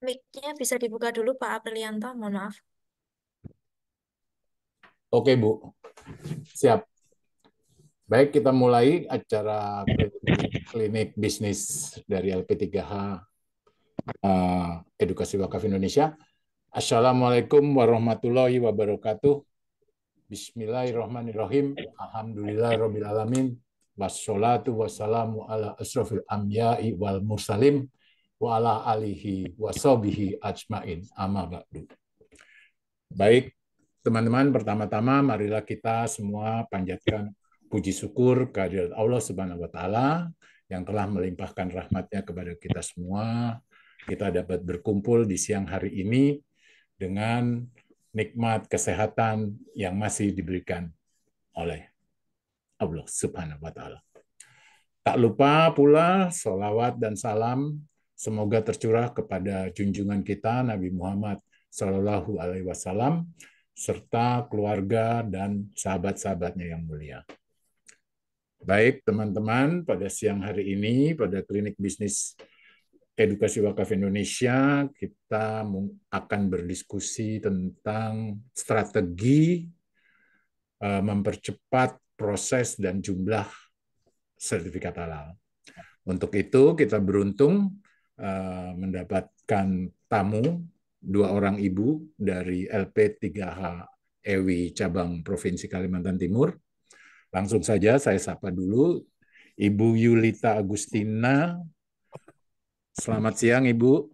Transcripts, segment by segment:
Mic-nya bisa dibuka dulu Pak Aprilianto, mohon maaf. Oke, Bu. Siap. Baik, kita mulai acara klinik bisnis dari LP3H Edukasi Wakaf Indonesia. Assalamualaikum warahmatullahi wabarakatuh. Bismillahirrahmanirrahim. Alhamdulillahirabbil alamin. Wassalatu wassalamu ala asrofil anbiya'i wal mursalim wa ala alihi washabihi ajmain. Amma ba'du. Baik, teman-teman, pertama-tama marilah kita semua panjatkan puji syukur kehadirat Allah Subhanahu wa taala yang telah melimpahkan rahmatnya kepada kita semua. Kita dapat berkumpul di siang hari ini dengan nikmat kesehatan yang masih diberikan oleh Allah Subhanahu wa taala. Tak lupa pula salawat dan salam semoga tercurah kepada junjungan kita Nabi Muhammad Shallallahu Alaihi Wasallam serta keluarga dan sahabat-sahabatnya yang mulia. Baik teman-teman, pada siang hari ini pada klinik bisnis Edukasi Wakaf Indonesia kita akan berdiskusi tentang strategi mempercepat proses dan jumlah sertifikat halal. Untuk itu kita beruntung mendapatkan tamu, 2 orang ibu dari LP3H EWI Cabang Provinsi Kalimantan Timur. Langsung saja saya sapa dulu Ibu Yulita Agustina. Selamat siang Ibu.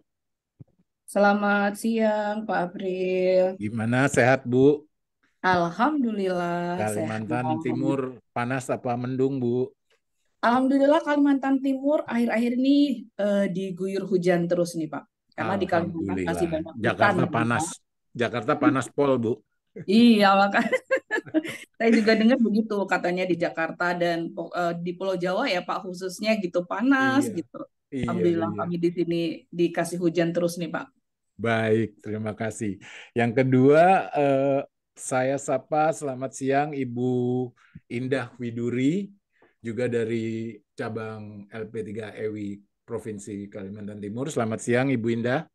Selamat siang, Pak April. Gimana, sehat Bu? Alhamdulillah sehat. Kalimantan Timur panas apa mendung Bu? Alhamdulillah Kalimantan Timur akhir-akhir ini diguyur hujan terus nih Pak. Karena di Kalimantan masih Alhamdulillah. banyak hutan Jakarta nih, panas. Pak. Jakarta panas pol Bu. Iya, makanya saya juga dengar begitu katanya di Jakarta dan di Pulau Jawa ya Pak khususnya gitu panas Iya, gitu. iya, Alhamdulillah iya. kami di sini dikasih hujan terus nih Pak. Baik, terima kasih. Yang kedua, saya sapa selamat siang Ibu Indah Widuri, juga dari cabang LP3 EWI Provinsi Kalimantan Timur. Selamat siang Ibu Indah.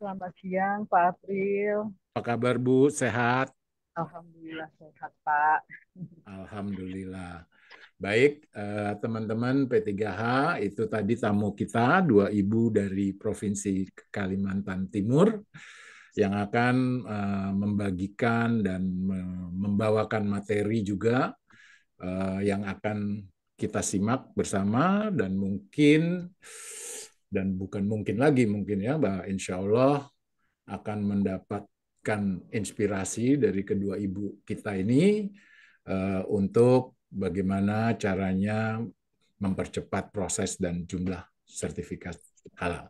Selamat siang, Pak April. Apa kabar Bu? Sehat? Alhamdulillah sehat, Pak. Alhamdulillah. Baik, teman-teman P3H, itu tadi tamu kita, 2 ibu dari Provinsi Kalimantan Timur yang akan membagikan dan membawakan materi juga yang akan kita simak bersama dan mungkin dan bukan mungkin lagi mungkin ya, Mbak, insya Allah akan mendapatkan inspirasi dari kedua ibu kita ini untuk bagaimana caranya mempercepat proses dan jumlah sertifikat halal.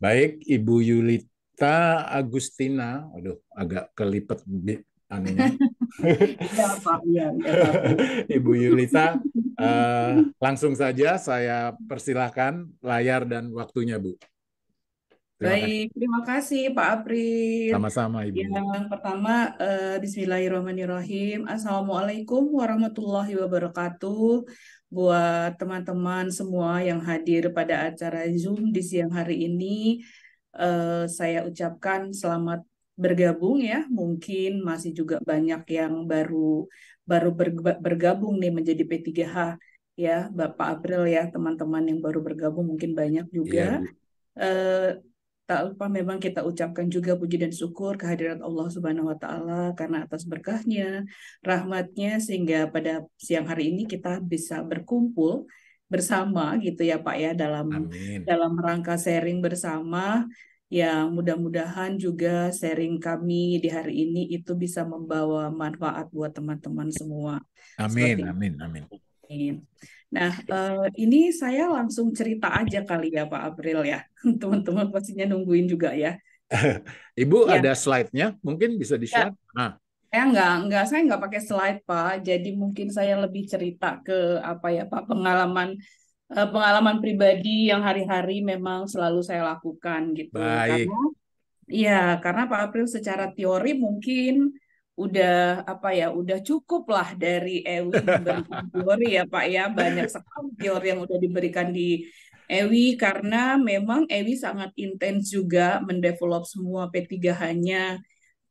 Baik, Ibu Yulita Agustina, aduh agak kelipet anunya. Iya Pak, iya, Pak April. Ibu Yulita, langsung saja saya persilahkan layar dan waktunya, Bu. Terima kasih. Baik, terima kasih Pak April. Sama-sama, Ibu. Yang pertama, Bismillahirrahmanirrahim. Assalamualaikum warahmatullahi wabarakatuh. Buat teman-teman semua yang hadir pada acara Zoom di siang hari ini, saya ucapkan selamat bergabung ya. Mungkin masih juga banyak yang baru baru bergabung nih menjadi P3H ya, Bapak April ya, teman-teman yang baru bergabung mungkin banyak juga. Iya, Bu. Tak lupa memang kita ucapkan juga puji dan syukur kehadirat Allah Subhanahu wa taala karena atas berkahnya, rahmatnya sehingga pada siang hari ini kita bisa berkumpul bersama gitu ya Pak ya dalam Amin. rangka sharing bersama yang mudah-mudahan juga sharing kami di hari ini itu bisa membawa manfaat buat teman-teman semua. Amin, Seperti amin, amin. ini. Nah, ini saya langsung cerita aja kali ya Pak April ya. Teman-teman pastinya nungguin juga ya. Ibu Ya, ada slide-nya, mungkin bisa ya. di-share? Nah, Saya nggak pakai slide Pak. Jadi mungkin saya lebih cerita ke apa ya Pak pengalaman pribadi yang hari-hari memang selalu saya lakukan gitu. baik. Karena Pak April secara teori mungkin udah udah cukup lah dari Ewi memberikan teori ya Pak ya, banyak sekali teori yang udah diberikan di Ewi, karena memang Ewi sangat intens juga mendevelop semua P3H-nya,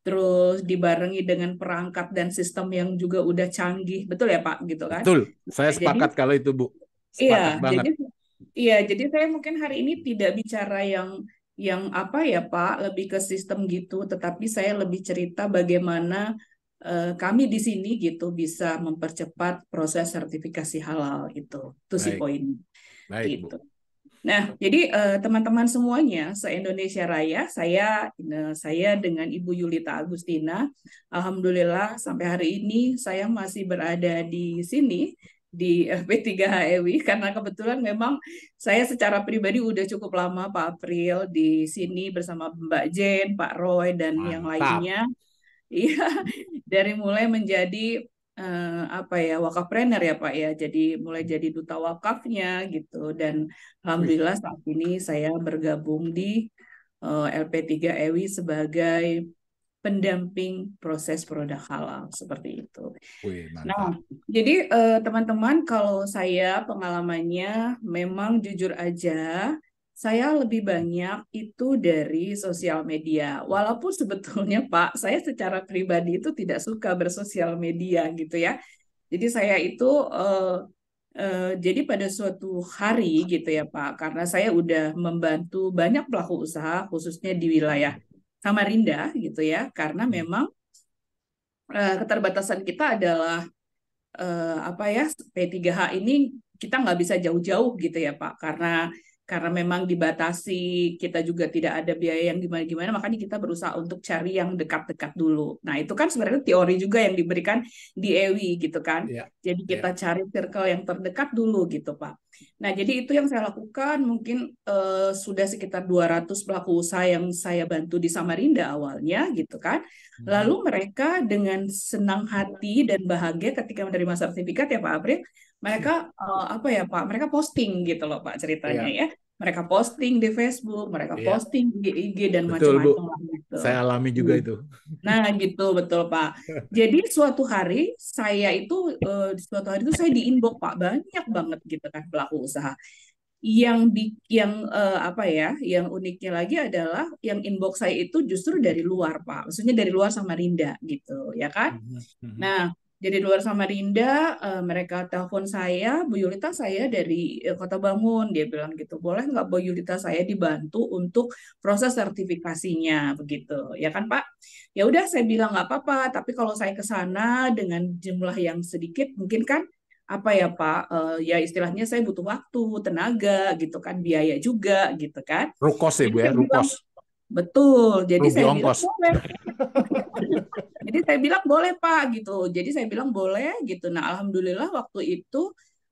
terus dibarengi dengan perangkat dan sistem yang juga udah canggih, betul ya Pak, gitu kan? Betul, saya Nah, jadi sepakat kalau itu Bu. iya, Sepakat banget. jadi saya mungkin hari ini tidak bicara yang apa ya Pak, lebih ke sistem gitu, tetapi saya lebih cerita bagaimana kami di sini gitu bisa mempercepat proses sertifikasi halal itu sih Baik, poin baik Bu. gitu. Nah, jadi teman-teman semuanya se-Indonesia Raya, saya dengan Ibu Yulita Agustina, alhamdulillah sampai hari ini saya masih berada di sini di FP3HEWI karena kebetulan memang saya secara pribadi udah cukup lama Pak April di sini bersama Mbak Jen, Pak Roy dan yang Mantap. lainnya. Iya, dari mulai menjadi apa ya wakafpreneur ya Pak ya, jadi mulai jadi duta wakafnya gitu dan Wih, alhamdulillah saat ini saya bergabung di LP3EWI sebagai pendamping proses produk halal seperti itu. wih, Nah, mantap. jadi teman-teman kalau saya pengalamannya memang jujur aja saya lebih banyak itu dari sosial media. Walaupun sebetulnya Pak, saya secara pribadi itu tidak suka bersosial media gitu ya. Jadi saya itu jadi pada suatu hari gitu ya Pak, karena saya udah membantu banyak pelaku usaha khususnya di wilayah Samarinda gitu ya, karena memang keterbatasan kita adalah apa ya P3H ini kita nggak bisa jauh-jauh gitu ya Pak karena memang dibatasi kita juga tidak ada biaya yang gimana-gimana makanya kita berusaha untuk cari yang dekat-dekat dulu. Nah itu kan sebenarnya teori juga yang diberikan di EWI gitu kan. Ya, Jadi ya. kita cari circle yang terdekat dulu gitu Pak. Nah jadi itu yang saya lakukan mungkin sudah sekitar 200 pelaku usaha yang saya bantu di Samarinda awalnya gitu kan. Lalu mereka dengan senang hati dan bahagia ketika menerima sertifikat ya Pak April, mereka apa ya Pak, mereka posting gitu loh Pak ceritanya Ya, ya. Mereka posting di Facebook, mereka ya. posting di IG dan Betul Bu. macam-macam lah gitu. Saya alami juga itu. Nah gitu betul Pak. Jadi suatu hari saya itu suatu hari itu saya di inbox Pak banyak banget gitu kan pelaku usaha yang apa ya, yang uniknya lagi adalah yang inbox saya itu justru dari luar Pak, maksudnya dari luar Samarinda gitu ya kan. Nah dari luar Samarinda mereka telepon saya, Bu Yulita saya dari Kota Bangun, dia bilang gitu, boleh nggak Bu Yulita saya dibantu untuk proses sertifikasinya begitu ya kan Pak. Ya udah saya bilang nggak apa-apa, tapi kalau saya ke sana dengan jumlah yang sedikit mungkin kan apa ya Pak, ya istilahnya saya butuh waktu, tenaga gitu kan, biaya juga gitu kan. Rukos ya Jadi Bu ya, saya bilang rukos. betul. Jadi Rugi saya bilang ongkos. boleh. Jadi saya bilang boleh Pak gitu. Jadi saya bilang boleh gitu. Nah, alhamdulillah waktu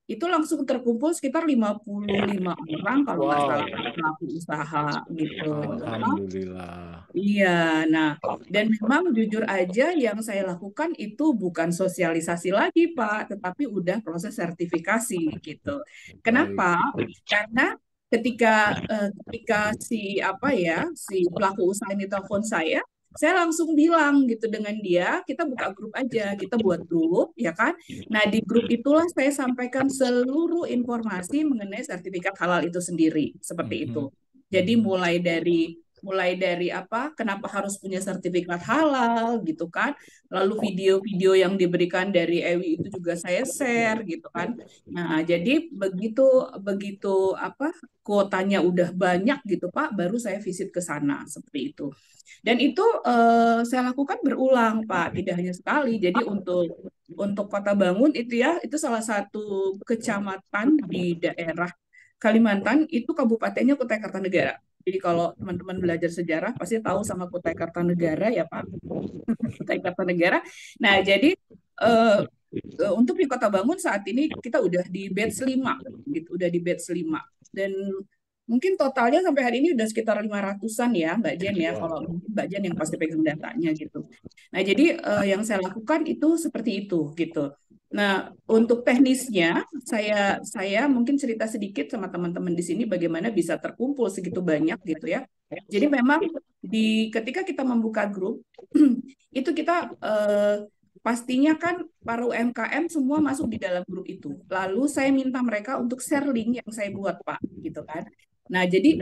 itu langsung terkumpul sekitar 55 orang kalau nggak salah Wow. pelaku usaha gitu. Alhamdulillah. Iya, nah dan memang jujur aja yang saya lakukan itu bukan sosialisasi lagi Pak, tetapi udah proses sertifikasi gitu. Baik. Kenapa? Karena ketika si apa ya si pelaku usaha ini telepon saya langsung bilang gitu dengan dia, kita buka grup aja, kita buat grup ya kan. Nah di grup itulah saya sampaikan seluruh informasi mengenai sertifikat halal itu sendiri, seperti itu. Jadi mulai dari apa, kenapa harus punya sertifikat halal gitu kan. Lalu video-video yang diberikan dari EWI itu juga saya share gitu kan. Nah, jadi begitu begitu apa kuotanya udah banyak gitu Pak, baru saya visit ke sana seperti itu. Dan itu saya lakukan berulang Pak, tidak hanya sekali. Jadi untuk Kota Bangun itu ya, itu salah satu kecamatan di daerah Kalimantan, itu kabupatennya Kutai Kartanegara. Jadi kalau teman-teman belajar sejarah pasti tahu sama Kutai Kartanegara ya Pak, Kutai Kartanegara. Nah, jadi eh, untuk di Kota Bangun saat ini kita udah di batch 5 gitu, udah di batch 5. Dan mungkin totalnya sampai hari ini udah sekitar 500-an ya Mbak Jen ya, kalau mungkin Mbak Jen yang pasti pegang datanya gitu. Nah, jadi yang saya lakukan itu seperti itu gitu. Nah, untuk teknisnya saya mungkin cerita sedikit sama teman-teman di sini bagaimana bisa terkumpul segitu banyak gitu ya. Jadi memang ketika kita membuka grup itu kita pastinya kan para UMKM semua masuk di dalam grup itu. Lalu saya minta mereka untuk share link yang saya buat, Pak, gitu kan. Nah, jadi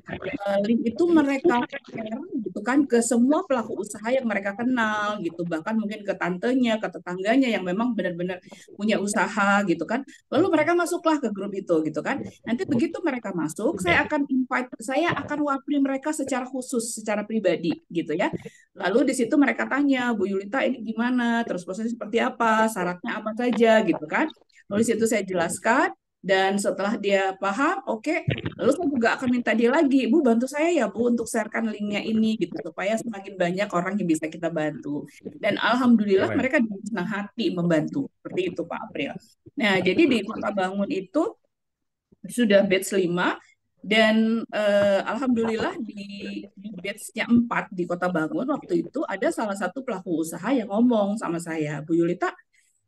link itu mereka share gitu kan ke semua pelaku usaha yang mereka kenal gitu, bahkan mungkin ke tantenya, ke tetangganya yang memang benar-benar punya usaha gitu kan. Lalu mereka masuklah ke grup itu gitu kan. Nanti begitu mereka masuk, saya akan wapri mereka secara khusus, secara pribadi gitu ya. Lalu di situ mereka tanya, Bu Yulita ini gimana, terus prosesnya seperti apa, syaratnya apa saja gitu kan. Lalu di situ saya jelaskan, dan setelah dia paham, oke, lalu saya juga akan minta dia lagi, Bu bantu saya ya Bu untuk sharekan linknya ini gitu, supaya semakin banyak orang yang bisa kita bantu. Dan alhamdulillah Keren. mereka dengan senang hati membantu, seperti itu Pak April. Nah, jadi di Kota Bangun itu sudah batch 5 dan alhamdulillah di batch-nya 4 di Kota Bangun waktu itu ada salah satu pelaku usaha yang ngomong sama saya, Bu Yulita,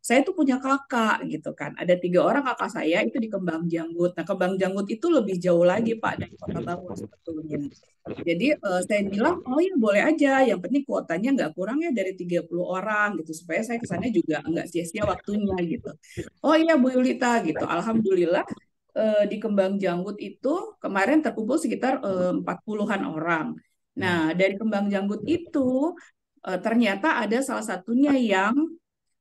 saya tuh punya kakak gitu kan. Ada 3 orang kakak saya itu di Kembang Janggut. Nah, Kembang Janggut itu lebih jauh lagi Pak dari Kota Bangun sebetulnya. Jadi saya bilang, oh ya boleh aja, yang penting kuotanya nggak kurang ya dari 30 orang gitu, supaya saya kesannya juga nggak sia-sia waktunya gitu. Oh iya Bu Yulita gitu, alhamdulillah di Kembang Janggut itu kemarin terkumpul sekitar 40-an orang. Nah, dari Kembang Janggut itu ternyata ada salah satunya yang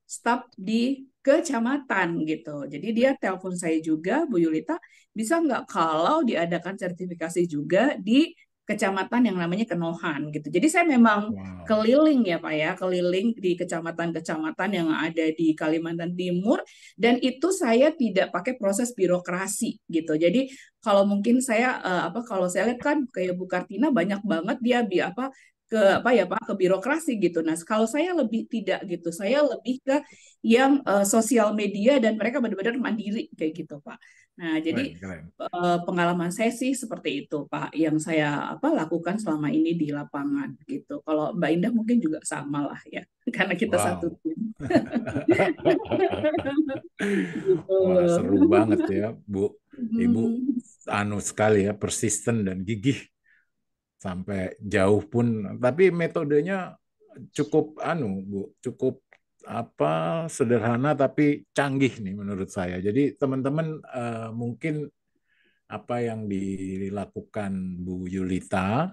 staf di kecamatan gitu. Jadi dia telepon saya juga, Bu Yulita, bisa nggak kalau diadakan sertifikasi juga di kecamatan yang namanya Kenohan gitu. Jadi saya memang keliling ya Pak ya, keliling di kecamatan-kecamatan yang ada di Kalimantan Timur, dan itu saya tidak pakai proses birokrasi gitu. Jadi kalau mungkin saya kalau saya lihat kan kayak Bu Kartina banyak banget dia ke birokrasi gitu. Nah, kalau saya lebih tidak gitu. Saya lebih ke yang sosial media dan mereka benar-benar mandiri kayak gitu, Pak. Nah, jadi Keren. pengalaman saya sih seperti itu, Pak, yang saya lakukan selama ini di lapangan gitu. Kalau Mbak Indah mungkin juga sama lah ya, karena kita satu Wow. tim. Gitu. Wah, seru banget ya, Bu. Ibu sekali ya, persisten dan gigih sampai jauh pun. Tapi metodenya cukup Bu, cukup sederhana tapi canggih nih menurut saya. Jadi teman-teman mungkin apa yang dilakukan Bu Yulita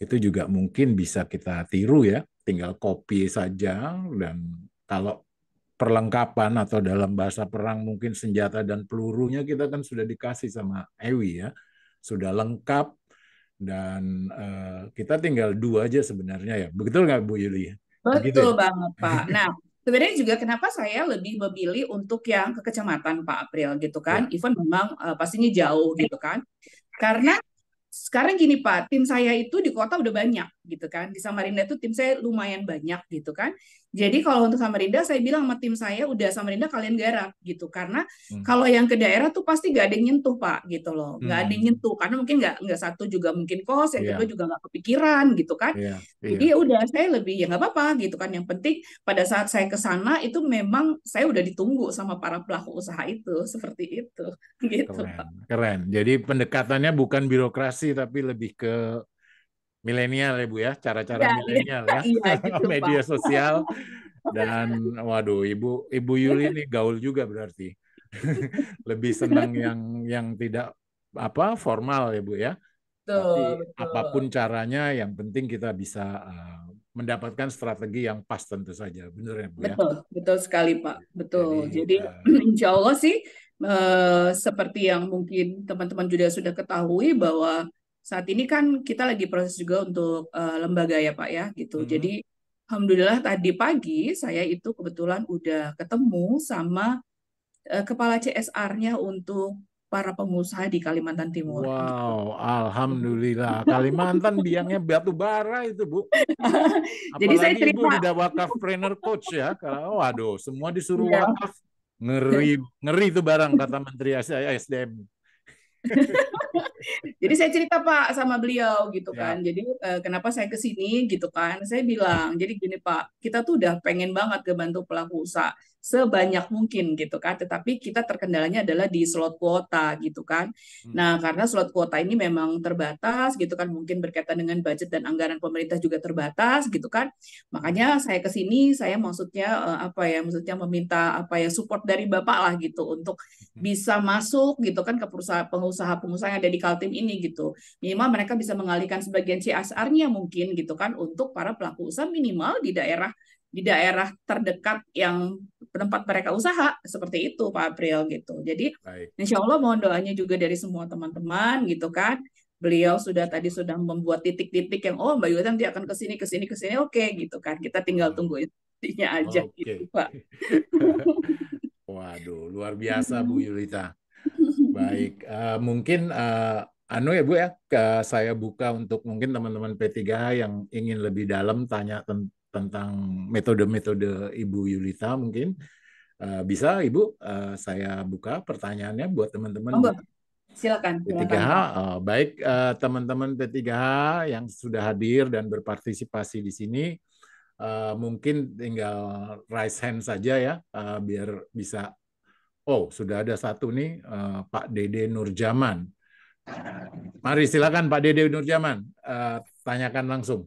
itu juga mungkin bisa kita tiru ya. Tinggal copy saja, dan kalau perlengkapan atau dalam bahasa perang mungkin senjata dan pelurunya kita kan sudah dikasih sama Ewi ya. Sudah lengkap, dan kita tinggal do aja sebenarnya ya. Betul nggak Bu Yuli? Begitu Betul ya? banget, Pak. Nah, sebenarnya juga kenapa saya lebih memilih untuk yang ke kecamatan, Pak April, gitu kan. Ya. Even memang pastinya jauh, gitu kan. Karena sekarang gini Pak, tim saya itu di kota udah banyak, gitu kan. Di Samarinda itu tim saya lumayan banyak, gitu kan. Jadi kalau untuk Samarinda, saya bilang sama tim saya, udah Samarinda kalian garap, gitu. Karena kalau yang ke daerah tuh pasti gak ada yang nyentuh, Pak, gitu loh. Gak ada yang nyentuh, karena mungkin nggak satu juga mungkin kos, yang kedua juga nggak kepikiran, gitu kan. Jadi ya udah saya lebih ya nggak apa-apa gitu kan. Yang penting pada saat saya ke sana itu memang saya udah ditunggu sama para pelaku usaha itu seperti itu gitu Pak. Keren. Jadi pendekatannya bukan birokrasi tapi lebih ke milenial ya Bu ya, cara-cara milenial ya. Iya gitu Media Pak. sosial, dan waduh Ibu Yuli ini gaul juga berarti. Lebih senang yang tidak formal ya Bu ya. Tapi Betul. apapun caranya, yang penting kita bisa mendapatkan strategi yang pas tentu saja. Benar ya Bu ya? Betul sekali Pak. Betul. Jadi insya Allah sih seperti yang mungkin teman-teman juga sudah ketahui bahwa saat ini kan kita lagi proses juga untuk lembaga ya Pak ya gitu. Jadi alhamdulillah tadi pagi saya itu kebetulan udah ketemu sama kepala CSR-nya untuk para pengusaha di Kalimantan Timur. Wow, alhamdulillah. Kalimantan biangnya batu bara itu Bu. Jadi saya Apalagi Ibu cerita. tidak wakafpreneur coach ya. Waduh, semua disuruh wakaf. Ngeri itu barang, kata Menteri SDM. Jadi saya cerita Pak sama beliau gitu kan. Ya. Jadi kenapa saya ke sini gitu kan. Saya bilang, jadi gini Pak, kita tuh udah pengen banget ngebantu pelaku usaha. sebanyak mungkin gitu kan. Tetapi kita terkendalanya adalah di slot kuota gitu kan. Nah, karena slot kuota ini memang terbatas gitu kan, mungkin berkaitan dengan budget dan anggaran pemerintah juga terbatas gitu kan. Makanya saya ke sini, saya maksudnya apa ya, maksudnya meminta apa ya support dari Bapak lah gitu untuk bisa masuk gitu kan ke perusahaan pengusaha-pengusaha yang ada di Kaltim ini gitu. Minimal mereka bisa mengalihkan sebagian CSR-nya mungkin gitu kan untuk para pelaku usaha minimal di daerah terdekat yang tempat mereka usaha seperti itu Pak April gitu. Jadi Baik. insya Allah mohon doanya juga dari semua teman-teman gitu kan. Beliau sudah tadi sudah membuat titik-titik yang oh Mbak Yulia nanti akan ke sini oke gitu kan. Kita tinggal tunggu intinya aja gitu Oke. Pak. Waduh, luar biasa Bu Yulita. Baik, mungkin anu ya Bu ya, saya buka untuk mungkin teman-teman P3H yang ingin lebih dalam tanya tentang metode-metode Ibu Yulita mungkin. Bisa Ibu, saya buka pertanyaannya buat teman-teman Monggo, silakan P3H. Pak. Baik, teman-teman P3H yang sudah hadir dan berpartisipasi di sini, mungkin tinggal raise hand saja ya, biar bisa. Oh, sudah ada satu nih, Pak Dede Nurjaman. Mari silakan Pak Dede Nurjaman, tanyakan langsung.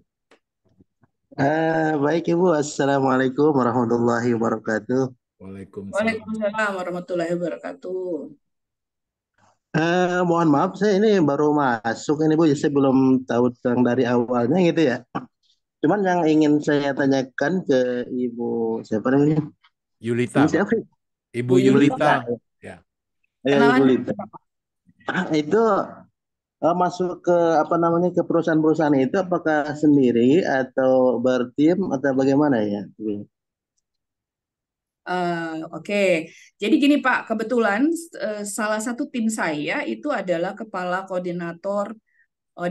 Baik Ibu, Assalamualaikum warahmatullahi wabarakatuh. Waalaikumsalam. Waalaikumsalam warahmatullahi wabarakatuh. Mohon maaf, saya ini baru masuk ini Bu, saya belum tahu tentang dari awalnya gitu ya. Cuman yang ingin saya tanyakan ke Ibu siapa namanya? Yulita. Ini siapa? Ibu Yulita. Ya. Ibu Yulita. Itu masuk ke apa namanya ke perusahaan-perusahaan itu apakah sendiri atau bertim atau bagaimana ya? Oke, jadi gini Pak, kebetulan salah satu tim saya itu adalah kepala koordinator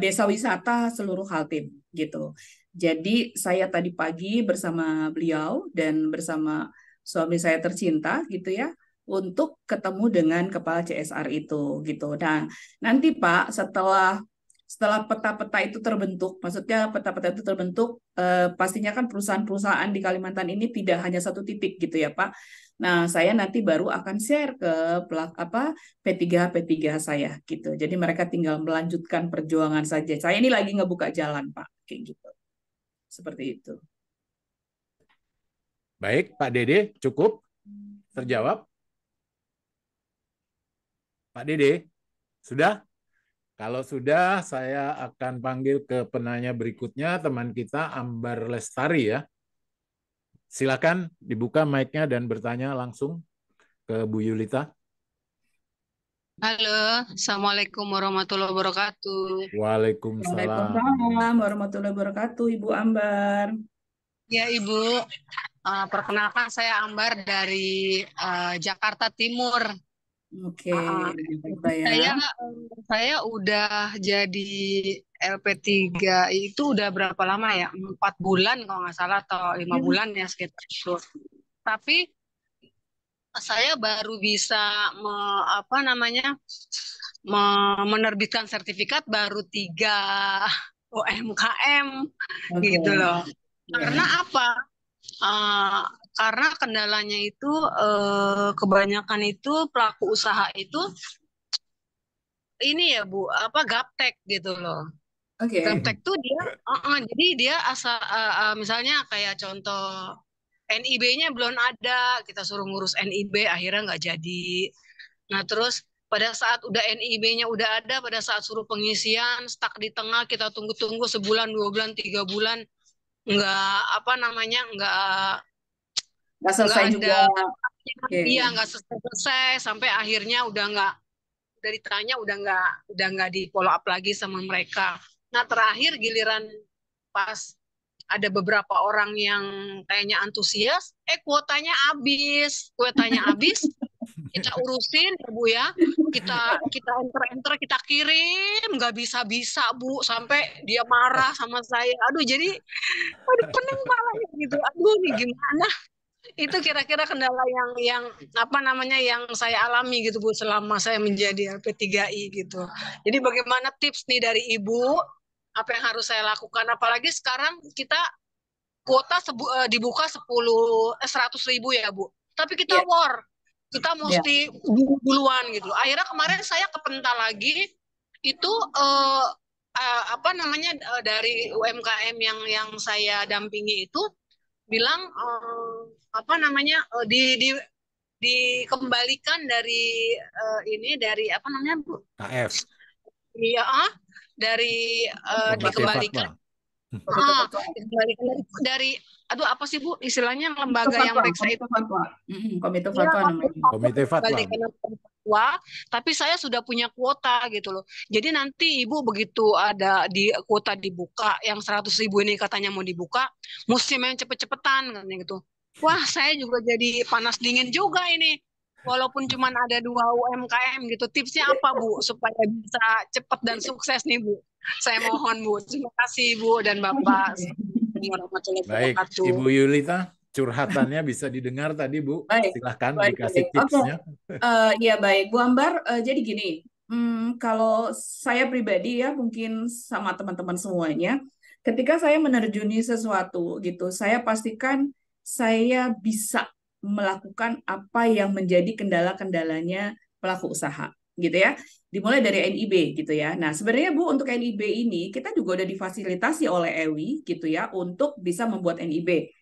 desa wisata seluruh Kaltim gitu. Jadi saya tadi pagi bersama beliau dan bersama suami saya tercinta gitu ya untuk ketemu dengan kepala CSR itu gitu. Nah, nanti Pak setelah peta-peta itu terbentuk, maksudnya peta-peta itu terbentuk, pastinya kan perusahaan-perusahaan di Kalimantan ini tidak hanya satu titik gitu ya Pak. Nah, saya nanti baru akan share ke P3 saya gitu. Jadi mereka tinggal melanjutkan perjuangan saja. Saya ini lagi ngebuka jalan Pak, kayak gitu. Seperti itu. Baik, Pak Dede, cukup terjawab? Pak Dede, sudah? Kalau sudah, saya akan panggil ke penanya berikutnya, teman kita Ambar Lestari ya. Silakan dibuka mic-nya dan bertanya langsung ke Bu Yulita. Halo, Assalamualaikum warahmatullahi wabarakatuh. Waalaikumsalam. Waalaikumsalam warahmatullahi wabarakatuh, Ibu Ambar. Ya Ibu, perkenalkan saya Ambar dari Jakarta Timur. Oke, Saya udah jadi LP3 itu udah berapa lama ya? 4 bulan kalau nggak salah atau 5 bulan ya sekitar itu. Tapi saya baru bisa menerbitkan sertifikat baru 3 UMKM gitu loh. Karena apa? Karena kendalanya itu kebanyakan itu pelaku usaha itu ini ya Bu, gaptek gitu loh. Gaptek tuh dia, jadi dia asal misalnya kayak contoh NIB-nya belum ada, kita suruh ngurus NIB akhirnya nggak jadi. Nah terus pada saat udah NIB-nya udah ada, pada saat suruh pengisian stuck di tengah, kita tunggu-tunggu sebulan, 2 bulan, 3 bulan nggak selesai juga. Iya nggak selesai sampai akhirnya udah ditanya udah nggak di follow up lagi sama mereka. Nah terakhir giliran pas ada beberapa orang yang kayaknya antusias, kuotanya habis, kita urusin ya Bu ya, kita enter kita kirim, nggak bisa Bu, sampai dia marah sama saya. Jadi pening malah gitu. Nih gimana? Itu kira-kira kendala yang saya alami gitu Bu selama saya menjadi LP3I gitu. Jadi bagaimana tips nih dari Ibu, apa yang harus saya lakukan, apalagi sekarang kita kuota dibuka 100.000 ya Bu. tapi kita Iya, war. Kita iya. mesti duluan gitu. Akhirnya kemarin saya kepental lagi itu apa namanya dari UMKM yang saya dampingi itu bilang apa namanya dikembalikan dari ini dari apa namanya Bu? KF, Iya, dari Komite dikembalikan Fatwa. Komite Fatwa. dikembalikan dari aduh apa sih Bu istilahnya Komite lembaga yang Fatwa. meriksa itu. Komite Fatwa. Komite Iya, Fatwa namanya. Komite Fatwa. dikembalikan ke fatwa, tapi saya sudah punya kuota gitu loh. Jadi nanti Ibu begitu ada di kuota dibuka yang 100.000 ini katanya mau dibuka, mesti main cepet-cepetan kan gitu. Wah, saya juga jadi panas dingin juga ini. Walaupun cuma ada 2 UMKM gitu. Tipsnya apa Bu supaya bisa cepat dan sukses nih Bu? Saya mohon Bu. Terima kasih Bu dan Bapak. Assalamualaikum warahmatullahi Baik, wabarakatuh. Ibu Yulita, curhatannya bisa didengar tadi, Bu. Baik, Silahkan baik, dikasih baik. Oke, tipsnya. ya baik, Bu Ambar. Jadi gini, kalau saya pribadi ya, mungkin sama teman-teman semuanya, ketika saya menerjuni sesuatu gitu, saya pastikan saya bisa melakukan apa yang menjadi kendala-kendalanya pelaku usaha, gitu ya. Dimulai dari NIB gitu ya. Nah, sebenarnya Bu untuk NIB ini kita juga udah difasilitasi oleh EWI gitu ya untuk bisa membuat NIB.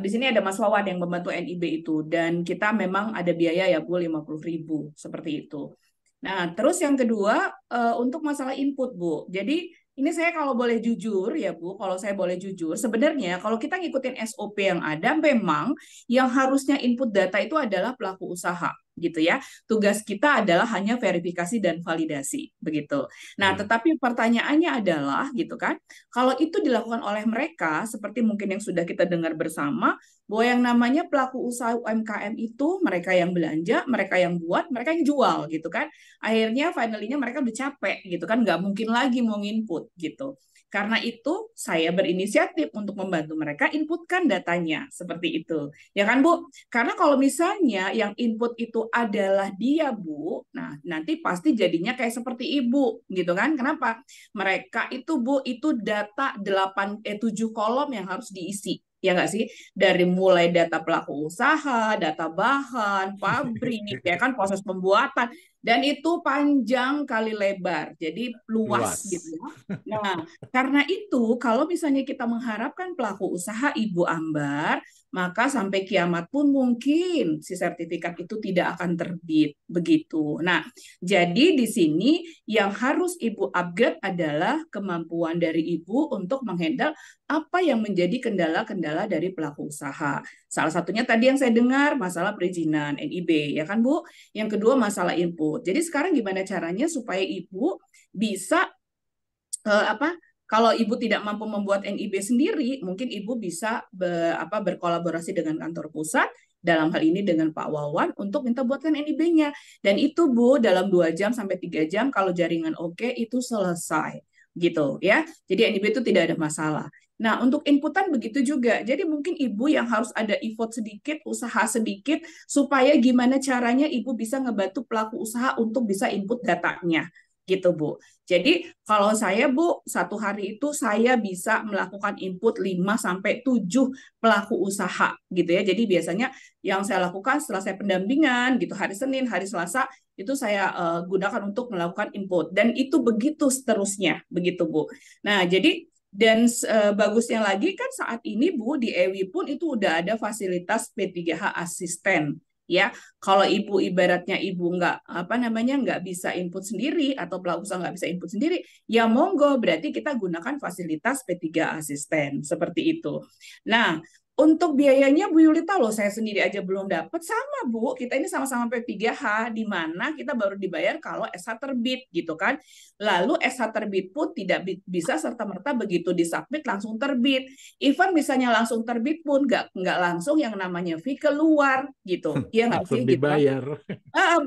Di sini ada Mas Wawan yang membantu NIB itu dan kita memang ada biaya ya Bu 50.000 seperti itu. Nah, terus yang kedua untuk masalah input Bu. Jadi ini saya kalau boleh jujur ya Bu, kalau saya boleh jujur, sebenarnya kalau kita ngikutin SOP yang ada, memang yang harusnya input data itu adalah pelaku usaha gitu ya. Tugas kita adalah hanya verifikasi dan validasi begitu. Nah, tetapi pertanyaannya adalah gitu kan, kalau itu dilakukan oleh mereka, seperti mungkin yang sudah kita dengar bersama, bahwa yang namanya pelaku usaha UMKM itu mereka yang belanja, mereka yang buat, mereka yang jual gitu kan. Akhirnya finally-nya mereka udah capek gitu kan, nggak mungkin lagi mau nginput gitu. Karena itu saya berinisiatif untuk membantu mereka inputkan datanya seperti itu. Ya kan Bu? Karena kalau misalnya yang input itu adalah dia Bu, nah nanti pasti jadinya kayak seperti Ibu gitu kan. Kenapa? Mereka itu Bu, itu data 7 kolom yang harus diisi. Ya nggak sih? Dari mulai data pelaku usaha, data bahan, pabrik, ya kan proses pembuatan. Dan itu panjang kali lebar, jadi luas gitu ya. Nah, karena itu kalau misalnya kita mengharapkan pelaku usaha Ibu Ambar, maka sampai kiamat pun mungkin si sertifikat itu tidak akan terbit begitu. Nah, jadi di sini yang harus Ibu upgrade adalah kemampuan dari Ibu untuk menghandle apa yang menjadi kendala-kendala dari pelaku usaha. Salah satunya tadi yang saya dengar masalah perizinan NIB, ya kan Bu? Yang kedua masalah input. Jadi sekarang gimana caranya supaya Ibu bisa kalau Ibu tidak mampu membuat NIB sendiri, mungkin Ibu bisa berkolaborasi dengan kantor pusat, dalam hal ini dengan Pak Wawan, untuk minta buatkan NIB-nya. Dan itu Bu, dalam 2 jam sampai 3 jam, kalau jaringan oke, itu selesai. Gitu ya. Jadi NIB itu tidak ada masalah. Nah, untuk inputan begitu juga. Jadi mungkin Ibu yang harus ada effort sedikit, usaha sedikit, supaya gimana caranya Ibu bisa ngebantu pelaku usaha untuk bisa input datanya. Gitu Bu. Jadi kalau saya Bu, 1 hari itu saya bisa melakukan input 5-7 pelaku usaha gitu ya. Jadi biasanya yang saya lakukan setelah saya pendampingan gitu hari Senin, hari Selasa itu saya gunakan untuk melakukan input dan itu begitu seterusnya begitu Bu. Nah, jadi dan bagusnya lagi kan saat ini Bu di EWI pun itu udah ada fasilitas P3H asisten. Ya, kalau Ibu ibaratnya Ibu nggak bisa input sendiri atau pelaku usaha nggak bisa input sendiri, ya monggo berarti kita gunakan fasilitas P3 asisten seperti itu. Nah, untuk biayanya Bu Yulita loh, saya sendiri aja belum dapat. Sama Bu, kita ini sama-sama P3H, di mana kita baru dibayar kalau SH terbit gitu kan. Lalu SH terbit pun tidak bisa serta-merta begitu disubmit langsung terbit. Even misalnya langsung terbit pun nggak langsung yang namanya fee keluar gitu. Iya nggak sih? Belum dibayar.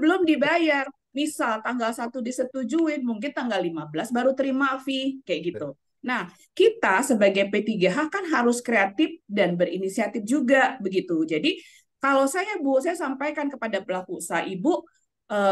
Belum dibayar. Misal tanggal 1 disetujuin, mungkin tanggal 15 baru terima fee kayak gitu. Nah, kita sebagai P3H kan harus kreatif dan berinisiatif juga begitu. Jadi, kalau saya Bu, saya sampaikan kepada pelaku usaha, Ibu,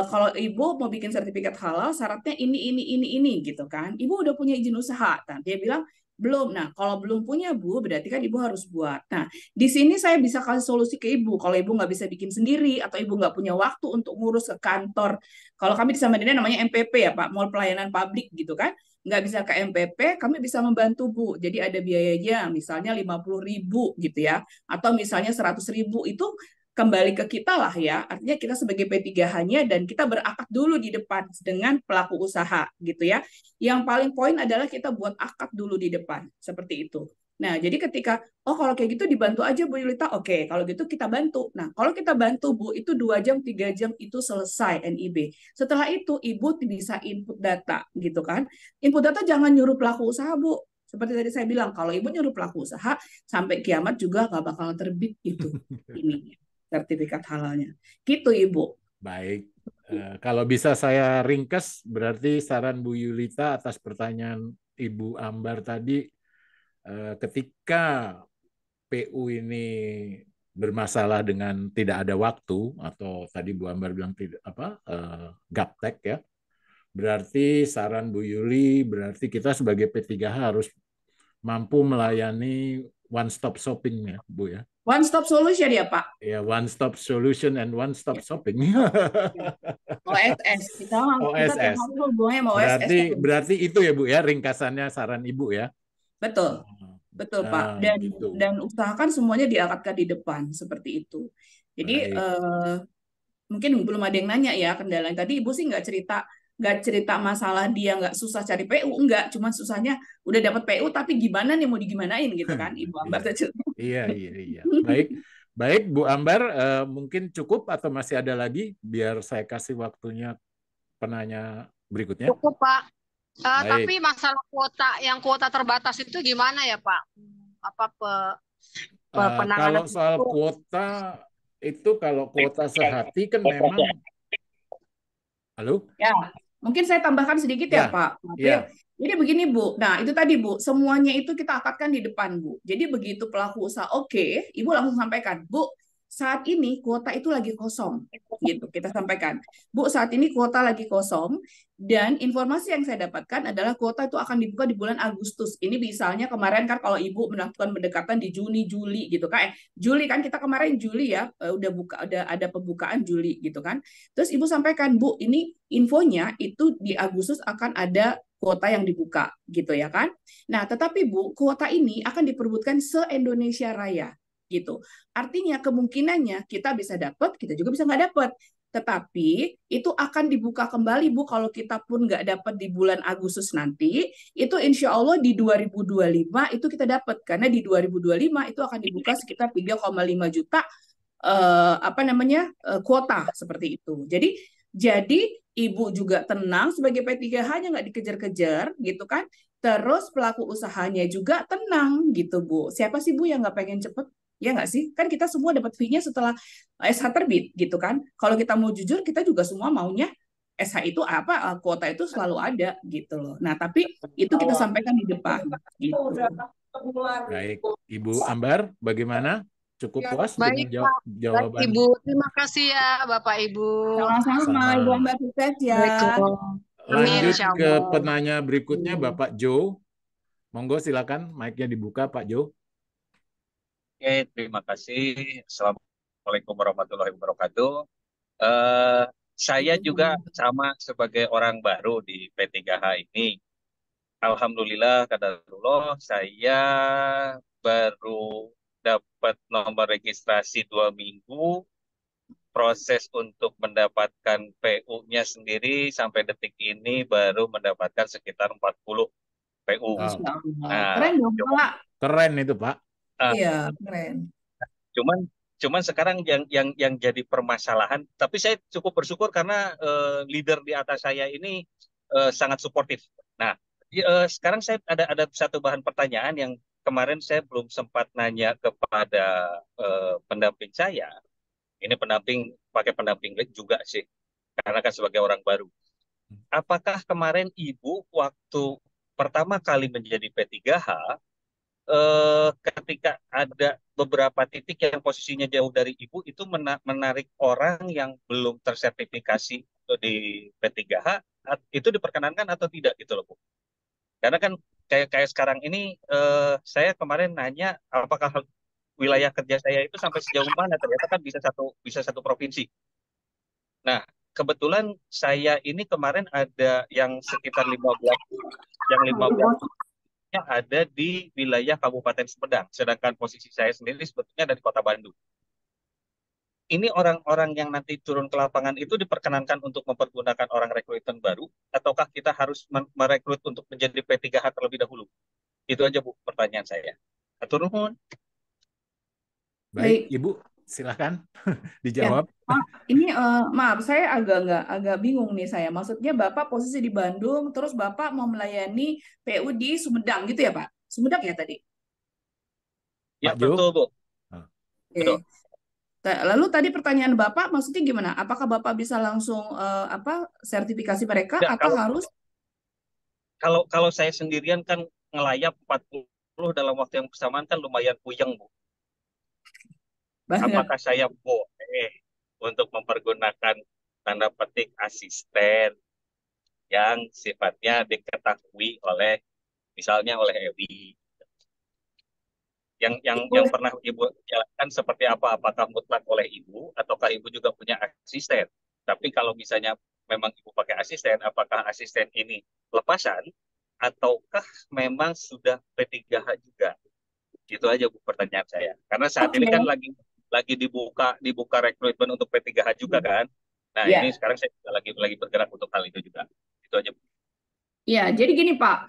kalau Ibu mau bikin sertifikat halal, syaratnya ini gitu kan. Ibu udah punya izin usaha. Nah, dia bilang, Belum. Nah, kalau belum punya Bu, berarti kan Ibu harus buat. Nah, di sini saya bisa kasih solusi ke Ibu. Kalau Ibu nggak bisa bikin sendiri, atau Ibu nggak punya waktu untuk ngurus ke kantor. Kalau kami di Samarinda namanya MPP ya Pak, Mall Pelayanan Publik gitu kan. Nggak bisa ke MPP, kami bisa membantu Bu. Jadi ada biayanya, misalnya 50.000 gitu ya. Atau misalnya 100.000, itu kembali ke kita lah ya. Artinya kita sebagai P3H-nya dan kita berakad dulu di depan dengan pelaku usaha gitu ya. Yang paling poin adalah kita buat akad dulu di depan, seperti itu. Nah, jadi ketika, oh kalau kayak gitu dibantu aja Bu Yulita, oke, kalau gitu kita bantu. Nah, kalau kita bantu Bu, itu 2 jam, 3 jam itu selesai NIB. Setelah itu, Ibu bisa input data, gitu kan. Input data jangan nyuruh pelaku usaha, Bu. Seperti tadi saya bilang, kalau Ibu nyuruh pelaku usaha, sampai kiamat juga nggak bakal terbit itu, ini sertifikat halalnya. Gitu, Ibu. Baik. Kalau bisa saya ringkas, berarti saran Bu Yulita atas pertanyaan Ibu Ambar tadi, ketika PU ini bermasalah dengan tidak ada waktu, atau tadi Bu Ambar bilang tidak gaptek ya, berarti saran Bu Yuli, berarti kita sebagai P3H harus mampu melayani one stop shopping ya Bu ya. One stop solution ya Pak. Ya, one stop solution and one stop shopping. OSS. Kita tiap OSS. hari hubungannya sama OSS. Berarti itu ya Bu ya, ringkasannya saran Ibu ya. Betul. Betul Pak. Dan gitu. usahakan semuanya diangkatkan di depan seperti itu. Jadi mungkin belum ada yang nanya ya kendala. Tadi Ibu sih nggak cerita masalah dia nggak susah cari PU, enggak, cuman susahnya udah dapat PU tapi gimana nih mau digimanain gitu kan Ibu Ambar. Iya. Baik Bu Ambar, mungkin cukup atau masih ada lagi biar saya kasih waktunya penanya berikutnya. Cukup Pak. Tapi masalah kuota terbatas itu gimana ya Pak? Apa penanganan? Kalau soal kuota itu, kalau kuota sehati kan memang. Halo? Ya, mungkin saya tambahkan sedikit ya Pak. Ya. Jadi begini Bu, nah itu tadi Bu, semuanya itu kita akadkan di depan Bu. Jadi begitu pelaku usaha oke, Ibu langsung sampaikan, Bu, saat ini kuota itu lagi kosong, gitu kita sampaikan. Bu, saat ini kuota lagi kosong, dan informasi yang saya dapatkan adalah kuota itu akan dibuka di bulan Agustus. Ini misalnya kemarin kan kalau Ibu melakukan pendekatan di Juni, Juli gitu kan. Juli kan kita kemarin Juli ya, udah ada pembukaan Juli gitu kan. Terus Ibu sampaikan, Bu, ini infonya itu di Agustus akan ada kuota yang dibuka gitu ya kan. Nah, tetapi Bu, kuota ini akan diperbutkan se-Indonesia Raya gitu. Artinya kemungkinannya kita bisa dapat, kita juga bisa nggak dapat. Tetapi itu akan dibuka kembali Bu, kalau kita pun nggak dapat di bulan Agustus nanti, itu insya Allah di 2025 itu kita dapat. Karena di 2025 itu akan dibuka sekitar 3,5 juta kuota seperti itu. Jadi Ibu juga tenang sebagai P3H-nya nggak dikejar-kejar gitu kan. Terus pelaku usahanya juga tenang gitu Bu. Siapa sih Bu yang nggak pengen cepet? Ya nggak sih? Kan kita semua dapat fee-nya setelah SH terbit gitu kan. Kalau kita mau jujur, kita juga semua maunya SH itu kuota itu selalu ada gitu loh. Nah, tapi itu kita sampaikan di depan gitu. Baik, Ibu Ambar, bagaimana? Cukup puas Baik, dengan jawaban? Baik, Ibu, terima kasih ya Bapak Ibu. Sama-sama, Ibu Ambar, sukses ya. Lanjut ke penanya berikutnya, Bapak Joe. Monggo silakan, mic-nya dibuka Pak Joe. Oke, terima kasih. Assalamualaikum warahmatullahi wabarakatuh. Saya juga sama sebagai orang baru di P3H ini. Alhamdulillah, kadarullah, saya baru dapat nomor registrasi 2 minggu. Proses untuk mendapatkan PU-nya sendiri sampai detik ini baru mendapatkan sekitar 40 PU. Nah, keren dong Pak. Keren itu Pak. Iya, keren. Cuman sekarang yang jadi permasalahan, tapi saya cukup bersyukur karena leader di atas saya ini sangat suportif. Nah, sekarang saya ada satu bahan pertanyaan yang kemarin saya belum sempat nanya kepada pendamping saya. Ini pakai pendamping lead juga sih, karena kan sebagai orang baru. Apakah kemarin Ibu waktu pertama kali menjadi P3H, ketika ada beberapa titik yang posisinya jauh dari Ibu, itu menarik orang yang belum tersertifikasi di P3H, itu diperkenankan atau tidak gitu loh Bu? Karena kan kayak sekarang ini saya kemarin nanya apakah wilayah kerja saya itu sampai sejauh mana, ternyata kan bisa satu provinsi. Nah, kebetulan saya ini kemarin ada yang sekitar 15, yang 15-nya ada di wilayah Kabupaten Sumedang, sedangkan posisi saya sendiri sebetulnya dari Kota Bandung. Ini orang-orang yang nanti turun ke lapangan itu diperkenankan untuk mempergunakan orang rekrutmen baru, ataukah kita harus merekrut untuk menjadi P3H terlebih dahulu? Itu aja Bu pertanyaan saya. Atur nuhun. Baik, Baik. Ibu, silakan Ya, dijawab. ini maaf saya agak bingung nih saya. Maksudnya Bapak posisi di Bandung, terus Bapak mau melayani PU di Sumedang gitu ya Pak? Sumedang ya tadi? Ya, Pak Jo. betul Bu. Ah, Betul. Oke. Lalu tadi pertanyaan Bapak maksudnya gimana? Apakah Bapak bisa langsung sertifikasi mereka Nggak, atau harus kalau saya sendirian kan ngelayap 40 dalam waktu yang bersamaan kan lumayan puyeng Bu. banget? Apakah saya boleh untuk mempergunakan tanda petik asisten yang sifatnya diketahui oleh misalnya oleh Ewi, yang pernah Ibu jalankan seperti apa? Apakah mutlak oleh Ibu ataukah Ibu juga punya asisten? Tapi kalau misalnya memang Ibu pakai asisten, apakah asisten ini lepasan ataukah memang sudah P3H juga? Itu aja Bu pertanyaan saya. Karena saat ini kan Oke. lagi dibuka rekrutmen untuk P3H juga kan. Nah, ini Ya. sekarang saya juga lagi bergerak untuk hal itu juga. Itu aja Bu. Ya, jadi gini Pak,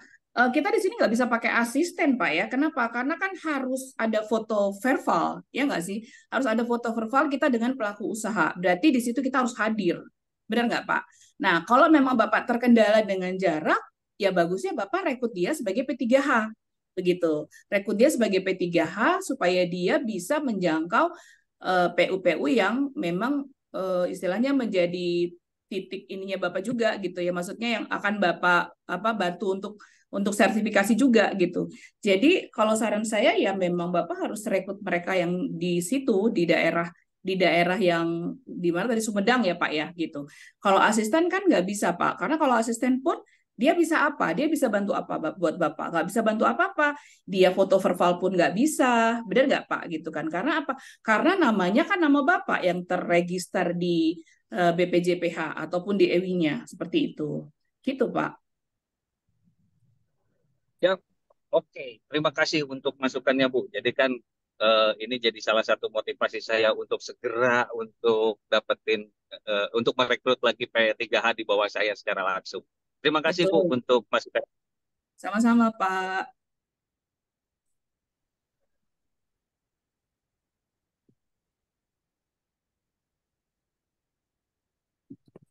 kita di sini nggak bisa pakai asisten Pak ya. Kenapa? Karena kan harus ada foto verbal, ya nggak sih? Harus ada foto verbal kita dengan pelaku usaha. Berarti di situ kita harus hadir. Benar nggak Pak? Nah, kalau memang Bapak terkendala dengan jarak, ya bagusnya Bapak rekrut dia sebagai P3H. Begitu. Rekrut dia sebagai P3H supaya dia bisa menjangkau PU-PU yang memang istilahnya menjadi titik ininya Bapak juga gitu ya. Maksudnya yang akan Bapak bantu untuk sertifikasi juga gitu. Jadi kalau saran saya ya memang Bapak harus rekrut mereka yang di situ di daerah yang di mana tadi Sumedang ya Pak ya gitu. Kalau asisten kan nggak bisa Pak, karena kalau asisten pun dia bisa apa? Dia bisa bantu apa buat Bapak? Nggak bisa bantu apa-apa. Dia foto verbal pun nggak bisa. Benar nggak Pak? Gitu kan. Karena apa? Karena namanya kan nama Bapak yang terregister di BPJPH ataupun di EWI-nya seperti itu. Gitu, Pak. Ya, oke. Terima kasih untuk masukannya Bu. Jadi kan ini jadi salah satu motivasi saya untuk segera untuk dapetin untuk merekrut lagi P3H di bawah saya secara langsung. Terima kasih Bu Betul. untuk masukan. Sama-sama, Pak.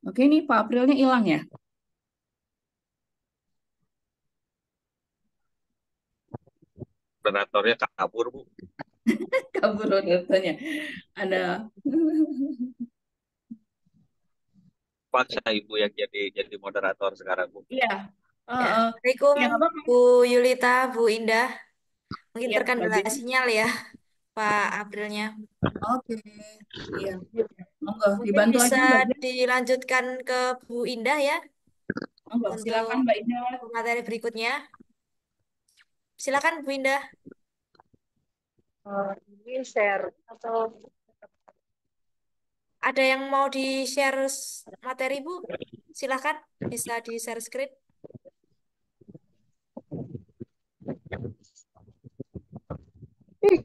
Oke, nih Pak Aprilnya hilang ya? Moderatornya kabur Bu. Kabur moderatornya. Ada. Paksa Ibu yang jadi moderator sekarang Bu. Iya. Ya. Uh, Assalamualaikum ya, apa? Bu Yulita, Bu Indah. Mungkin Iya, terkendala Bapak. sinyal ya Pak Aprilnya. Oke. Iya. Monggo, Mungkin dibantu bisa aja, Mbak Jen. dilanjutkan ke Bu Indah ya Monggo, silakan untuk Mbak Indah. materi berikutnya. Silakan Bu Indah. Ini share atau Ada yang mau di-share materi Bu? Silakan bisa di-share screen.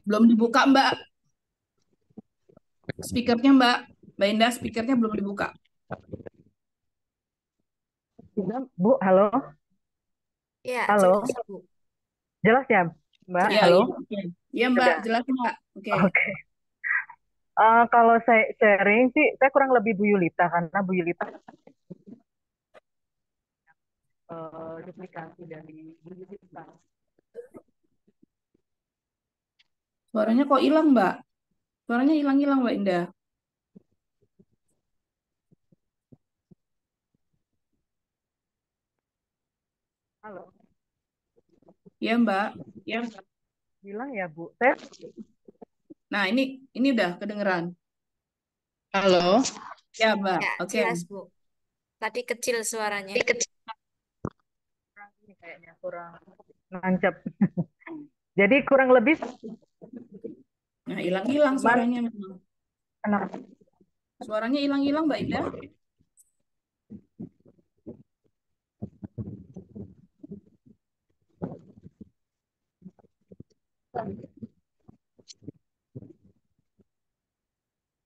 Belum dibuka, Mbak. Speakernya, Mbak. Mbak Indah, speakernya belum dibuka. Bu, halo, Ya, halo, jelas Bu. jelas ya Mbak? Iya, Halo, iya. Iya, Mbak. sudah. Jelas, Mbak. Oke. Oke. Kalau saya sharing sih, saya kurang lebih Bu Yulita karena Bu Yulita duplikasi dari Bu Yulita. Suaranya kok hilang, Mbak? Suaranya hilang-hilang, Mbak Indah. Halo, Iya, Mbak. Iya. bilang ya Bu. Saya Nah, ini udah kedengeran. halo. Ya, Mbak. Ya, Oke. jelas Bu. Tadi kecil suaranya. Kurang ini kayaknya kurang. nancep. Jadi kurang lebih Nah, hilang-hilang cuman suaranya memang. anak Suaranya hilang-hilang, Mbak Ida.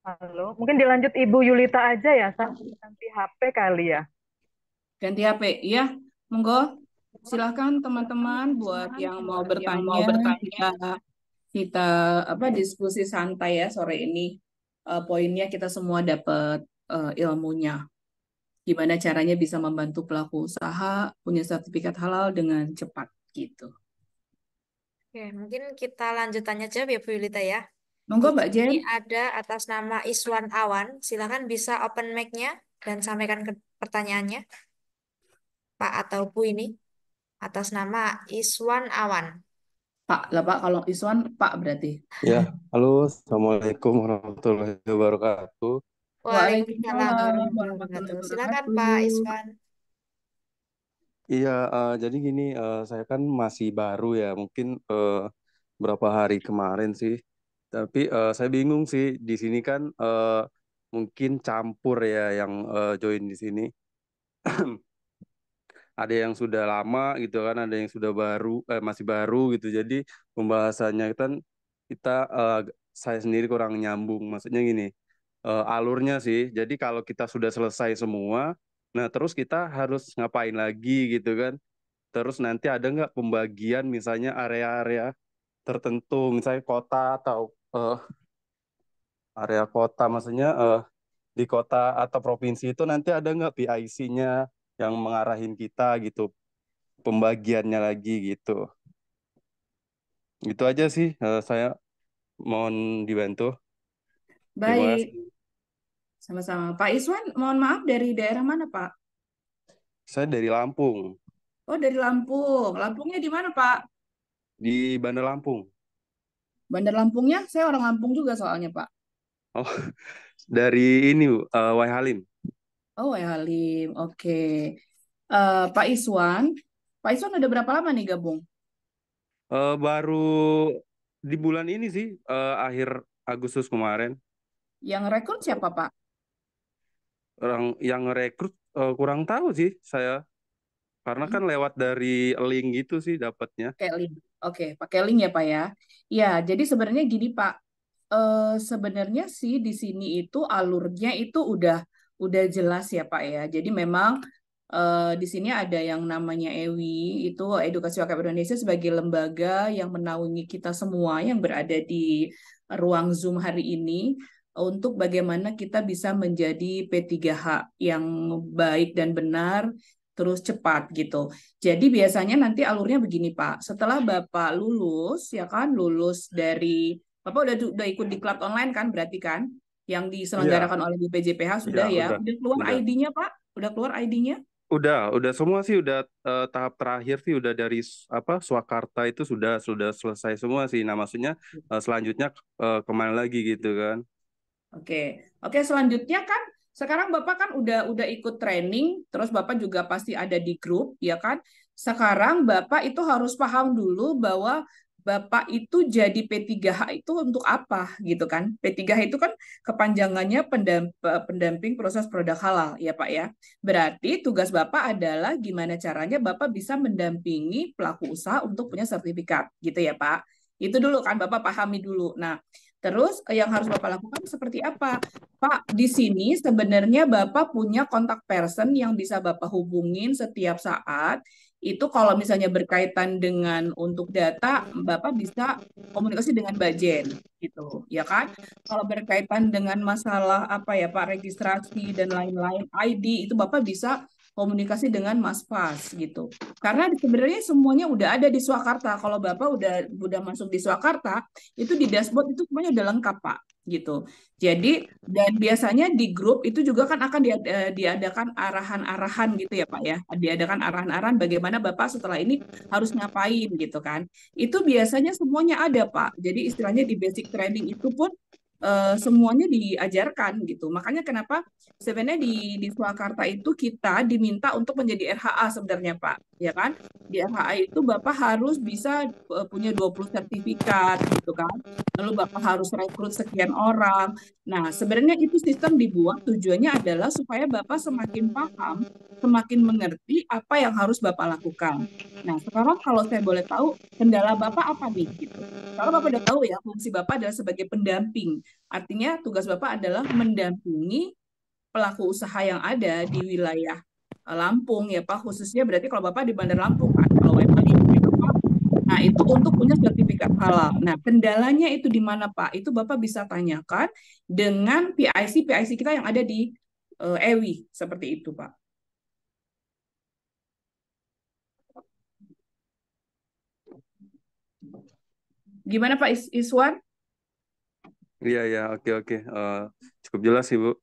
halo, mungkin dilanjut Ibu Yulita aja ya, nanti HP kali ya. Ganti HP, ya. Monggo. Silahkan teman-teman buat yang mau bertanya, kita diskusi santai ya sore ini. Poinnya kita semua dapat ilmunya. Gimana caranya bisa membantu pelaku usaha punya sertifikat halal dengan cepat gitu. Oke, mungkin kita lanjutannya aja ya Bu Yulita ya. Monggo Di Mbak Jen. sini ada atas nama Iswan Awan. Silakan bisa open mic-nya dan sampaikan pertanyaannya. Pak atau Bu ini. Atas nama Iswan Awan. Pak lah Pak, kalau Iswan Pak berarti. Ya, halo, Assalamualaikum warahmatullahi wabarakatuh. Waalaikumsalam warahmatullahi warahmatullahi wabarakatuh. Silakan Pak wabarakatuh. Iswan. Iya, jadi gini, saya kan masih baru ya, mungkin berapa hari kemarin sih. Tapi saya bingung sih, di sini kan mungkin campur ya yang join di sini. Ada yang sudah lama gitu kan, ada yang sudah baru, masih baru gitu. Jadi pembahasannya kan saya sendiri kurang nyambung. Maksudnya gini, alurnya sih. Jadi kalau kita sudah selesai semua, nah terus kita harus ngapain lagi gitu kan? Terus nanti ada nggak pembagian misalnya area-area tertentu, misalnya kota atau area kota, maksudnya di kota atau provinsi itu nanti ada nggak PIC-nya yang mengarahin kita gitu, pembagiannya lagi gitu. Gitu aja sih, saya mohon dibantu. Terima Baik, kasih. sama-sama. Pak Iswan, mohon maaf dari daerah mana Pak? Saya dari Lampung, Oh dari Lampung. Lampungnya di mana Pak? di Bandar Lampung. Bandar Lampungnya? Saya orang Lampung juga soalnya Pak. Oh, dari ini, Wai Halim. Oh ya Halim, oke. Pak Iswan udah berapa lama nih gabung? Baru di bulan ini sih, akhir Agustus kemarin. Yang rekrut siapa Pak? Orang yang rekrut kurang tahu sih saya, karena kan lewat dari link gitu sih dapatnya. Pakai link. Oke, pakai link ya Pak ya. Ya, jadi sebenarnya gini Pak. Sebenarnya sih di sini itu alurnya itu udah jelas ya Pak ya. Jadi memang di sini ada yang namanya EWI, itu Edukasi UKM Indonesia sebagai lembaga yang menaungi kita semua yang berada di ruang Zoom hari ini untuk bagaimana kita bisa menjadi P3H yang baik dan benar terus cepat gitu. Jadi biasanya nanti alurnya begini Pak. Setelah Bapak lulus ya kan, lulus dari Bapak udah ikut di klub online kan berarti kan yang Iya, diselenggarakan oleh BPJPH sudah iya, ya. Udah keluar udah. ID-nya Pak? Udah keluar ID-nya? Udah semua sih, udah tahap terakhir sih udah dari Swakarta itu sudah selesai semua sih. Nah, maksudnya selanjutnya kemana lagi gitu kan? Oke. Oke, selanjutnya kan sekarang Bapak kan udah ikut training, terus Bapak juga pasti ada di grup, ya kan? Sekarang Bapak itu harus paham dulu bahwa Bapak itu jadi P3H itu untuk apa gitu kan? P3H itu kan kepanjangannya pendamping proses produk halal ya Pak ya. Berarti tugas Bapak adalah gimana caranya Bapak bisa mendampingi pelaku usaha untuk punya sertifikat gitu ya Pak. Itu dulu kan Bapak pahami dulu. Nah, terus yang harus Bapak lakukan seperti apa? Pak, di sini sebenarnya Bapak punya kontak person yang bisa Bapak hubungin setiap saat. Itu kalau misalnya berkaitan dengan untuk data, Bapak bisa komunikasi dengan Mbak Jen, gitu, ya kan? Kalau berkaitan dengan masalah apa ya Pak, registrasi dan lain-lain, ID itu Bapak bisa komunikasi dengan Mas Fas, gitu. Karena sebenarnya semuanya udah ada di Swakarta. Kalau Bapak udah masuk di Swakarta, itu di dashboard itu semuanya udah lengkap Pak, gitu. Jadi dan biasanya di grup itu juga kan akan diadakan arahan-arahan gitu ya Pak ya. Diadakan arahan-arahan bagaimana Bapak setelah ini harus ngapain gitu kan. Itu biasanya semuanya ada Pak. Jadi istilahnya di basic training itu pun semuanya diajarkan gitu. Makanya kenapa sebenarnya di Swakarta itu kita diminta untuk menjadi RHA sebenarnya Pak. ya kan? Di RHI itu Bapak harus bisa punya 20 sertifikat gitu kan. Lalu Bapak harus rekrut sekian orang. Nah, sebenarnya itu sistem dibuat tujuannya adalah supaya Bapak semakin paham, semakin mengerti apa yang harus Bapak lakukan. Nah, sekarang kalau saya boleh tahu, kendala Bapak apa nih gitu. Kalau Bapak udah tahu ya, fungsi Bapak adalah sebagai pendamping. Artinya tugas Bapak adalah mendampingi pelaku usaha yang ada di wilayah Lampung ya Pak, khususnya berarti kalau Bapak di Bandar Lampung kan, kalau WMA di Bapak. Nah, itu untuk punya sertifikat halal. Nah, kendalanya itu di mana Pak? Itu Bapak bisa tanyakan dengan PIC kita yang ada di EWI, seperti itu Pak. Gimana Pak Iswan? Iya, ya, oke, oke. Cukup jelas sih, Bu.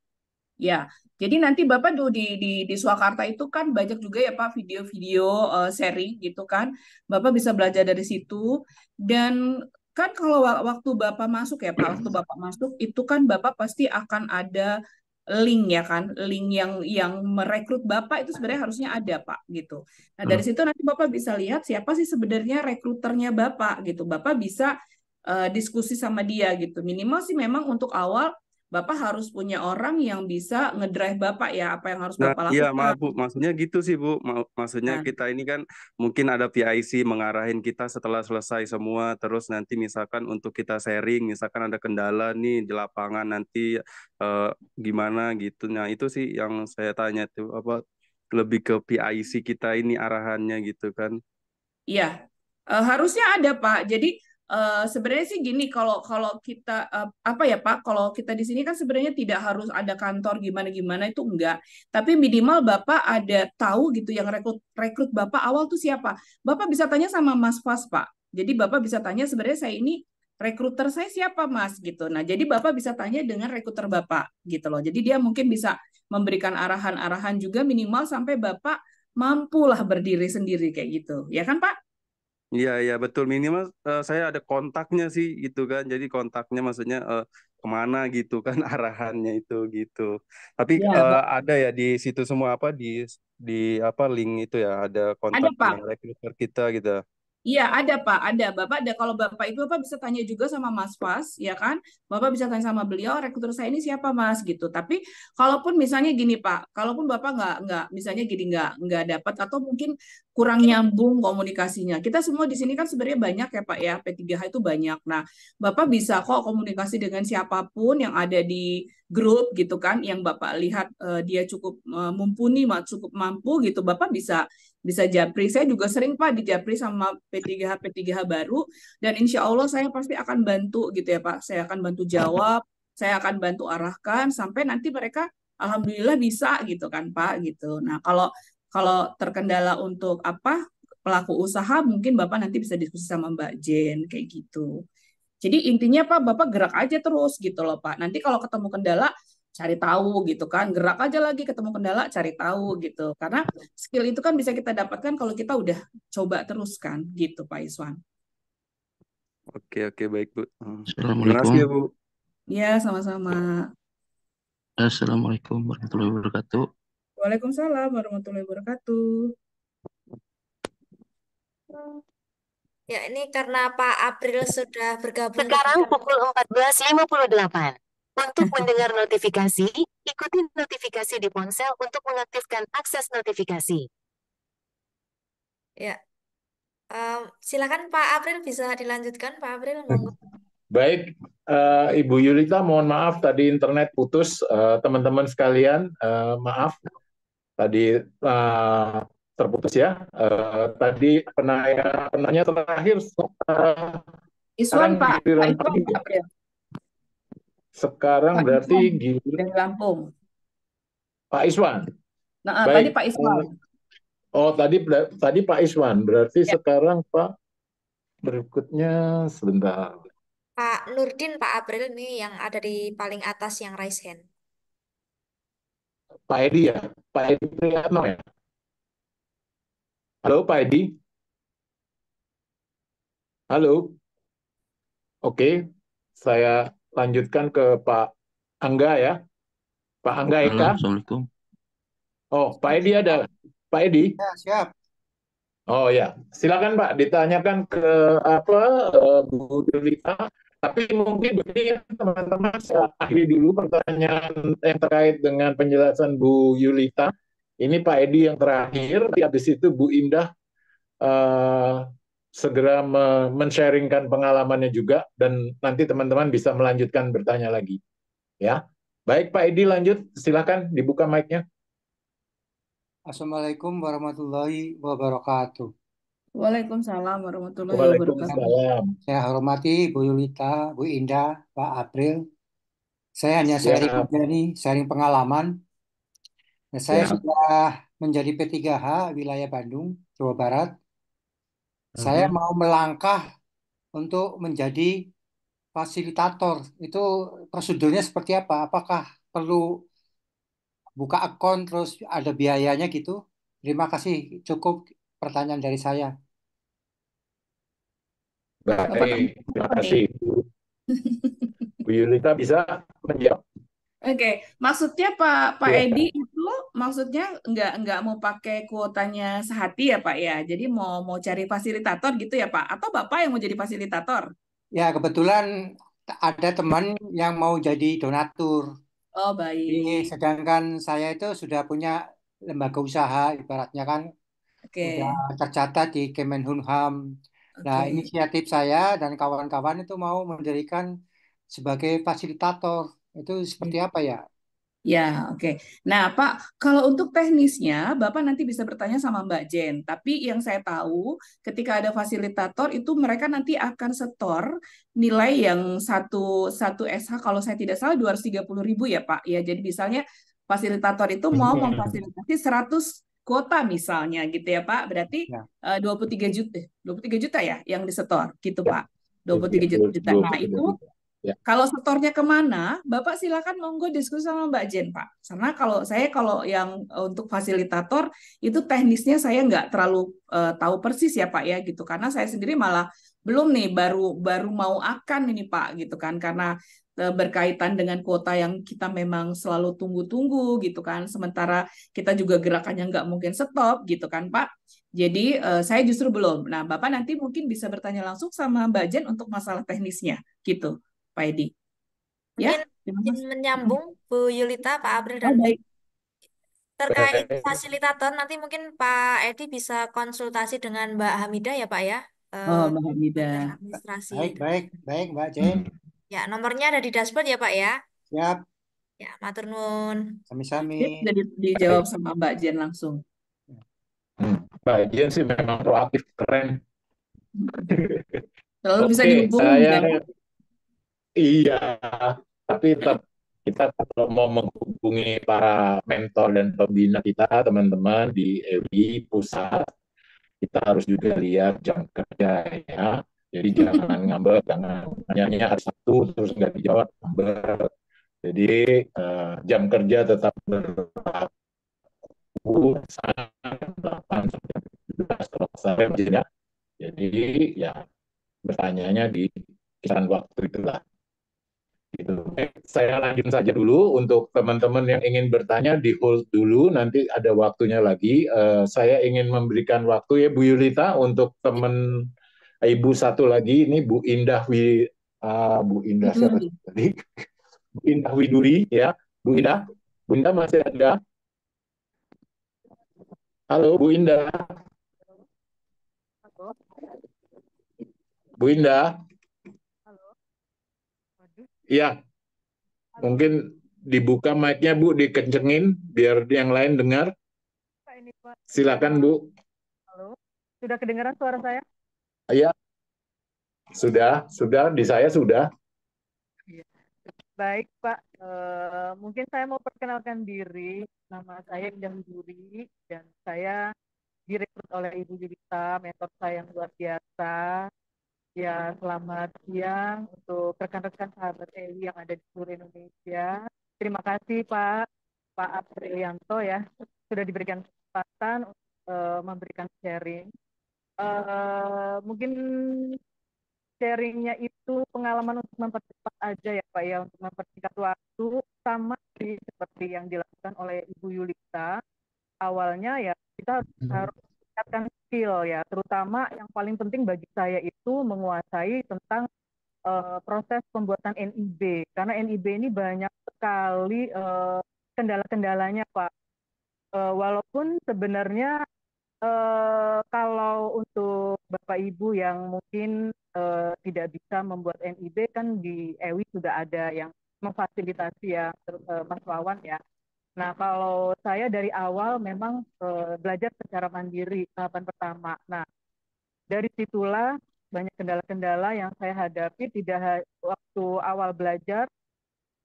Ya, jadi nanti Bapak di Swakarta itu kan banyak juga ya Pak video-video sharing gitu kan. Bapak bisa belajar dari situ. Dan kan kalau waktu Bapak masuk ya Pak, waktu Bapak masuk itu kan Bapak pasti akan ada link ya kan, link yang merekrut Bapak itu sebenarnya harusnya ada Pak gitu. Nah, dari situ nanti Bapak bisa lihat siapa sih sebenarnya rekruternya Bapak gitu. Bapak bisa diskusi sama dia gitu. Minimal sih memang untuk awal Bapak harus punya orang yang bisa ngedrive Bapak ya, apa yang harus Nah, Bapak iya maaf lakukan. Bu, maksudnya gitu sih Bu. Maksudnya Nah, kita ini kan mungkin ada PIC mengarahin kita setelah selesai semua, terus nanti misalkan untuk kita sharing, misalkan ada kendala nih di lapangan nanti eh, gimana gitu. Nah, itu sih yang saya tanya tuh apa lebih ke PIC kita ini arahannya gitu kan. iya, harusnya ada Pak. Jadi sebenarnya sih gini, kalau kalau kita apa ya Pak, kalau kita di sini kan sebenarnya tidak harus ada kantor gimana-gimana itu enggak. Tapi minimal Bapak ada tahu gitu yang rekrut rekrut Bapak awal tuh siapa. Bapak bisa tanya sama Mas Fas Pak. Jadi Bapak bisa tanya sebenarnya saya ini rekruter saya siapa Mas gitu. Nah, jadi Bapak bisa tanya dengan rekruter Bapak gitu loh. Jadi dia mungkin bisa memberikan arahan-arahan juga minimal sampai Bapak mampulah berdiri sendiri kayak gitu. Ya kan Pak? Iya, iya betul, minimal saya ada kontaknya sih gitu kan. Jadi kontaknya maksudnya kemana gitu kan arahannya itu gitu. Tapi Ya, ada ya di situ semua apa di apa link itu ya ada ada kontak Pak. yang recruiter kita gitu. Iya, ada Pak, ada. Bapak ada. Kalau Bapak itu Bapak bisa tanya juga sama Mas Fas, ya kan? Bapak bisa tanya sama beliau, rekruter saya ini siapa Mas gitu. Tapi kalaupun misalnya gini Pak, kalaupun Bapak nggak misalnya gini nggak dapat atau mungkin kurang nyambung komunikasinya. Kita semua di sini kan sebenarnya banyak ya Pak ya, P3H itu banyak. Nah, Bapak bisa kok komunikasi dengan siapapun yang ada di grup gitu kan, yang Bapak lihat dia cukup mumpuni, cukup mampu gitu. Bapak bisa japri. Saya juga sering Pak dijapri sama P3H baru dan insya Allah saya pasti akan bantu gitu ya Pak. Saya akan bantu jawab, saya akan bantu arahkan sampai nanti mereka alhamdulillah bisa gitu kan Pak gitu. Nah, kalau kalau terkendala untuk apa pelaku usaha mungkin Bapak nanti bisa diskusi sama Mbak Jen kayak gitu. Jadi intinya Pak, Bapak gerak aja terus gitu loh Pak. Nanti kalau ketemu kendala, cari tahu gitu kan. Gerak aja lagi ketemu kendala, cari tahu gitu. Karena skill itu kan bisa kita dapatkan kalau kita udah coba terus kan gitu Pak Iswan. Oke, oke, baik Bu. Terima kasih ya Assalamualaikum. Bu. Ya, sama-sama. Assalamualaikum warahmatullahi wabarakatuh. Waalaikumsalam warahmatullahi wabarakatuh. Ya, ini karena Pak April sudah bergabung. Sekarang pukul 14.58. Untuk mendengar notifikasi, ikuti notifikasi di ponsel untuk mengaktifkan akses notifikasi. Ya, silakan Pak April bisa dilanjutkan Pak April. Monggo. Baik, Ibu Yulita, mohon maaf tadi internet putus. Teman-teman sekalian, maaf tadi terputus ya. Tadi penanya terakhir Iswan sekarang Pak, Pak giliran Iswan Pak April. sekarang Pak berarti Iswan giliran dari Lampung. Pak Iswan. Nah, Baik. tadi Pak Iswan. Oh, tadi Pak Iswan. Berarti Ya. sekarang Pak berikutnya sebentar. Pak Nurdin, Pak April nih yang ada di paling atas yang raise hand. Pak Edi ya? Pak Edi Priyatno ya? Halo Pak Edi? Halo? Oke, saya lanjutkan ke Pak Angga ya. Pak Angga Halo, Eka. Assalamualaikum. Oh, Pak Edi ada. Pak Edi? Ya, siap. Oh ya, silakan Pak, ditanyakan ke apa Bu Yulita. Tapi mungkin begini ya teman-teman, saya akhiri dulu pertanyaan yang terkait dengan penjelasan Bu Yulita. Ini Pak Edi yang terakhir, habis itu Bu Indah eh, segera men-sharingkan pengalamannya juga, dan nanti teman-teman bisa melanjutkan bertanya lagi. Ya, baik Pak Edi lanjut, silakan dibuka mic-nya. Assalamualaikum warahmatullahi wabarakatuh. Waalaikumsalam warahmatullahi wabarakatuh. Waalaikumsalam. Saya hormati Bu Yulita, Bu Indah, Pak April. Saya hanya sharing Siap, aja nih, sharing pengalaman. Nah, saya siap. sudah menjadi P3H wilayah Bandung, Jawa Barat. Saya Mhm. mau melangkah untuk menjadi fasilitator. Itu prosedurnya seperti apa? Apakah perlu buka akun terus ada biayanya gitu? Terima kasih, cukup pertanyaan dari saya. Bapak Baik, terima apa nih? kasih. Bu Yulita bisa menjawab. Oke, maksudnya Pak Edi Silakan. itu maksudnya nggak mau pakai kuotanya sehati ya Pak ya. Jadi mau cari fasilitator gitu ya Pak. Atau Bapak yang mau jadi fasilitator? Ya, kebetulan ada teman yang mau jadi donatur. Oh Jadi, baik. sedangkan saya itu sudah punya lembaga usaha, ibaratnya kan udah Oke, tercatat di Kemenhunham. Nah, oke. inisiatif saya dan kawan-kawan itu mau mendirikan sebagai fasilitator. Itu seperti apa ya? Ya, oke. Nah, Pak, kalau untuk teknisnya, Bapak nanti bisa bertanya sama Mbak Jen. Tapi yang saya tahu, ketika ada fasilitator, itu mereka nanti akan setor nilai yang satu SH, kalau saya tidak salah 230.000 ya, Pak. Ya, jadi misalnya fasilitator itu mau memfasilitasi 100 kuota misalnya gitu ya, Pak. Berarti Ya, 23 juta, 23 juta ya yang disetor, gitu, Ya, Pak. 23 juta. Nah, 23 itu juta. Ya. kalau setornya kemana, Bapak silakan monggo diskusi sama Mbak Jen, Pak. Karena kalau yang untuk fasilitator itu teknisnya saya nggak terlalu tahu persis ya Pak ya gitu. Karena saya sendiri malah belum nih baru baru mau akan ini Pak gitu kan. Karena berkaitan dengan kuota yang kita memang selalu tunggu-tunggu gitu kan. Sementara kita juga gerakannya nggak mungkin stop gitu kan Pak. Jadi saya justru belum. Nah Bapak nanti mungkin bisa bertanya langsung sama Mbak Jen untuk masalah teknisnya gitu. Pak Edi. Ya, Mungkin terima izin kasih. menyambung Bu Yulita, Pak April Oh, dan Bu baik. terkait Baik. fasilitator nanti mungkin Pak Edi bisa konsultasi dengan Mbak Hamidah ya Pak ya, Oh, eh, Mbak bagian Hamidah. administrasi. baik, baik, baik, Mbak Jen. Ya, nomornya ada di dashboard ya Pak ya. Siap, Ya, matur nuwun. sami-sami. Sip, sudah dijawab Baik. sama Mbak Jen langsung. Bagian sih memang proaktif, keren. Selalu bisa Oke, dihubungin saya ya, Pak? iya, tapi tetap kita kalau mau menghubungi para mentor dan pembina kita, teman-teman di EWI pusat, kita harus juga lihat jam kerja ya. Jadi jangan ngambek, jangan nanya hari Sabtu terus nggak dijawab ngambek. Jadi jam kerja tetap berlaku 8 sampai 17 kalau saya ya. Jadi ya bertanyanya di kisaran waktu itulah. Gitu. Saya lanjut saja dulu untuk teman-teman yang ingin bertanya di hold dulu, nanti ada waktunya lagi. Saya ingin memberikan waktu ya Bu Yulita untuk teman Ibu satu lagi ini Bu Indah Bu Indah siapa Widuri. tadi? Bu Indah Widuri ya. Bu Indah masih ada? Halo Bu Indah. Bu Indah. Iya, mungkin dibuka mic-nya Bu, dikencengin biar yang lain dengar. Ini Pak. Silakan Bu. Halo, sudah kedengaran suara saya? Iya, sudah di saya sudah. Iya. Baik Pak, mungkin saya mau perkenalkan diri. Nama saya Indah Widuri dan saya direkrut oleh Ibu Yulita, mentor saya yang luar biasa. Ya, selamat siang untuk rekan-rekan sahabat EWI yang ada di seluruh Indonesia. Terima kasih Pak Aprilianto ya, sudah diberikan kesempatan untuk memberikan sharing. Mungkin sharingnya itu pengalaman untuk mempercepat aja ya Pak ya, untuk mempersingkat waktu, sama sih seperti yang dilakukan oleh Ibu Yulita. Awalnya ya kita harus meningkatkan skill ya, terutama yang paling penting bagi saya itu menguasai tentang proses pembuatan NIB, karena NIB ini banyak sekali kendala-kendalanya, Pak. Walaupun sebenarnya kalau untuk Bapak Ibu yang mungkin tidak bisa membuat NIB, kan di EWI sudah ada yang memfasilitasi ya, Mas Wawan ya. Nah, kalau saya dari awal memang belajar secara mandiri tahapan pertama. Nah, dari situlah banyak kendala-kendala yang saya hadapi waktu awal belajar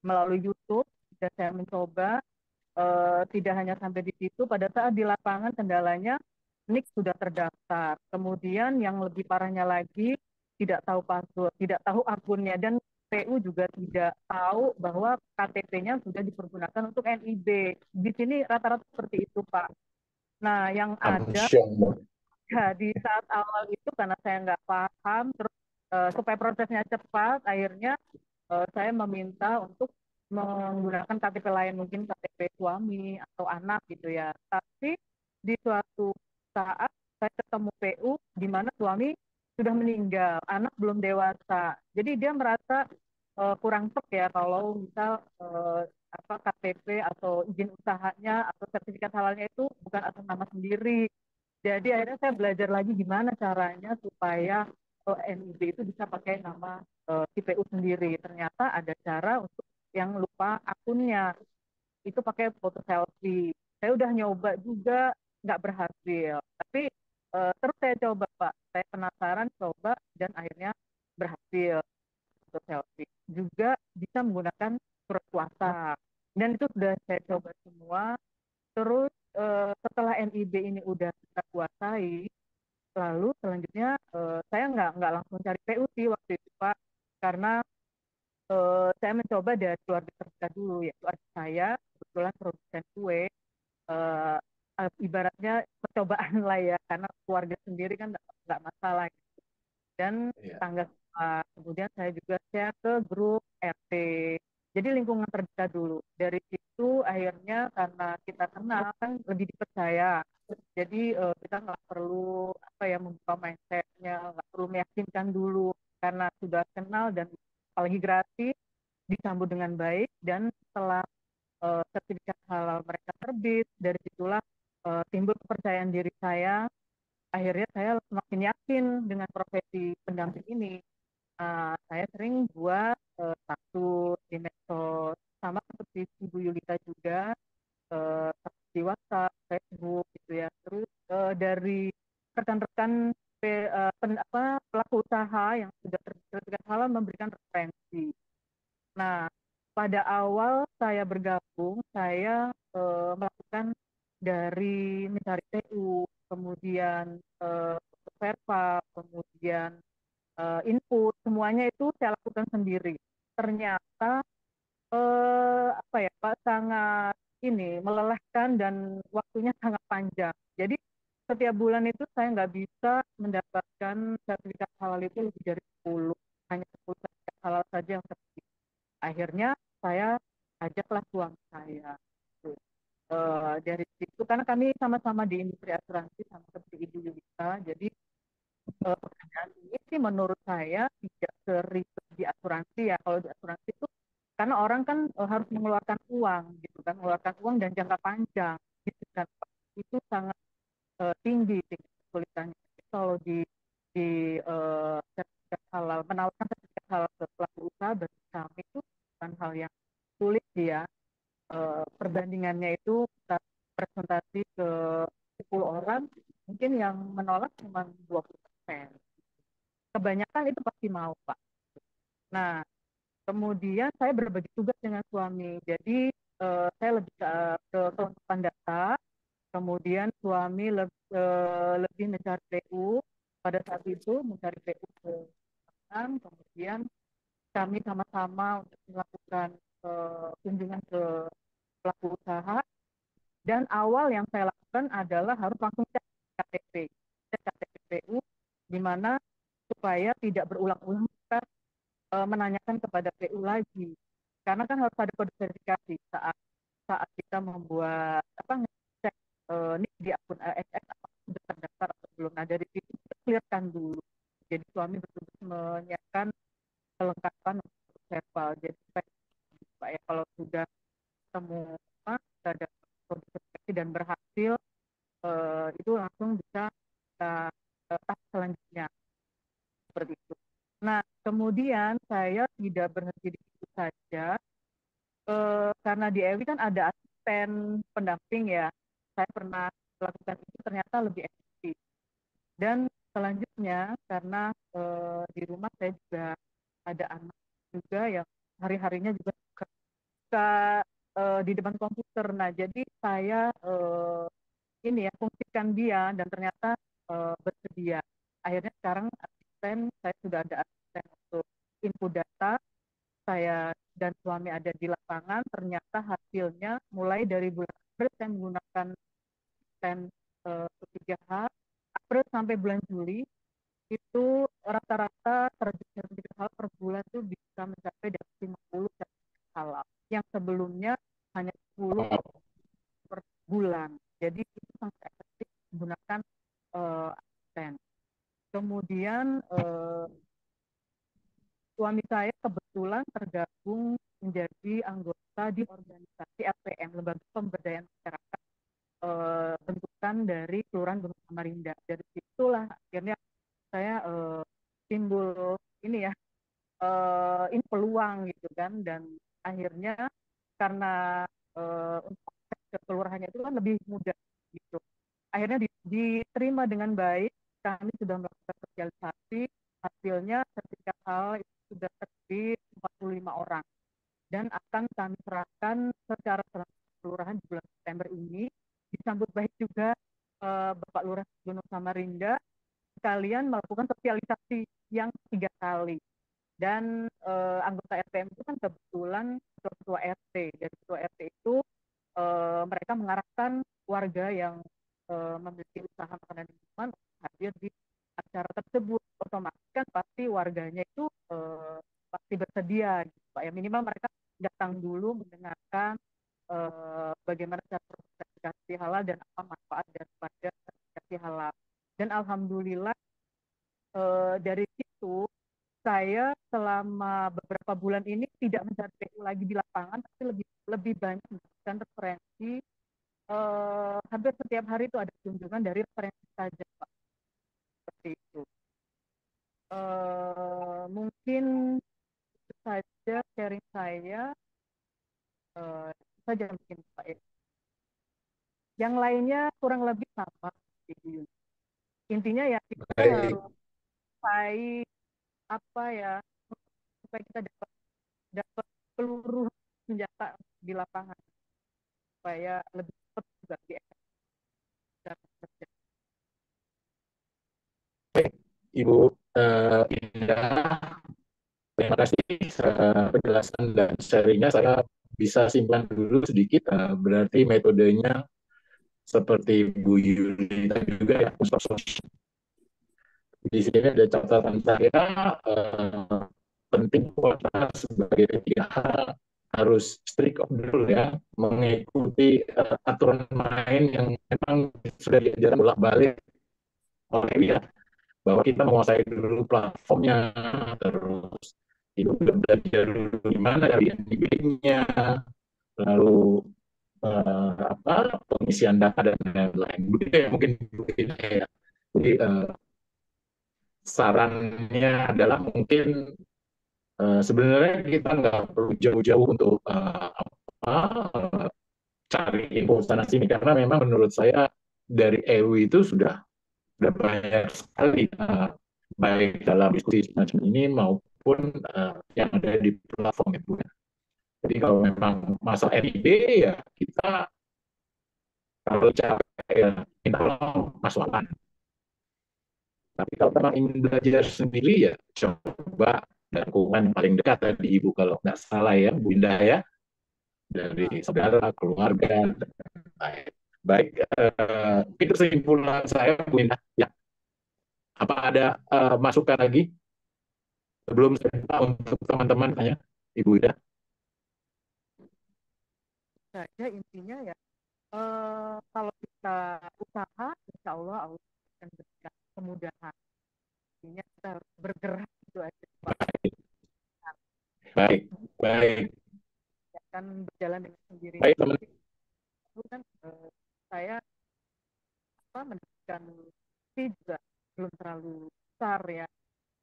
melalui YouTube, dan saya mencoba. Tidak hanya sampai di situ, pada saat di lapangan kendalanya NIK sudah terdaftar. Kemudian yang lebih parahnya lagi, tidak tahu password, tidak tahu akunnya, dan PU juga tidak tahu bahwa KTP-nya sudah dipergunakan untuk NIB. Di sini rata-rata seperti itu, Pak. Nah, yang ada ya di saat awal itu karena saya nggak paham, terus supaya prosesnya cepat, akhirnya saya meminta untuk menggunakan KTP lain, mungkin KTP suami atau anak gitu ya. Tapi di suatu saat saya ketemu PU di mana suami sudah meninggal, anak belum dewasa. Jadi dia merasa kurang sek ya kalau misal apa KTP atau izin usahanya atau sertifikat halalnya itu bukan atas nama sendiri. Jadi akhirnya saya belajar lagi gimana caranya supaya NIB itu bisa pakai nama si PU sendiri. Ternyata ada cara untuk yang lupa akunnya, itu pakai foto selfie. Saya udah nyoba juga, nggak berhasil. Tapi terus saya coba, Pak. Saya penasaran, coba, dan akhirnya berhasil foto selfie. Juga bisa menggunakan surat kuasa. Dan itu sudah saya coba semua. Terus setelah NIB ini udah kita kuasai, lalu selanjutnya saya nggak langsung cari PU sih waktu itu, Pak, karena saya mencoba dari keluarga terdekat dulu, yaitu adik saya kebetulan produsen kue. eh, Ibaratnya percobaan lah ya, karena keluarga sendiri kan nggak masalah gitu. Dan Iya. tangga kemudian saya juga share ke grup RT. Jadi lingkungan terdekat dulu. Dari situ akhirnya karena kita kenal kan lebih dipercaya. Jadi kita nggak perlu apa ya membuka mindsetnya, nggak perlu meyakinkan dulu karena sudah kenal dan apalagi gratis disambut dengan baik, dan setelah sertifikat halal mereka terbit, dari situlah timbul kepercayaan diri saya. Akhirnya saya semakin yakin dengan profesi pendamping ini. Saya sering buat status di medsos, sama seperti Ibu Yulita juga, di WhatsApp, Facebook gitu ya. Terus dari rekan-rekan pelaku usaha yang sudah tersertifikat halal memberikan referensi. Nah, pada awal saya bergabung, saya melakukan dari mencari PU, kemudian verpa, kemudian input, semuanya itu saya lakukan sendiri. Ternyata apa ya Pak, sangat ini melelahkan dan waktunya sangat panjang. Jadi setiap bulan itu saya nggak bisa mendapatkan sertifikat halal itu lebih dari 10, hanya 10 sertifikat halal saja yang terpilih. Akhirnya saya ajaklah suami saya. Gitu. Dari situ karena kami sama-sama di industri asuransi sama seperti Ibu Yulita, jadi pekerjaan ini sih menurut saya tidak seribet di asuransi ya. Kalau di asuransi itu karena orang kan harus mengeluarkan uang gitu kan, mengeluarkan uang dan jangka panjang gitu kan. Itu sangat tinggi kesulitannya. Kalau di sertifikat halal, menawarkan sertifikat halal ke pelaku usaha bagi kami itu bukan hal yang sulit sih ya. Perbandingannya itu kita presentasi ke 10 orang, mungkin yang menolak cuma 20%. Kebanyakan itu pasti mau, Pak. Nah, kemudian saya berbagi tugas dengan suami. Jadi saya lebih ke kelengkapan data, kemudian suami lebih mencari PU. Pada saat itu mencari PU ke bank, kemudian kami sama-sama untuk melakukan kunjungan ke pelaku usaha. Dan awal yang saya lakukan adalah harus langsung cek KTP, cek KTP PU, di mana supaya tidak berulang-ulang kita menanyakan kepada PU lagi. Karena kan harus ada kode verifikasi saat saat kita membuat apa ngecek nik di akun SX apakah sudah terdaftar atau belum. Nah, dari situ kita clearkan dulu. Jadi suami betul-betul menyiapkan kelengkapan untuk survival. Jadi Pak ya, kalau sudah ketemu kita ada produksi dan berhasil, itu langsung bisa kita tahap selanjutnya seperti itu. Nah, kemudian saya tidak berhenti di situ saja, karena di EWI kan ada asisten pendamping ya. Saya pernah melakukan itu, ternyata lebih efektif. Dan selanjutnya karena di rumah saya juga ada anak juga yang hari-harinya juga suka di depan komputer. Nah, jadi saya ini ya fungsikan dia dan ternyata bersedia. Akhirnya sekarang asisten saya sudah ada asisten untuk input data. Saya dan suami ada di lapangan. Ternyata hasilnya mulai dari bulan April saya menggunakan asisten 3H. April sampai bulan Juli itu rata-rata sertifikat halal per bulan itu bisa mencapai di atas 50 sertifikat halal yang sebelumnya hanya 10 per bulan. Jadi itu sangat efektif menggunakan asisten. Kemudian suami saya kebetulan tergabung menjadi anggota di organisasi LPM, Lembaga Pemberdayaan Masyarakat, bentukan dari Kelurahan Gunung Samarinda. Dari situlah akhirnya saya timbul ini ya, ini peluang gitu kan, dan akhirnya karena untuk ke kelurahannya itu kan lebih mudah gitu. Akhirnya diterima dengan baik, kami sudah melakukan sosialisasi, hasilnya sertifikat halal itu sudah terbit 45 orang dan akan kami serahkan secara serentak kelurahan di bulan September ini. Disambut baik juga Bapak Lurah Gunung Samarinda sekalian melakukan sosialisasi yang 3 kali. Dan anggota RTM itu kan kebetulan ketua RT. Dari ketua RT itu mereka mengarahkan warga yang memiliki usaha makanan minuman hadir di acara tersebut. Otomatis kan pasti warganya itu pasti bersedia gitu Pak ya. Minimal mereka datang dulu mendengarkan bagaimana cara sertifikasi halal dan apa manfaat daripada sertifikasi halal. Dan alhamdulillah dari situ saya selama beberapa bulan ini tidak mencari PU lagi di lapangan, tapi lebih banyak mendapatkan referensi. Hampir setiap hari itu ada kunjungan dari referensi saja, Pak. Seperti itu. Mungkin itu saja sharing saya. Itu saja mungkin Pak ya. Yang lainnya kurang lebih sama. Intinya ya kita harus sampai apa ya, supaya kita dapat peluru senjata di lapangan supaya lebih cepat juga di kerja. Ibu Indah, terima kasih penjelasan dan sharingnya. Saya bisa simpan dulu sedikit. Berarti metodenya seperti Bu Yuli tadi juga ya. Di sini ada catatan saya, penting kuota sebagai ketiga hal harus strict order ya, mengikuti aturan main yang memang sudah diajarkan bolak-balik oleh dia, bahwa kita menguasai dulu platformnya, terus itu udah belajar dulu gimana dari NDB-nya, lalu pengisian data dan lain-lain. Begitu ya mungkin ya. Jadi sarannya adalah mungkin sebenarnya kita nggak perlu jauh-jauh untuk cari info sana sini, karena memang menurut saya dari EWI itu sudah banyak sekali baik dalam diskusi semacam ini maupun yang ada di platform itu. Jadi kalau memang masalah NIB ya kita kalau cara ya, minta tolong masukkan. Tapi kalau memang ingin belajar sendiri ya coba lingkungan paling dekat tadi Ibu kalau nggak salah ya Bu Indah ya, dari saudara, keluarga, dan lain. Baik, itu kesimpulan saya Bu Indah. Ya, apa ada masukan lagi sebelum saya untuk teman-teman tanya Ibu Indah? Saja intinya ya kalau kita usaha, insya Allah akan berjalan. kemudahan. Intinya kita harus bergerak itu aja Pak. Baik, baik, Ya kan berjalan dengan sendirinya. baik teman. Itu kan saya mendapatkan fee juga belum terlalu besar ya,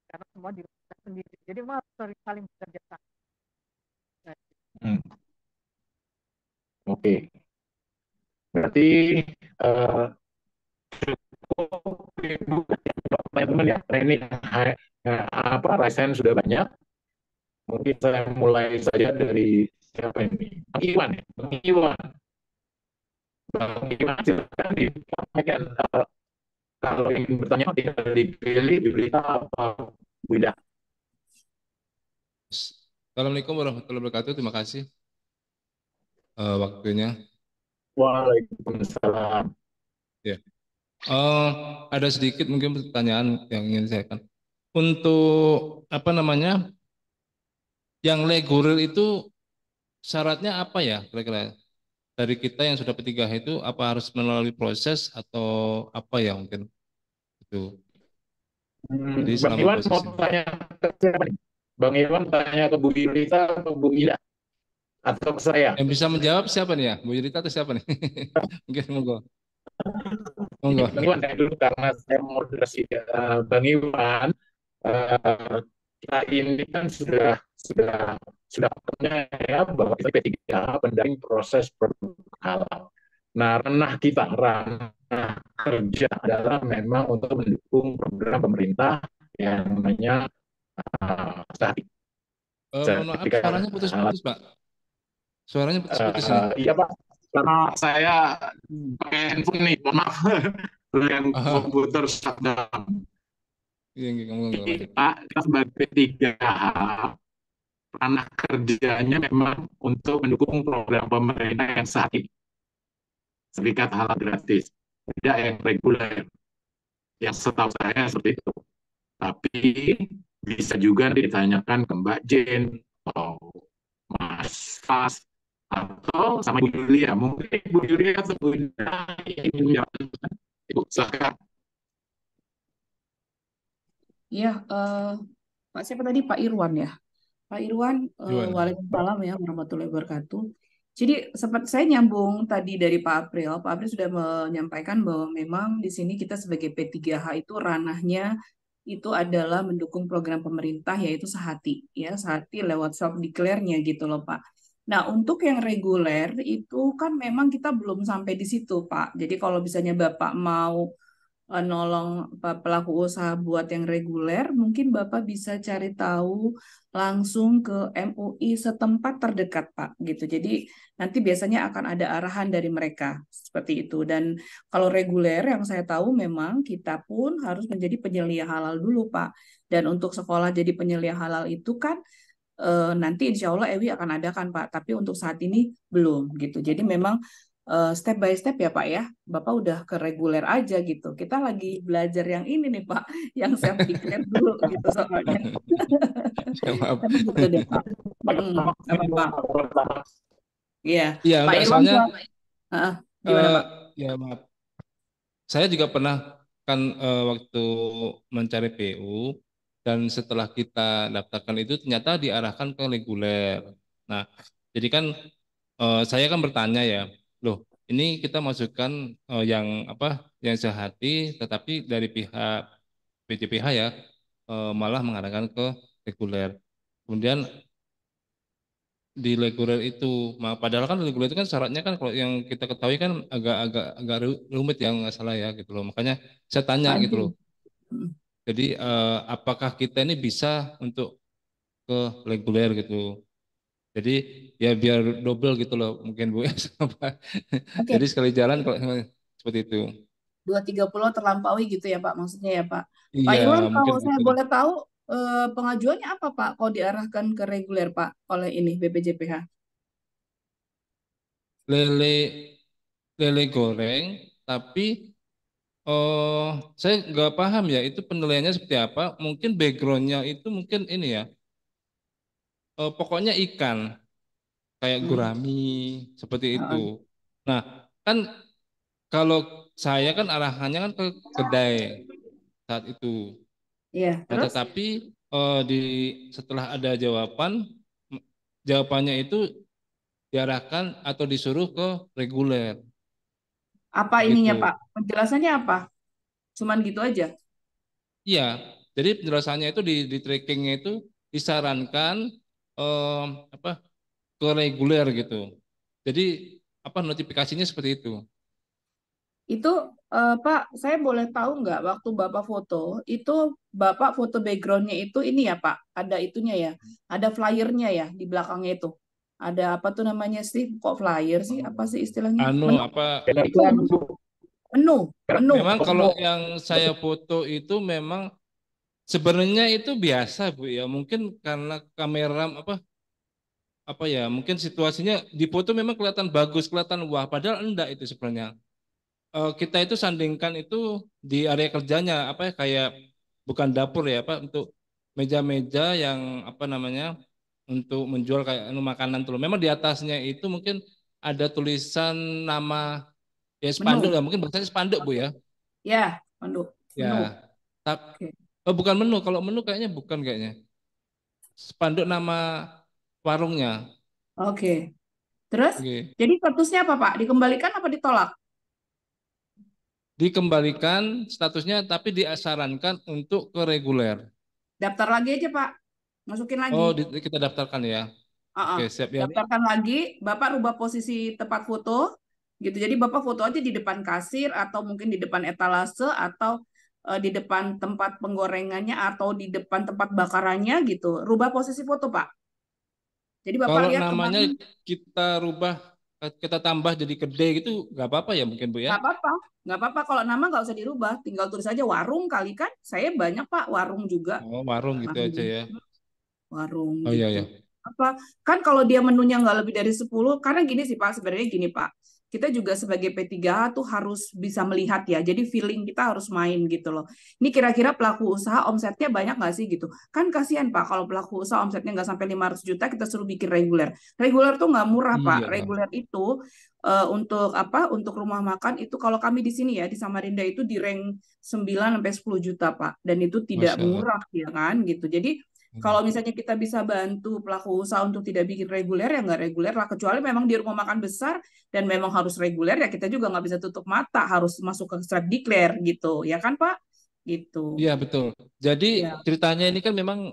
karena semua dilakukan sendiri. Jadi memang harus saling bekerja sama. Nah, Hmm. Oke, berarti eh, cukup Ibu, teman-teman ya. Nah, ini apa rasain sudah banyak. Mungkin saya mulai saja dari siapa ini? Bang Iwan, ya? Bang Iwan. Bang Iwan, silakan disampaikan. Kalau ingin bertanya, tinggal dipilih berita apa beda. Assalamualaikum warahmatullahi wabarakatuh. Terima kasih waktunya. Waalaikumsalam. Ya. Ada sedikit mungkin pertanyaan yang ingin saya kan. Untuk apa namanya? Yang reguler itu syaratnya apa ya kira-kira? Dari kita yang sudah P3H itu apa harus melalui proses atau apa ya mungkin itu. Jadi Bang selama Iwan proses mau ini. tanya ke siapa nih? Bang Iwan tanya ke Bu Yulita atau Bu Ida? Atau ke saya? Yang bisa menjawab siapa nih ya? Bu Yulita atau siapa nih? Mungkin monggo. Monggo. Bang Iwan saya dulu karena saya moderasi. Bang Iwan, kita ini kan sudah punya ya bahwa kita P3 pendamping proses produk halal. Nah, ranah kerja adalah memang untuk mendukung program pemerintah yang namanya Mohon maaf, suaranya putus-putus, Pak. Suaranya putus-putus ini. Iya Pak, karena saya pakai handphone nih, mohon maaf. Yang komputer shutdown. Kita sebagai P3H, ranah kerjanya memang untuk mendukung program pemerintah yang saat ini. Serikat halal gratis, tidak yang reguler. Yang setahu saya seperti itu. Tapi bisa juga ditanyakan ke Mbak Jen atau Mas Fas atau sama Ibu Yulia. Mungkin Ibu Yulia atau Ibu Yulia ingin menjawab. Ibu, silakan. Iya, Pak siapa tadi? Pak Irwan ya. Pak Irwan, waalaikumsalam ya warahmatullahi wabarakatuh. Jadi sempat saya nyambung tadi dari Pak April. Pak April sudah menyampaikan bahwa memang di sini kita sebagai P3H itu ranahnya itu adalah mendukung program pemerintah yaitu Sehati ya, Sehati lewat self declare-nya gitu loh Pak. Nah, untuk yang reguler itu kan memang kita belum sampai di situ Pak. Jadi kalau misalnya Bapak mau nolong pelaku usaha buat yang reguler, mungkin Bapak bisa cari tahu langsung ke MUI setempat terdekat, Pak, gitu. Jadi nanti biasanya akan ada arahan dari mereka seperti itu. Dan kalau reguler yang saya tahu memang kita pun harus menjadi penyelia halal dulu, Pak. Dan untuk sekolah jadi penyelia halal itu kan nanti insya Allah Ewi akan adakan Pak, tapi untuk saat ini belum gitu. Jadi memang step by step ya Pak ya. Bapak udah ke reguler aja gitu. Kita lagi belajar yang ini nih Pak, yang self declare dulu gitu soalnya. Maaf. Tapi gitu deh Pak. Pak. Iya. Iya, Pak Irwan soalnya gimana Pak? Ya maaf. Saya juga pernah kan waktu mencari PU dan setelah kita daftarkan itu ternyata diarahkan ke reguler. Nah, jadi kan saya kan bertanya ya, loh ini kita masukkan yang apa yang sehati, tetapi dari pihak PJPH ya malah mengarahkan ke reguler. Kemudian di reguler itu, padahal kan reguler itu kan syaratnya kan kalau yang kita ketahui kan agak rumit ya nggak salah ya gitu loh. Makanya saya tanya gitu loh. Jadi apakah kita ini bisa untuk ke reguler gitu? Jadi ya biar double gitu loh mungkin Bu. Jadi sekali jalan kalau seperti itu. 230 terlampaui gitu ya Pak maksudnya ya Pak. Pak Iya, Irwan mungkin kalau saya gitu. boleh tahu pengajuannya apa Pak kalau diarahkan ke reguler Pak oleh ini BPJPH? Lele goreng, tapi saya nggak paham ya itu penilaiannya seperti apa. Mungkin backgroundnya itu mungkin ini ya. Pokoknya ikan kayak gurami seperti itu. Nah kan kalau saya kan arahannya kan ke kedai. saat itu. Iya, Nah, terus? tetapi setelah ada jawabannya itu diarahkan atau disuruh ke reguler Apa ininya, gitu. Pak? Penjelasannya apa? Cuman gitu aja. Iya, jadi penjelasannya itu di trackingnya itu disarankan apa ke reguler gitu. Jadi apa notifikasinya seperti itu. Itu, Pak, saya boleh tahu nggak waktu Bapak foto, itu Bapak foto backgroundnya itu ini ya, Pak? Ada itunya ya? Ada flyernya ya di belakangnya itu? Ada apa tuh namanya sih? Kok flyer sih? Apa sih istilahnya? Anu Menu, apa menu, menu, menu, menu. memang kalau yang saya foto itu memang sebenarnya itu biasa Bu ya. Mungkin karena kamera apa ya, mungkin situasinya di foto memang kelihatan bagus, kelihatan wah, padahal enggak itu sebenarnya. Kita itu sandingkan itu di area kerjanya apa ya kayak bukan dapur ya Pak untuk meja-meja yang apa namanya untuk menjual kayak anu makanan tuh. Memang di atasnya itu mungkin ada tulisan nama ya spanduk Menu. lah mungkin bahasanya spanduk Bu ya. Ya, menu. Ya. Menu. Oke. Bukan menu, kalau menu kayaknya bukan kayaknya. Spanduk nama warungnya. Oke. Terus, Oke. jadi statusnya apa, Pak? Dikembalikan apa ditolak? Dikembalikan statusnya tapi disarankan untuk ke reguler. Daftar lagi aja, Pak. Masukin lagi. Oh, kita daftarkan ya. Oke, siap ya. Daftarkan lagi, Bapak rubah posisi tempat foto, gitu. Jadi Bapak foto aja di depan kasir atau mungkin di depan etalase atau di depan tempat penggorengannya atau di depan tempat bakarannya gitu. Rubah posisi foto, Pak. Jadi Bapak Kalau lihat namanya kemarin, kita rubah, kita tambah jadi gede gitu, nggak apa-apa ya mungkin Bu ya? nggak apa-apa, nggak apa-apa. Kalau nama nggak usah dirubah, tinggal tulis aja warung kali kan. Saya banyak Pak warung juga, Oh, warung gitu aja warung, ya. warung Oh iya gitu. ya. Apa kan kalau dia menunya nggak lebih dari 10, karena gini sih Pak, sebenarnya gini Pak, kita juga sebagai P3H tuh harus bisa melihat ya, jadi feeling kita harus main gitu loh. Ini kira-kira pelaku usaha omsetnya banyak nggak sih gitu, kan kasihan Pak kalau pelaku usaha omsetnya nggak sampai 500 juta kita suruh bikin reguler. Reguler tuh nggak murah Pak. Iya. Reguler itu untuk apa, untuk rumah makan itu kalau kami di sini ya di Samarinda itu di rank 9 sampai 10 juta Pak, dan itu tidak Masya Allah. murah ya kan gitu. Jadi kalau misalnya kita bisa bantu pelaku usaha untuk tidak bikin reguler, ya nggak reguler lah. Kecuali memang di rumah makan besar dan memang harus reguler, ya kita juga nggak bisa tutup mata, harus masuk ke strike declare gitu. Ya kan Pak? Gitu. Iya betul. Jadi Ya. ceritanya ini kan memang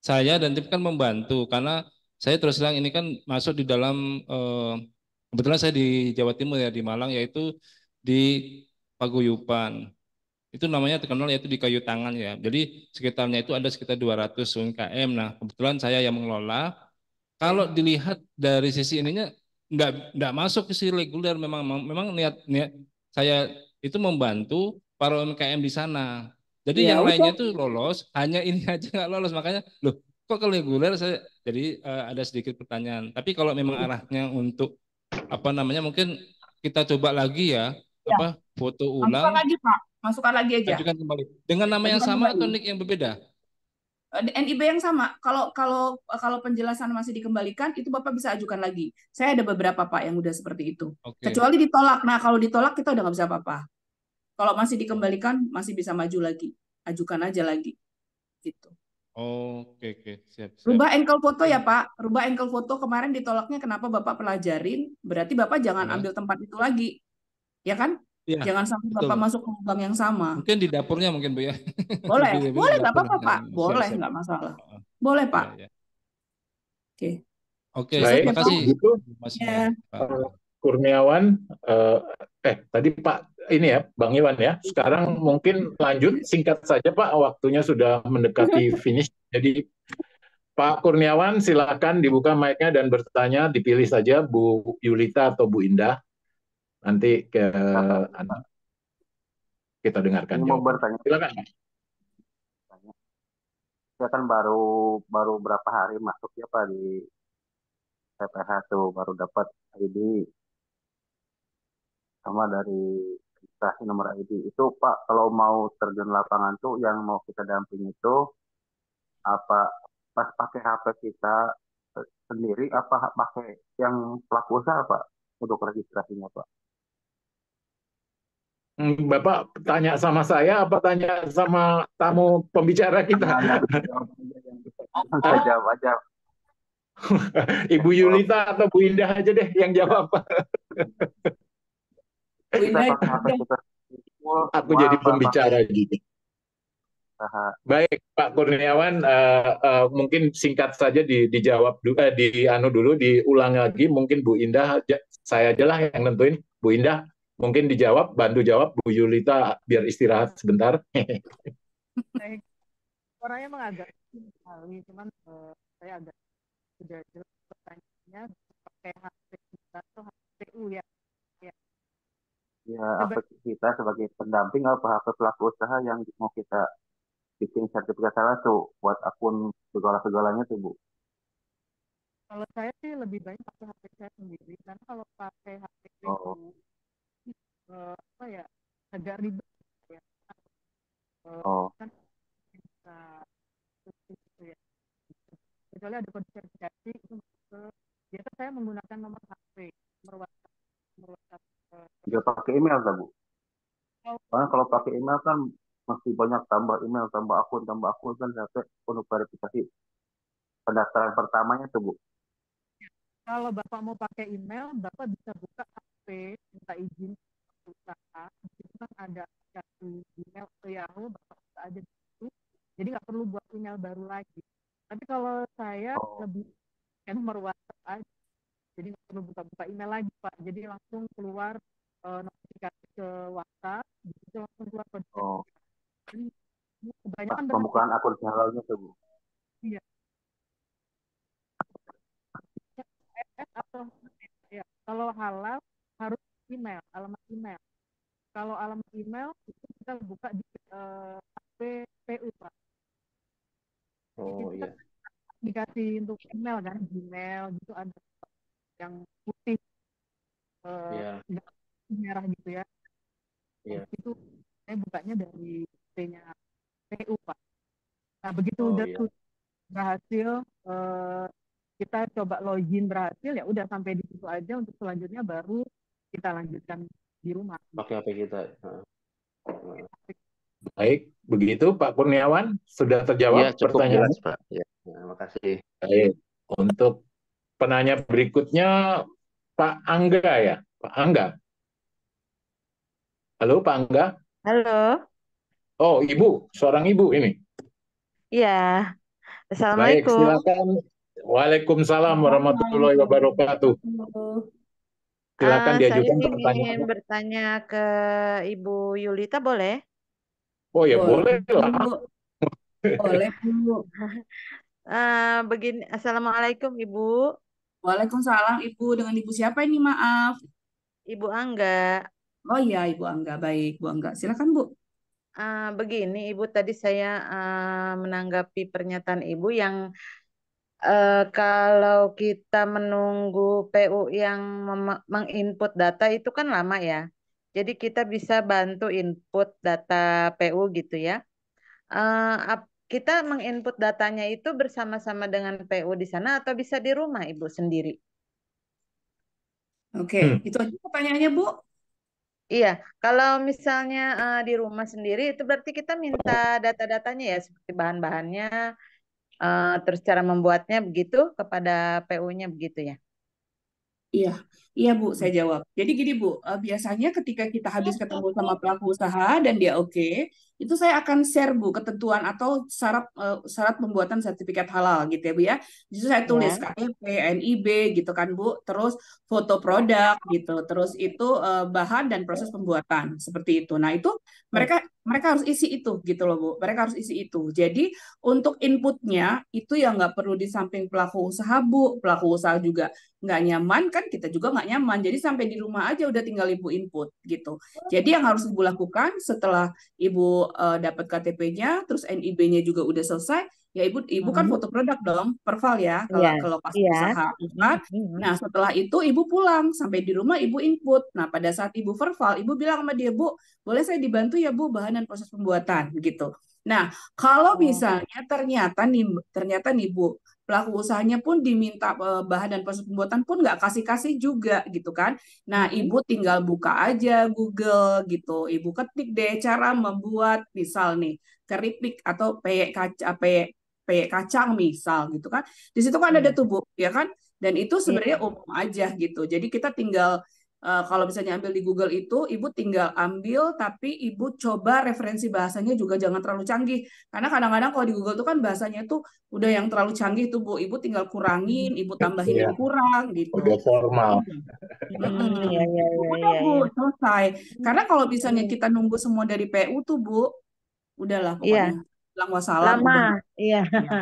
saya dan tim kan membantu karena saya terus terang ini kan masuk di dalam kebetulan saya di Jawa Timur ya di Malang yaitu di Paguyuban. Itu namanya terkenal yaitu di Kayu Tangan ya. Jadi sekitarnya itu ada sekitar 200 UMKM. Nah, kebetulan saya yang mengelola. Kalau dilihat dari sisi ininya enggak masuk ke sisi reguler memang niat saya itu membantu para UMKM di sana. Jadi Ya yang udah. lainnya itu lolos, hanya ini aja nggak lolos. Makanya loh, kok ke reguler saya jadi ada sedikit pertanyaan. Tapi kalau memang arahnya untuk apa namanya mungkin kita coba lagi ya, Ya. apa foto Masukkan ulang lagi Pak. Masukkan lagi aja. ajukan kembali dengan nama yang Ajukan sama kembali. atau nick yang berbeda? NIB yang sama. Kalau penjelasan masih dikembalikan, itu Bapak bisa ajukan lagi. Saya ada beberapa Pak yang udah seperti itu. Oke. Kecuali ditolak. Nah, kalau ditolak kita udah nggak bisa apa-apa. Kalau masih dikembalikan, masih bisa maju lagi. Ajukan aja lagi. Gitu. Oke, siap. Rubah ankle foto ya Pak. Rubah ankle foto kemarin ditolaknya kenapa Bapak pelajarin. Berarti Bapak jangan ambil tempat itu lagi. Ya kan? Iya, Jangan sampai betul. Bapak masuk ke lubang yang sama. Mungkin di dapurnya mungkin Bu ya. Boleh, Lebih boleh di nggak dapur. apa-apa Pak. Boleh, Siap. nggak masalah. Boleh Pak. Ya. Oke. Oke, Baik, terima kasih gitu. Mas Ya. Kurniawan, tadi Pak ini ya, Bang Iwan ya. Sekarang mungkin lanjut singkat saja Pak, waktunya sudah mendekati finish. Jadi Pak Kurniawan silakan dibuka mic-nya dan bertanya, dipilih saja Bu Yulita atau Bu Indah. Nanti kita dengarkan Ini mau bertanya. Silakan. Saya kan baru berapa hari masuk ya Pak di PPH tuh, baru dapat ID sama dari registrasi nomor ID. Itu Pak, kalau mau terjun lapangan tuh yang mau kita dampingi itu apa pas pakai HP kita sendiri apa pakai yang pelaku usaha Pak untuk registrasinya Pak? Bapak tanya sama saya apa tanya sama tamu pembicara kita? Nah, jawab aja yang saya Hah? jawab aja. Ibu Yulita atau Bu Indah aja deh yang jawab. Bu Kita Indah, pakai HP kita full Aku semua jadi apa pakai pembicara gitu. usaha. Baik, Pak Kurniawan, mungkin singkat saja dijawab dulu, diulang lagi. Mungkin Bu Indah, saya aja lah yang nentuin. Bu Indah, mungkin dijawab, bantu jawab. Bu Yulita biar istirahat sebentar. Baik. Orangnya emang agak sekali, cuman saya agak sudah jelas pertanyaannya pakai HP kita atau HPU ya. Ya. Ya, HP kita sebagai pendamping apa HP pelaku usaha yang mau kita bikin sertifikat salah tuh buat akun segala-segalanya tuh Bu. Kalau saya sih lebih banyak pakai HP saya sendiri, karena kalau pakai HP Oh, PU apa ya agak ribet ya. oh, Kan bisa gitu ya. Kecuali ada kode verifikasi itu biasa saya menggunakan nomor HP, nomor WhatsApp. juga pakai email tuh Bu. Oh, Karena kalau pakai email kan masih banyak tambah email, tambah akun kan sampai untuk verifikasi pendaftaran pertamanya tuh Bu. kalau Bapak mau pakai email, Bapak bisa buka HP, minta izin ke usaha. Di situ kan ada aplikasi email atau Yahoo, Bapak bisa aja di situ. Jadi nggak perlu buat email baru lagi. Tapi kalau saya Oh, lebih nomor WhatsApp aja. Jadi nggak perlu buka-buka email lagi, Pak. Jadi langsung keluar notifikasi ke WhatsApp, di situ langsung keluar kode oh, verifikasi. Ini pas kebanyakan berhasil. pembukaan akun halalnya tuh Bu. Iya. Atau ya, kalau halal harus email, alamat email. Kalau alamat email itu kita buka di HP PU, Pak. Oh Itu kan iya, aplikasi untuk email kan, Gmail gitu ada yang putih iya, merah gitu ya. iya. Itu saya bukanya dari HP-nya PU, Pak. Nah, begitu Oh udah iya, berhasil kita coba login berhasil, ya udah sampai di situ aja. Untuk selanjutnya baru kita lanjutkan di rumah. pakai HP kita. Heeh. Baik, begitu Pak Kurniawan, sudah Iya, terjawab cukup jelas, pertanyaannya? Pak. Ya, terima kasih. Baik, untuk penanya berikutnya Pak Angga ya, Pak Angga. Halo Pak Angga. Halo, Oh, Ibu, seorang Ibu ini. iya. Baik, Assalamualaikum. silakan. Waalaikumsalam warahmatullahi wabarakatuh. Silakan Saya diajukan ingin pertanyaannya. bertanya ke Ibu Yulita, boleh? Oh ya, boleh boleh lah. Bu, boleh Bu. Begini, Assalamualaikum Ibu, Waalaikumsalam Ibu, dengan Ibu siapa ini maaf? Ibu Angga. Oh iya Ibu Angga, baik Bu Angga. Silakan Bu. Begini, Ibu, tadi saya menanggapi pernyataan Ibu yang kalau kita menunggu PU yang menginput data itu kan lama ya. Jadi kita bisa bantu input data PU gitu ya. Kita menginput datanya itu bersama-sama dengan PU di sana atau bisa di rumah Ibu sendiri? Oke, itu aja pertanyaannya Bu. Iya, kalau misalnya di rumah sendiri itu berarti kita minta data-datanya ya seperti bahan-bahannya, terus cara membuatnya begitu kepada PU-nya begitu ya. Iya, iya Bu, saya jawab. Jadi gini Bu, biasanya ketika kita habis ketemu sama pelaku usaha dan dia oke, itu saya akan share Bu ketentuan atau syarat pembuatan sertifikat halal gitu ya Bu ya. Justru saya tulis Ya. KTP, NIB gitu kan Bu, terus foto produk gitu, terus itu bahan dan proses pembuatan seperti itu. Nah itu mereka harus isi itu gitu loh Bu, mereka harus isi itu. Jadi untuk inputnya itu yang nggak perlu di samping pelaku usaha Bu, pelaku usaha juga nggak nyaman kan, kita juga nggak nyaman. Jadi sampai di rumah aja udah tinggal ibu input gitu. Jadi yang harus ibu lakukan setelah ibu dapat KTP-nya, terus NIB-nya juga udah selesai, ya ibu kan foto produk dong, perfal ya Iya, ke lokasi iya. usaha, kan? Nah setelah itu ibu pulang, sampai di rumah ibu input. Nah pada saat ibu verbal, ibu bilang sama dia, Bu, boleh saya dibantu ya Bu bahan dan proses pembuatan gitu. Nah, kalau Oh. misalnya ternyata nih Bu, pelaku usahanya pun diminta bahan dan proses pembuatan pun nggak kasih-kasih juga gitu kan. Nah, Ibu tinggal buka aja Google gitu. Ibu ketik deh cara membuat misal nih keripik atau peyek kacang misal gitu kan. Di situ kan ada Iya. tuh Bu, ya kan? Dan itu Iya. sebenarnya umum aja gitu. Jadi kita tinggal kalau misalnya ambil di Google itu, Ibu tinggal ambil, tapi Ibu coba referensi bahasanya juga jangan terlalu canggih. Karena kadang-kadang kalau di Google itu kan bahasanya itu udah yang terlalu canggih tuh Bu. Ibu tinggal kurangin, Ibu tambahin Iya, yang kurang gitu. udah formal. Iya, iya, iya, Udah iya, Bu, iya. selesai. Karena kalau misalnya Iya. kita nunggu semua dari PU tuh Bu, udahlah Iya, pokoknya. Bilang wassalam, lama. udah. Iya. Ya.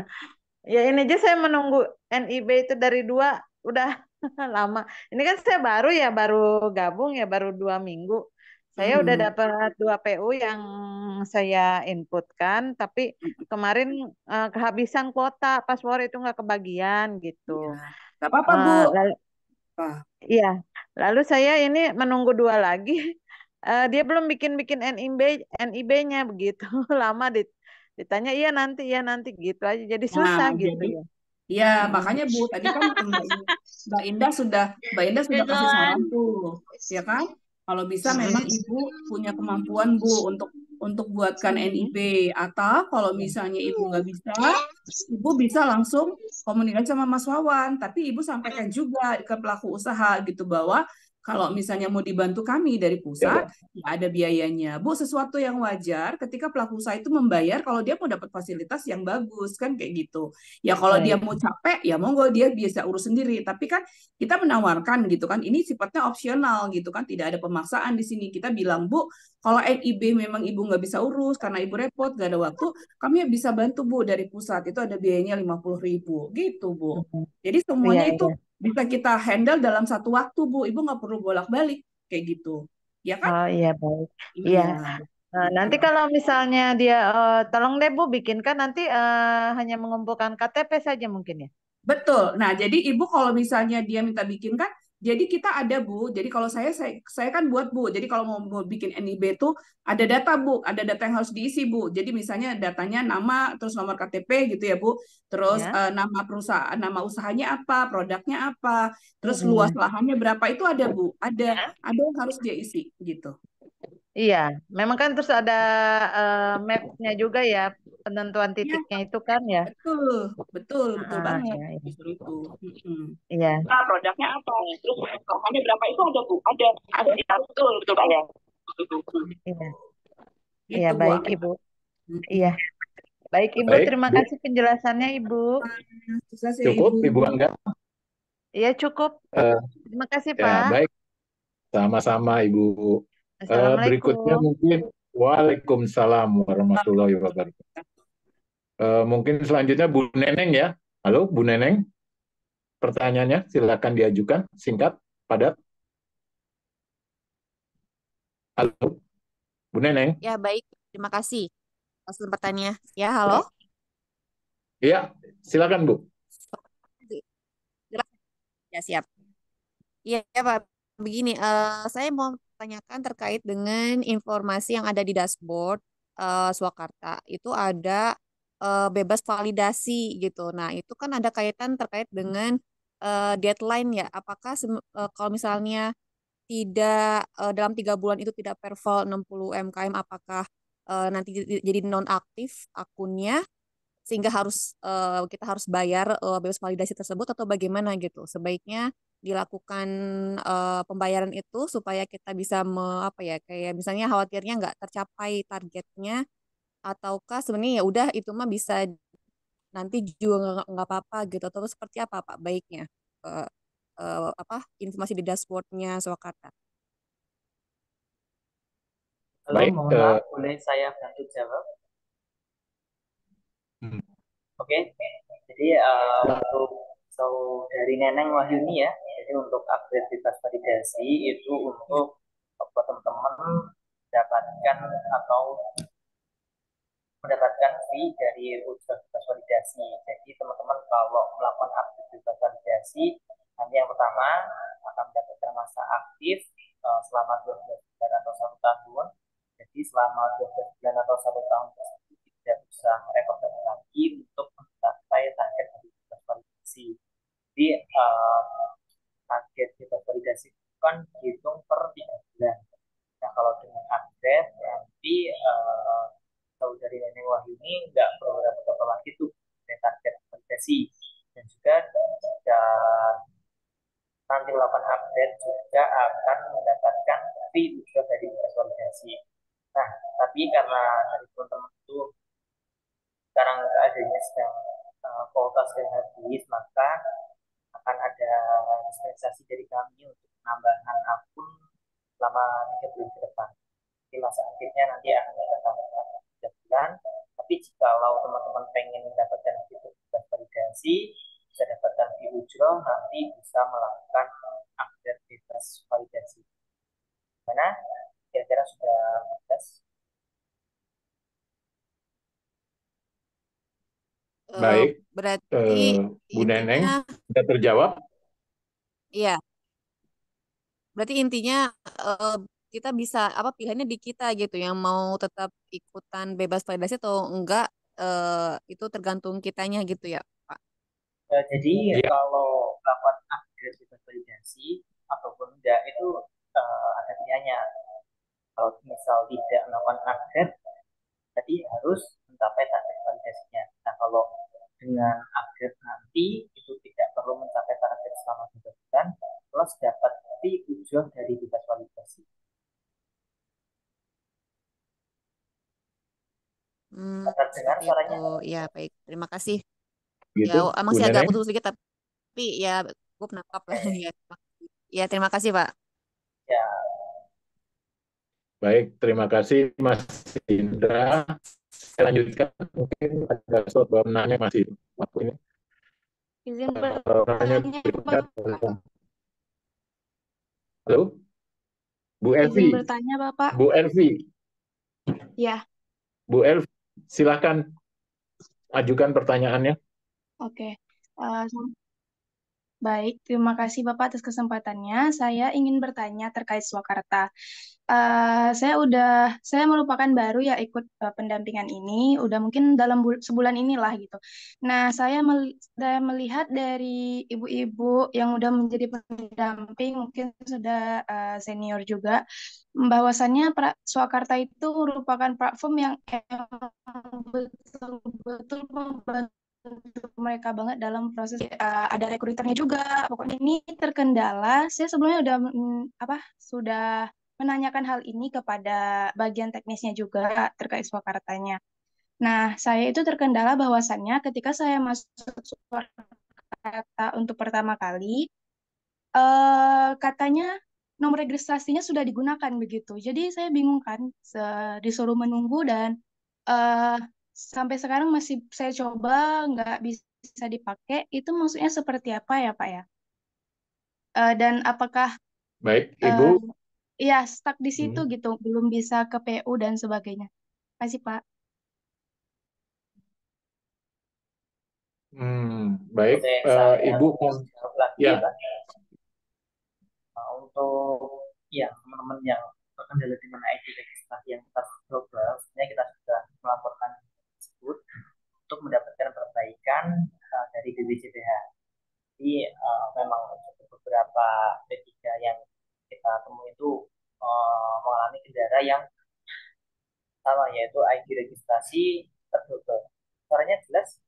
Ya ini aja saya menunggu NIB itu dari 2 udah lama. Ini kan saya baru ya, baru gabung ya, baru 2 minggu. Saya udah dapat 2 PU yang saya inputkan, tapi kemarin kehabisan kuota, password itu nggak kebagian gitu. Ya. Gak apa-apa Bu. Lalu, Wah. iya, lalu saya ini menunggu 2 lagi. Dia belum bikin NIB-nya begitu lama ditanya iya nanti gitu aja jadi susah Nah, gitu jadi ya. ya makanya Bu, tadi kan Mbak Indah sudah kasih saran tuh, ya kan? Kalau bisa memang Ibu punya kemampuan Bu untuk buatkan NIB, atau kalau misalnya Ibu nggak bisa, Ibu bisa langsung komunikasi sama Mas Wawan, tapi Ibu sampaikan juga ke pelaku usaha gitu bahwa kalau misalnya mau dibantu kami dari pusat, ya ada biayanya. Bu, sesuatu yang wajar ketika pelaku usaha itu membayar kalau dia mau dapat fasilitas yang bagus, kan kayak gitu. Ya kalau dia Baik. mau capek, ya monggo dia bisa urus sendiri. Tapi kan kita menawarkan gitu kan, ini sifatnya opsional gitu kan, tidak ada pemaksaan di sini. Kita bilang, Bu, kalau NIB memang Ibu nggak bisa urus karena Ibu repot, nggak ada waktu, kami bisa bantu Bu dari pusat. Itu ada biayanya 50.000 gitu Bu. Jadi Iya, semuanya itu iya. bisa kita handle dalam satu waktu Bu. Ibu nggak perlu bolak-balik kayak gitu. Ya kan? Oh iya baik. Iya. Iya. Nanti Gitu. kalau misalnya dia tolong deh Bu bikinkan nanti hanya mengumpulkan KTP saja mungkin ya. Betul. Nah, jadi Ibu kalau misalnya dia minta bikin kan, jadi kita ada Bu. Jadi kalau saya kan buat Bu. Jadi kalau mau bikin NIB itu ada data Bu, ada data yang harus diisi Bu. Jadi misalnya datanya nama, terus nomor KTP gitu ya Bu. Terus Ya. nama perusahaan, nama usahanya apa, produknya apa, terus luas Mm-mm. lahannya berapa itu ada Bu. Ada yang harus dia isi gitu. Iya, memang kan terus ada map-nya juga ya, penentuan Iya, titiknya itu kan ya. betul, betul banget. Iya, iya. Justru itu. Mm-mm. Iya, Nah, produknya apa? Terus lahannya berapa itu ada Bu? Ada betul Pak ya. iya. Iya, Gitu Bu baik Amel. Ibu. Iya, baik Ibu, Baik, terima Bu. kasih penjelasannya Ibu. Sukses ya Cukup, Ibu. Ibu Angga? Iya, cukup. Eh, Terima kasih, ya, Pak. baik. Sama-sama, Ibu. Berikutnya Assalamualaikum. mungkin Waalaikumsalam warahmatullahi wabarakatuh. Mungkin selanjutnya Bu Neneng ya. Halo, Bu Neneng. Pertanyaannya silakan diajukan, singkat, padat. Halo, Bu Neneng. Ya, baik. Terima kasih atas kesempatannya. Ya, halo. Iya, silakan Bu. Ya, siap. Iya, Pak. Begini, saya mau tanyakan terkait dengan informasi yang ada di dashboard Swakarta. Itu ada bebas validasi gitu. Nah, itu kan ada kaitan terkait dengan deadline ya. Apakah kalau misalnya tidak dalam 3 bulan itu tidak perform 60 MKM, apakah nanti jadi nonaktif akunnya sehingga kita harus bayar bebas validasi tersebut atau bagaimana gitu? Sebaiknya dilakukan pembayaran itu supaya kita bisa apa ya, kayak misalnya khawatirnya nggak tercapai targetnya, ataukah sebenarnya ya udah itu mah bisa nanti juga nggak apa-apa gitu, atau seperti apa Pak baiknya eh, apa informasi di dashboardnya Swakarta? Halo, Baik. mohon maaf, boleh saya bantu jawab? Oke, jadi untuk dari Neneng Wahyuni ya, jadi untuk update bebas validasi itu untuk buat teman-teman mendapatkan atau mendapatkan fee dari ujian bebas validasi. Jadi teman-teman kalau melakukan update bebas validasi, nanti yang pertama akan mendapatkan masa aktif selama 12 bulan atau 1 tahun. Jadi selama 12 bulan atau 1 tahun tersebut tidak usah repot lagi untuk mencapai target dari bebas validasi. Jadi target bebas validasi itu kan dihitung per 3 bulan. Nah, kalau dengan upgrade nanti kalau dari Neneng Wahyuni nggak perlu repot lagi tuh dari target validasi. Dan juga jika nanti melakukan update juga akan mendapatkan fee juga dari visualisasi. Nah, tapi karena dari teman-teman itu sekarang keadaannya sedang kuota sedang habis, maka akan ada dispensasi dari kami untuk penambahan akun selama 3 bulan ke depan. Jadi masa aktifnya nanti akan kita tambahkan 3 bulan. Tapi jikalau teman-teman pengen mendapatkan fitur validasi, bisa dapatkan di ujroh, nanti bisa melakukan update bebas validasi. Mana? Kira-kira sudah jelas? Baik, Berarti Bu Neneng, intinya, sudah terjawab? iya, berarti intinya kita bisa apa pilihannya di kita gitu yang mau tetap ikutan bebas validasi atau enggak, itu tergantung kitanya gitu ya, Pak. Jadi Iya. kalau melakukan upgrade bebas validasi ataupun enggak itu ada pilihannya. Kalau misal tidak melakukan upgrade, jadi harus mencapai target validasinya. Nah, kalau dengan upgrade nanti itu tidak perlu mencapai target selama 3 bulan, plus dapat fee ujung dari bebas validasi. Terdengar Seperti suaranya? itu. Ya, baik. Terima kasih. Gitu, Ya, Bu masih agak Neneng? putus sedikit tapi ya gue menangkap lah. Ya, ya, terima kasih, Pak. Ya, Baik, terima kasih Mas Indra. Saya lanjutkan, mungkin ada soal nanya masih waktu ini. Izin Nanya bertanya, berikutnya. Bapak. Halo, Bu Izin Elvi. bertanya, Bapak. Bu Elvi. Ya, Bu Elvi, silakan ajukan pertanyaannya. oke. Baik, terima kasih Bapak atas kesempatannya. Saya ingin bertanya terkait Swakarta. Saya merupakan baru ya ikut pendampingan ini, udah mungkin dalam sebulan inilah gitu. Nah, saya melihat dari ibu-ibu yang udah menjadi pendamping, mungkin sudah senior juga, bahwasannya Swakarta itu merupakan platform yang emang betul-betul membantu mereka banget dalam proses ada rekruternya juga. Pokoknya ini terkendala. Saya sebelumnya sudah menanyakan hal ini kepada bagian teknisnya juga terkait Swakartanya. Nah, saya itu terkendala bahwasannya ketika saya masuk Swakarta untuk pertama kali, katanya nomor registrasinya sudah digunakan begitu. Jadi saya bingung kan, disuruh menunggu dan eh, sampai sekarang masih saya coba nggak bisa dipakai. Itu maksudnya seperti apa ya Pak ya? Dan apakah Baik, Ibu. ya stuck di situ gitu, belum bisa ke PU dan sebagainya. Terima kasih Pak. Baik, oke, saya Ibu jawab lagi ya. Pak. Untuk ya teman-teman yang terkendala dengan ID registrasi yang kita global, sebenarnya kita sudah melaporkan tersebut untuk mendapatkan perbaikan dari BPJPH. Jadi memang untuk beberapa P3 yang kita temui itu mengalami kendala yang sama, yaitu ID registrasi terglobal. Suaranya jelas?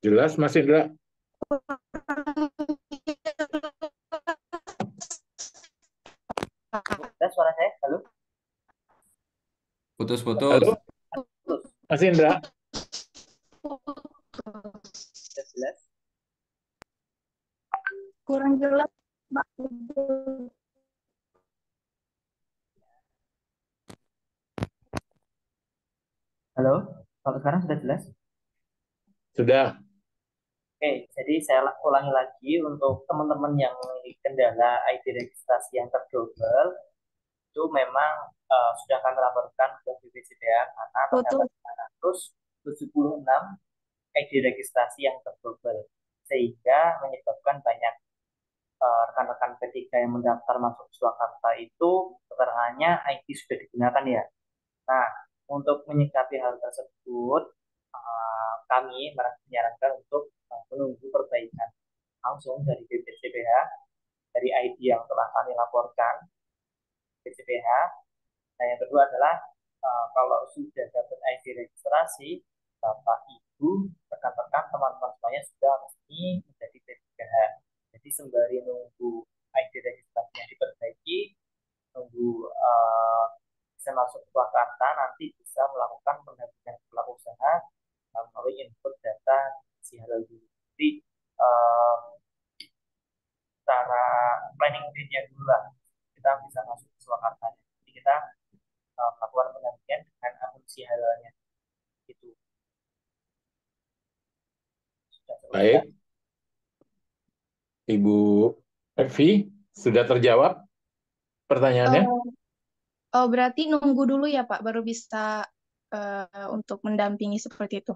Jelas, Mas Indra? Jelas suara saya? Halo? Putus-putus. Halo, Mas Indra? Jelas? Kurang jelas, Pak. Halo? Kalau sekarang sudah jelas? Sudah. Oke, jadi saya ulangi lagi untuk teman-teman yang memiliki kendala ID registrasi yang terglobal, itu memang sudah kami laporkan ke BPJPH karena terdapat 976 ID registrasi yang terglobal, sehingga menyebabkan banyak rekan-rekan P3 yang mendaftar masuk Swakarta itu keterangannya ID sudah digunakan ya. Nah, untuk menyikapi hal tersebut, kami menyarankan untuk menunggu perbaikan langsung dari BPCPH, dari ID yang telah kami laporkan BPCPH. Nah, yang kedua adalah kalau sudah dapat ID registrasi, Bapak, Ibu, rekan-rekan, teman-teman semuanya sudah resmi menjadi P3H. Jadi sembari nunggu ID registrasinya diperbaiki, nunggu bisa masuk Swakarta, nanti bisa melakukan pendampingan pelaku usaha melalui input data si halal dulu. Jadi cara planning day-nya dulu lah, kita bisa masuk ke Swakarta. Jadi kita melakukan pendampingan dengan akun si halalnya. Gitu. Sudah selesai. Baik. Ibu Evi, sudah terjawab pertanyaannya? Oh, berarti nunggu dulu ya Pak, baru bisa untuk mendampingi seperti itu.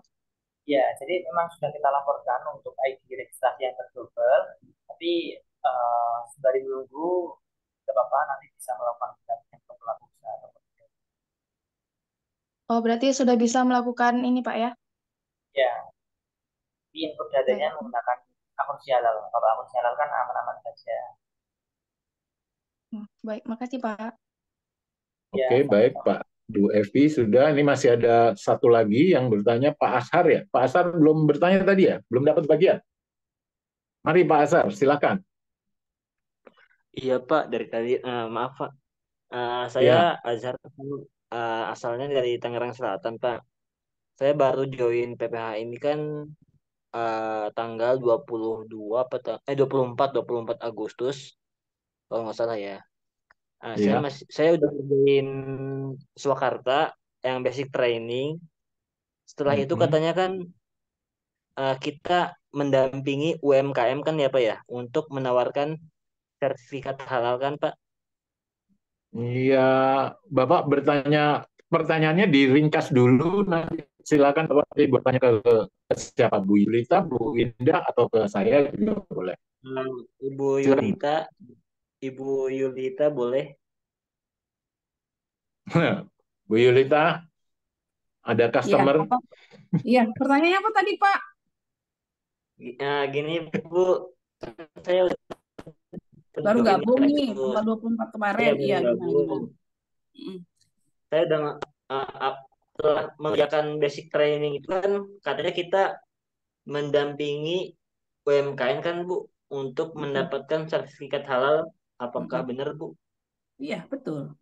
Ya, jadi memang sudah kita laporkan untuk ID registrasi yang terdouble, tapi sembari menunggu, tidak apa-apa, nanti bisa melakukan pendampingan ke pelaku usaha. Oh, berarti sudah bisa melakukan ini Pak ya? Ya, di input datanya menggunakan akun halal. Kalau akun halal kan aman-aman saja. Baik, makasih Pak. Oke, baik Pak. Bu Evi sudah. Ini masih ada satu lagi yang bertanya, Pak Ashar ya. Pak Ashar belum bertanya tadi ya? Belum dapat bagian. Mari Pak Ashar, silakan. Iya Pak, dari tadi maaf Pak. Saya Azhar, asalnya dari Tangerang Selatan Pak. Saya baru join PPH ini kan tanggal 24 Agustus kalau nggak salah ya. Saya udah join Swakarta yang basic training. Setelah itu katanya kan kita mendampingi UMKM kan ya Pak ya, untuk menawarkan sertifikat halal kan Pak? Iya, Bapak bertanya, pertanyaannya diringkas dulu, nanti silakan Bapak bertanya ke siapa, Bu Yulita, Bu Indah, atau ke saya juga boleh. Ibu Yulita boleh? Bu Yulita, ada customer? Iya, pertanyaannya apa tadi Pak? Gini Bu, saya baru gabung nih, tanggal 24 kemarin. Iya, gimana? Saya udah setelah mengerjakan basic training itu kan katanya kita mendampingi UMKM kan Bu untuk mendapatkan sertifikat halal. Apakah benar Bu? Iya, betul.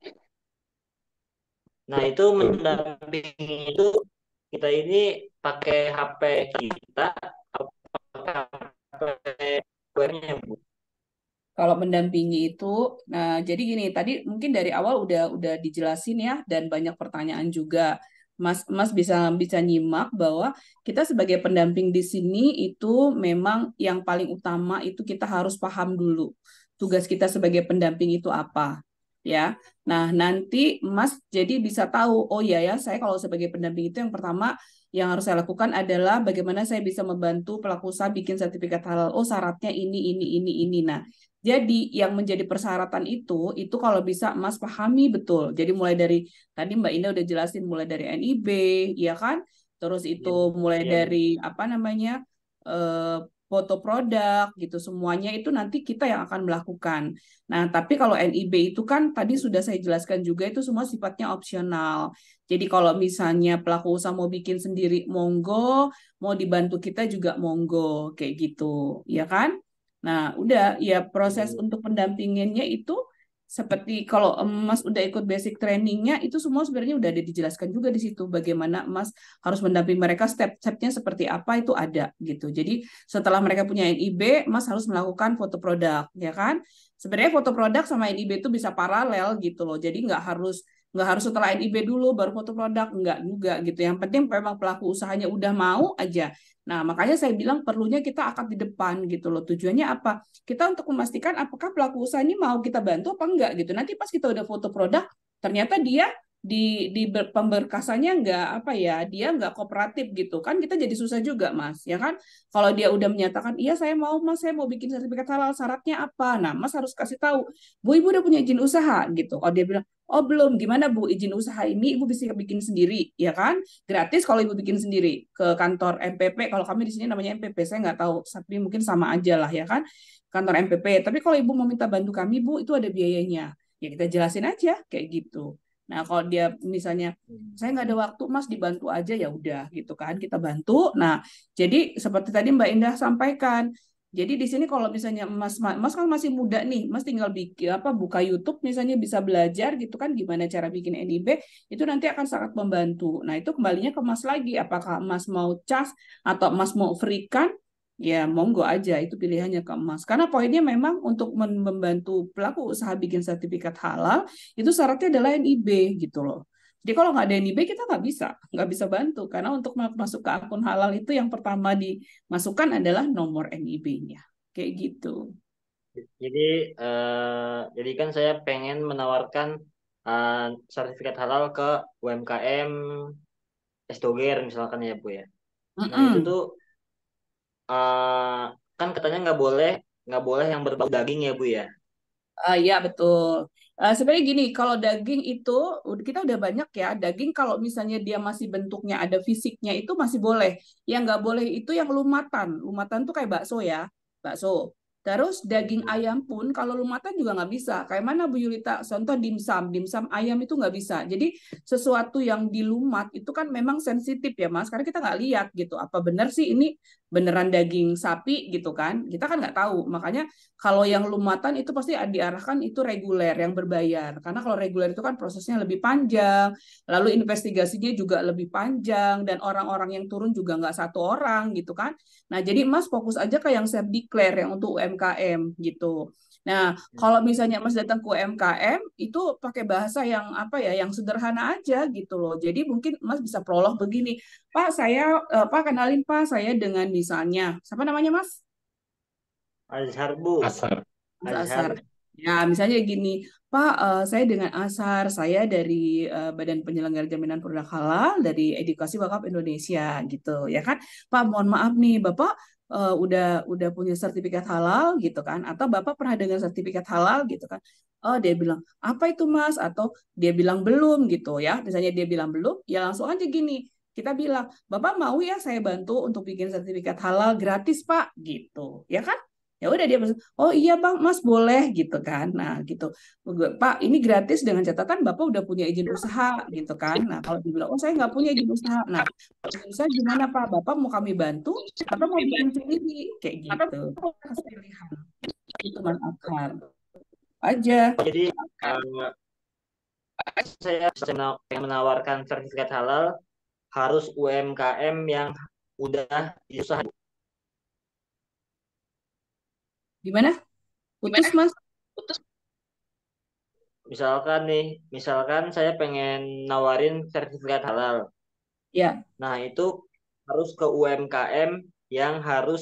Nah, itu mendampingi itu kita ini pakai HP kita, pakai webnya Bu? Kalau mendampingi itu, nah jadi gini, tadi mungkin dari awal udah dijelasin ya, dan banyak pertanyaan juga. Mas bisa nyimak bahwa kita sebagai pendamping di sini itu memang yang paling utama itu kita harus paham dulu tugas kita sebagai pendamping itu apa, ya. Nah, nanti Mas jadi bisa tahu, oh ya saya kalau sebagai pendamping itu yang pertama yang harus saya lakukan adalah bagaimana saya bisa membantu pelaku usaha bikin sertifikat halal. Oh, syaratnya ini. Nah, jadi yang menjadi persyaratan itu kalau bisa Mas pahami betul. Jadi mulai dari tadi Mbak Indah udah jelasin mulai dari NIB, ya kan? Terus itu mulai dari foto produk gitu, semuanya itu nanti kita yang akan melakukan. Nah, tapi kalau NIB itu kan tadi sudah saya jelaskan juga itu semua sifatnya opsional. Jadi kalau misalnya pelaku usaha mau bikin sendiri monggo, mau dibantu kita juga monggo, kayak gitu, ya kan? Nah, udah ya proses untuk pendampingannya itu seperti kalau Mas udah ikut basic trainingnya itu semua sebenarnya udah ada dijelaskan juga di situ bagaimana Mas harus mendampingi mereka step-stepnya seperti apa itu ada gitu. Jadi setelah mereka punya NIB, Mas harus melakukan foto produk, ya kan? Sebenarnya foto produk sama NIB itu bisa paralel gitu loh. Jadi nggak harus setelah NIB dulu baru foto produk, enggak juga gitu. Yang penting memang pelaku usahanya udah mau aja. Nah, makanya saya bilang perlunya kita akad di depan gitu loh. Tujuannya apa? Kita untuk memastikan apakah pelaku usaha ini mau kita bantu apa enggak gitu. Nanti pas kita udah foto produk, ternyata dia pemberkasannya nggak apa ya, dia nggak kooperatif gitu kan, kita jadi susah juga Mas, ya kan? Kalau dia udah menyatakan iya saya mau Mas, saya mau bikin sertifikat halal, syaratnya apa? Nah Mas harus kasih tahu, Bu Ibu udah punya izin usaha gitu. Kalau dia bilang oh belum, gimana Bu, izin usaha ini Ibu bisa bikin sendiri, ya kan? Gratis kalau Ibu bikin sendiri ke kantor MPP. Kalau kami di sini namanya MPP, saya nggak tahu, tapi mungkin sama aja lah ya kan, kantor MPP. Tapi kalau Ibu mau minta bantu kami Bu, itu ada biayanya. Ya kita jelasin aja kayak gitu. Nah kalau dia misalnya saya nggak ada waktu Mas, dibantu aja, ya udah gitu kan, kita bantu. Nah jadi seperti tadi Mbak Indah sampaikan. Jadi di sini kalau misalnya Mas kan masih muda nih, Mas tinggal bikin apa, buka YouTube misalnya, bisa belajar gitu kan gimana cara bikin NIB, itu nanti akan sangat membantu. Nah, itu kembalinya ke Mas lagi, apakah Mas mau cas atau Mas mau free kan? Ya, monggo aja, itu pilihannya ke Mas. Karena poinnya memang untuk membantu pelaku usaha bikin sertifikat halal, itu syaratnya adalah NIB gitu loh. Jadi kalau nggak ada NIB kita nggak bisa bantu, karena untuk masuk ke akun halal itu yang pertama dimasukkan adalah nomor NIB-nya, kayak gitu. Jadi kan saya pengen menawarkan sertifikat halal ke UMKM es doger misalkan ya Bu ya. Nah itu tuh kan katanya nggak boleh yang berbau daging ya Bu ya. Iya betul. Sebenarnya gini, kalau daging itu kita udah banyak ya. Daging kalau misalnya dia masih bentuknya ada fisiknya itu masih boleh. Yang nggak boleh itu yang lumatan. Lumatan tuh kayak bakso ya, bakso. Terus daging ayam pun kalau lumatan juga nggak bisa. Kayak mana Bu Yulita? Contoh dimsum, dimsum ayam itu nggak bisa. Jadi sesuatu yang dilumat itu kan memang sensitif ya Mas. Karena kita nggak lihat gitu. Apa benar sih ini beneran daging sapi gitu kan? Kita kan nggak tahu. Makanya kalau yang lumatan itu pasti diarahkan itu reguler yang berbayar. Karena kalau reguler itu kan prosesnya lebih panjang, lalu investigasinya juga lebih panjang, dan orang-orang yang turun juga nggak satu orang gitu kan. Nah, jadi Mas fokus aja ke yang self declare yang untuk UMKM gitu. Nah, kalau misalnya Mas datang ke UMKM itu pakai bahasa yang apa ya, yang sederhana aja gitu loh. Jadi mungkin Mas bisa prolog begini, Pak saya Pak kenalin Pak saya dengan misalnya siapa namanya Mas? Azhar Bu. Asar. Mas Asar. Ya, misalnya gini, Pak, saya dengan Asar, saya dari Badan Penyelenggara Jaminan Produk Halal dari Edukasi Wakaf Indonesia gitu, ya kan? Pak, mohon maaf nih, Bapak udah punya sertifikat halal gitu kan? Atau Bapak pernah dengar sertifikat halal gitu kan? Oh, dia bilang, apa itu Mas? Atau dia bilang belum gitu ya. Misalnya dia bilang belum, ya langsung aja gini. Kita bilang, Bapak mau ya saya bantu untuk bikin sertifikat halal gratis, Pak, gitu. Ya kan? Ya udah dia bilang, oh iya Bang, Mas boleh gitu kan. Nah gitu, Pak ini gratis dengan catatan Bapak udah punya izin usaha gitu kan. Nah kalau dibilang, oh saya nggak punya izin usaha. Nah izin usaha gimana Pak? Bapak mau kami bantu atau mau bikin sendiri? Kayak gitu. Kasih pilihan. Itu Mas Akar. Aja. Jadi saya pengen menawarkan sertifikat halal harus UMKM yang udah diusaha. Gimana? Putus Mas? Putus. Misalkan saya pengen nawarin sertifikat halal. Ya. Nah, itu harus ke UMKM yang harus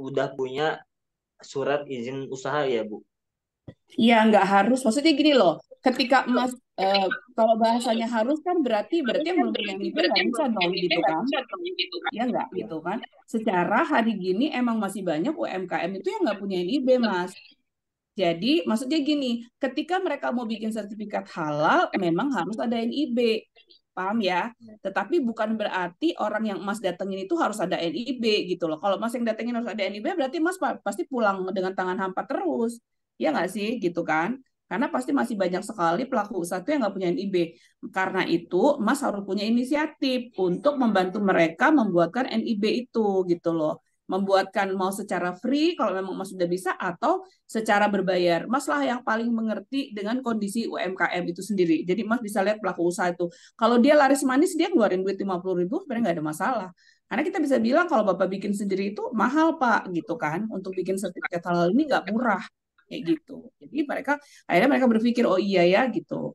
udah punya surat izin usaha ya, Bu? Iya, nggak harus. Maksudnya gini loh, ketika Mas, kalau bahasanya harus kan berarti yang belum punya NIB nggak bisa dong gitu kan. Ya nggak gitu kan. Secara hari gini emang masih banyak UMKM itu yang nggak punya NIB, Mas. Jadi maksudnya gini, ketika mereka mau bikin sertifikat halal, memang harus ada NIB. Paham ya? Tetapi bukan berarti orang yang Mas datengin itu harus ada NIB gitu loh. Kalau Mas yang datengin harus ada NIB, berarti Mas pasti pulang dengan tangan hampa terus. Ya nggak sih? Gitu kan? Karena pasti masih banyak sekali pelaku usaha itu yang nggak punya NIB. Karena itu, Mas harus punya inisiatif untuk membantu mereka membuatkan NIB itu gitu loh. Membuatkan mau secara free kalau memang Mas sudah bisa, atau secara berbayar. Mas lah yang paling mengerti dengan kondisi UMKM itu sendiri. Jadi Mas bisa lihat pelaku usaha itu. Kalau dia laris manis, dia ngeluarin duit 50.000, sebenarnya nggak ada masalah. Karena kita bisa bilang kalau Bapak bikin sendiri itu mahal Pak, gitu kan. Untuk bikin sertifikat halal ini nggak murah, kayak gitu. Jadi akhirnya mereka berpikir, oh iya ya gitu.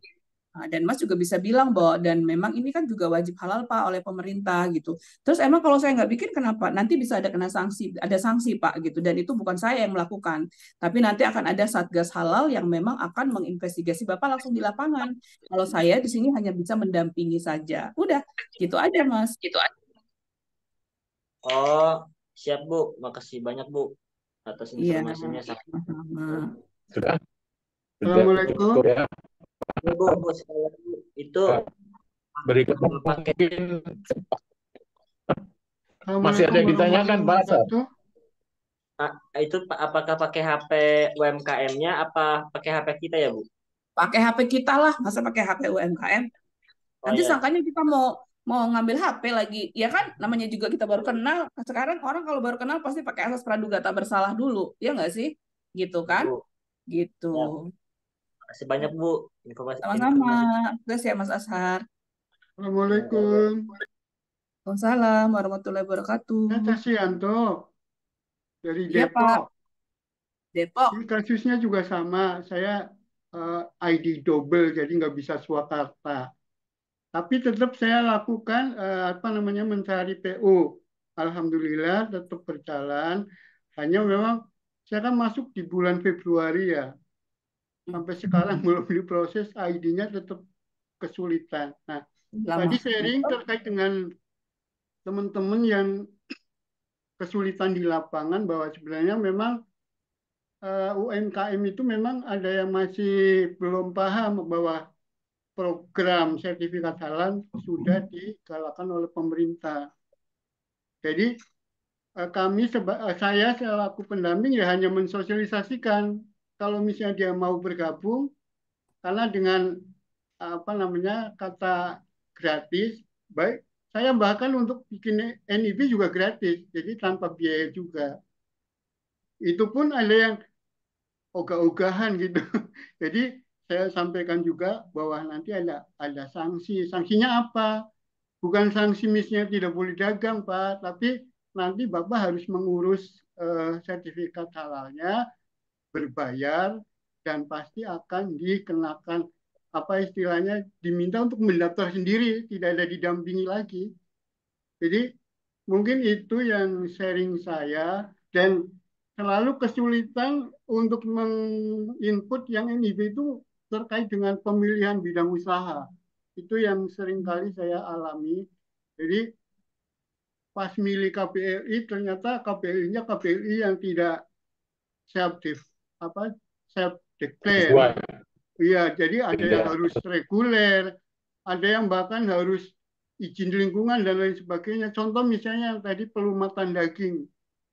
Nah, dan Mas juga bisa bilang bahwa dan memang ini kan juga wajib halal Pak oleh pemerintah gitu. Terus emang kalau saya nggak bikin kenapa? Nanti bisa ada sanksi Pak gitu. Dan itu bukan saya yang melakukan, tapi nanti akan ada Satgas Halal yang memang akan menginvestigasi Bapak langsung di lapangan. Kalau saya di sini hanya bisa mendampingi saja. Udah, gitu aja Mas. Gitu aja. Oh, siap Bu. Makasih banyak Bu atas Iya, informasinya. sama-sama. Sudah Assalamualaikum. cukup ya. Bu, sekali lagi, Bu. Itu Berikutnya pakai mungkin masih ada yang ditanyakan Pak Asad. itu apakah pakai HP UMKM-nya apa pakai HP kita ya, Bu? Pakai HP kita lah, masa pakai HP UMKM? Oh Nanti ya. sangkanya kita mau ngambil HP lagi. Ya kan, namanya juga kita baru kenal. Sekarang orang kalau baru kenal pasti pakai asas praduga tak bersalah dulu. Ya nggak sih? Gitu kan? Bu. Gitu. Ya. Makasih banyak, Bu. Sama-sama. Terus ya Mas Ashar. Assalamualaikum. Waalaikumsalam warahmatullahi wabarakatuh. Saya Tasyanto dari Iya, Pak. Depok. Depok. Ini kasusnya juga sama. Saya ID double, jadi nggak bisa Swakarta. Tapi tetap saya lakukan mencari PO. Alhamdulillah tetap berjalan. Hanya memang saya kan masuk di bulan Februari ya. Sampai sekarang belum diproses, ID-nya tetap kesulitan. Nah, tadi sharing terkait dengan teman-teman yang kesulitan di lapangan bahwa sebenarnya memang UMKM itu memang ada yang masih belum paham bahwa program sertifikat halal sudah digalakan oleh pemerintah. Jadi saya selaku pendamping ya hanya mensosialisasikan kalau misalnya dia mau bergabung, karena dengan kata gratis, baik saya bahkan untuk bikin NIB juga gratis, jadi tanpa biaya juga. Itu pun ada yang ogah-ogahan gitu. Jadi saya sampaikan juga bahwa nanti ada sanksi. Sanksinya apa? Bukan sanksi misalnya tidak boleh dagang, Pak, tapi nanti Bapak harus mengurus sertifikat halalnya, berbayar, dan pasti akan dikenakan istilahnya diminta untuk mendaftar sendiri, tidak ada didampingi lagi. Jadi mungkin itu yang sharing saya, dan selalu kesulitan untuk menginput yang NIB itu terkait dengan pemilihan bidang usaha. Itu yang sering kali saya alami. Jadi pas milih KPLI ternyata KPLI-nya KPLI yang tidak self declare. Iya, jadi ada yang harus reguler, ada yang bahkan harus izin lingkungan dan lain sebagainya. Contoh misalnya yang tadi pelumatan daging.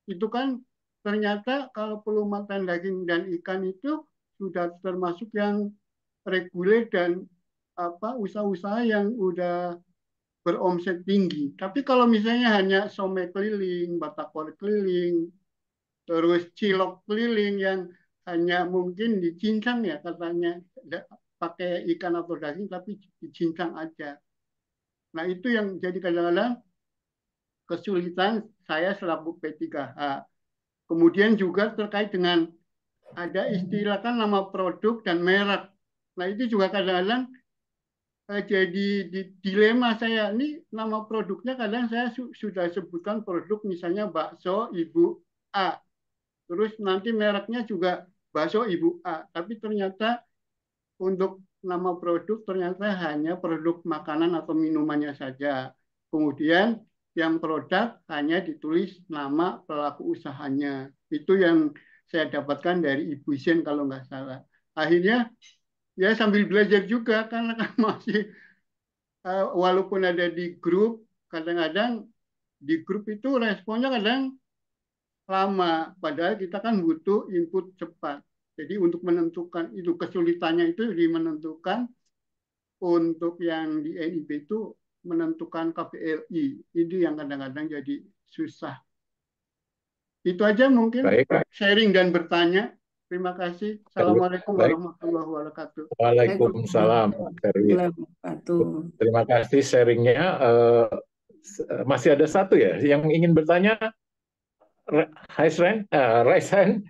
Itu kan ternyata kalau pelumatan daging dan ikan itu sudah termasuk yang reguler dan usaha-usaha yang udah beromset tinggi. Tapi kalau misalnya hanya somai keliling, batagor keliling, terus cilok keliling yang hanya mungkin dicincang ya katanya, pakai ikan atau daging tapi dicincang aja. Nah itu yang jadi kadang-kadang kesulitan saya selaku P3H. Kemudian juga terkait dengan ada istilah kan nama produk dan merek. Nah itu juga kadang-kadang jadi dilema saya. Ini nama produknya kadang saya sudah sebutkan produk misalnya bakso Ibu A. Terus nanti mereknya juga bakso Ibu A. Tapi ternyata untuk nama produk ternyata hanya produk makanan atau minumannya saja. Kemudian yang produk hanya ditulis nama pelaku usahanya. Itu yang saya dapatkan dari Ibu Isen kalau nggak salah. Akhirnya ya sambil belajar juga karena kan masih walaupun ada di grup, kadang-kadang di grup itu responnya kadang lama. Padahal kita kan butuh input cepat. Jadi untuk menentukan itu kesulitannya itu menentukan untuk yang di NIB itu menentukan KPLI. Ini yang kadang-kadang jadi susah. Itu aja mungkin sharing dan bertanya. Terima kasih. Assalamualaikum warahmatullahi wabarakatuh. Waalaikumsalam. Terima kasih sharingnya. Masih ada satu ya yang ingin bertanya. Raise hand,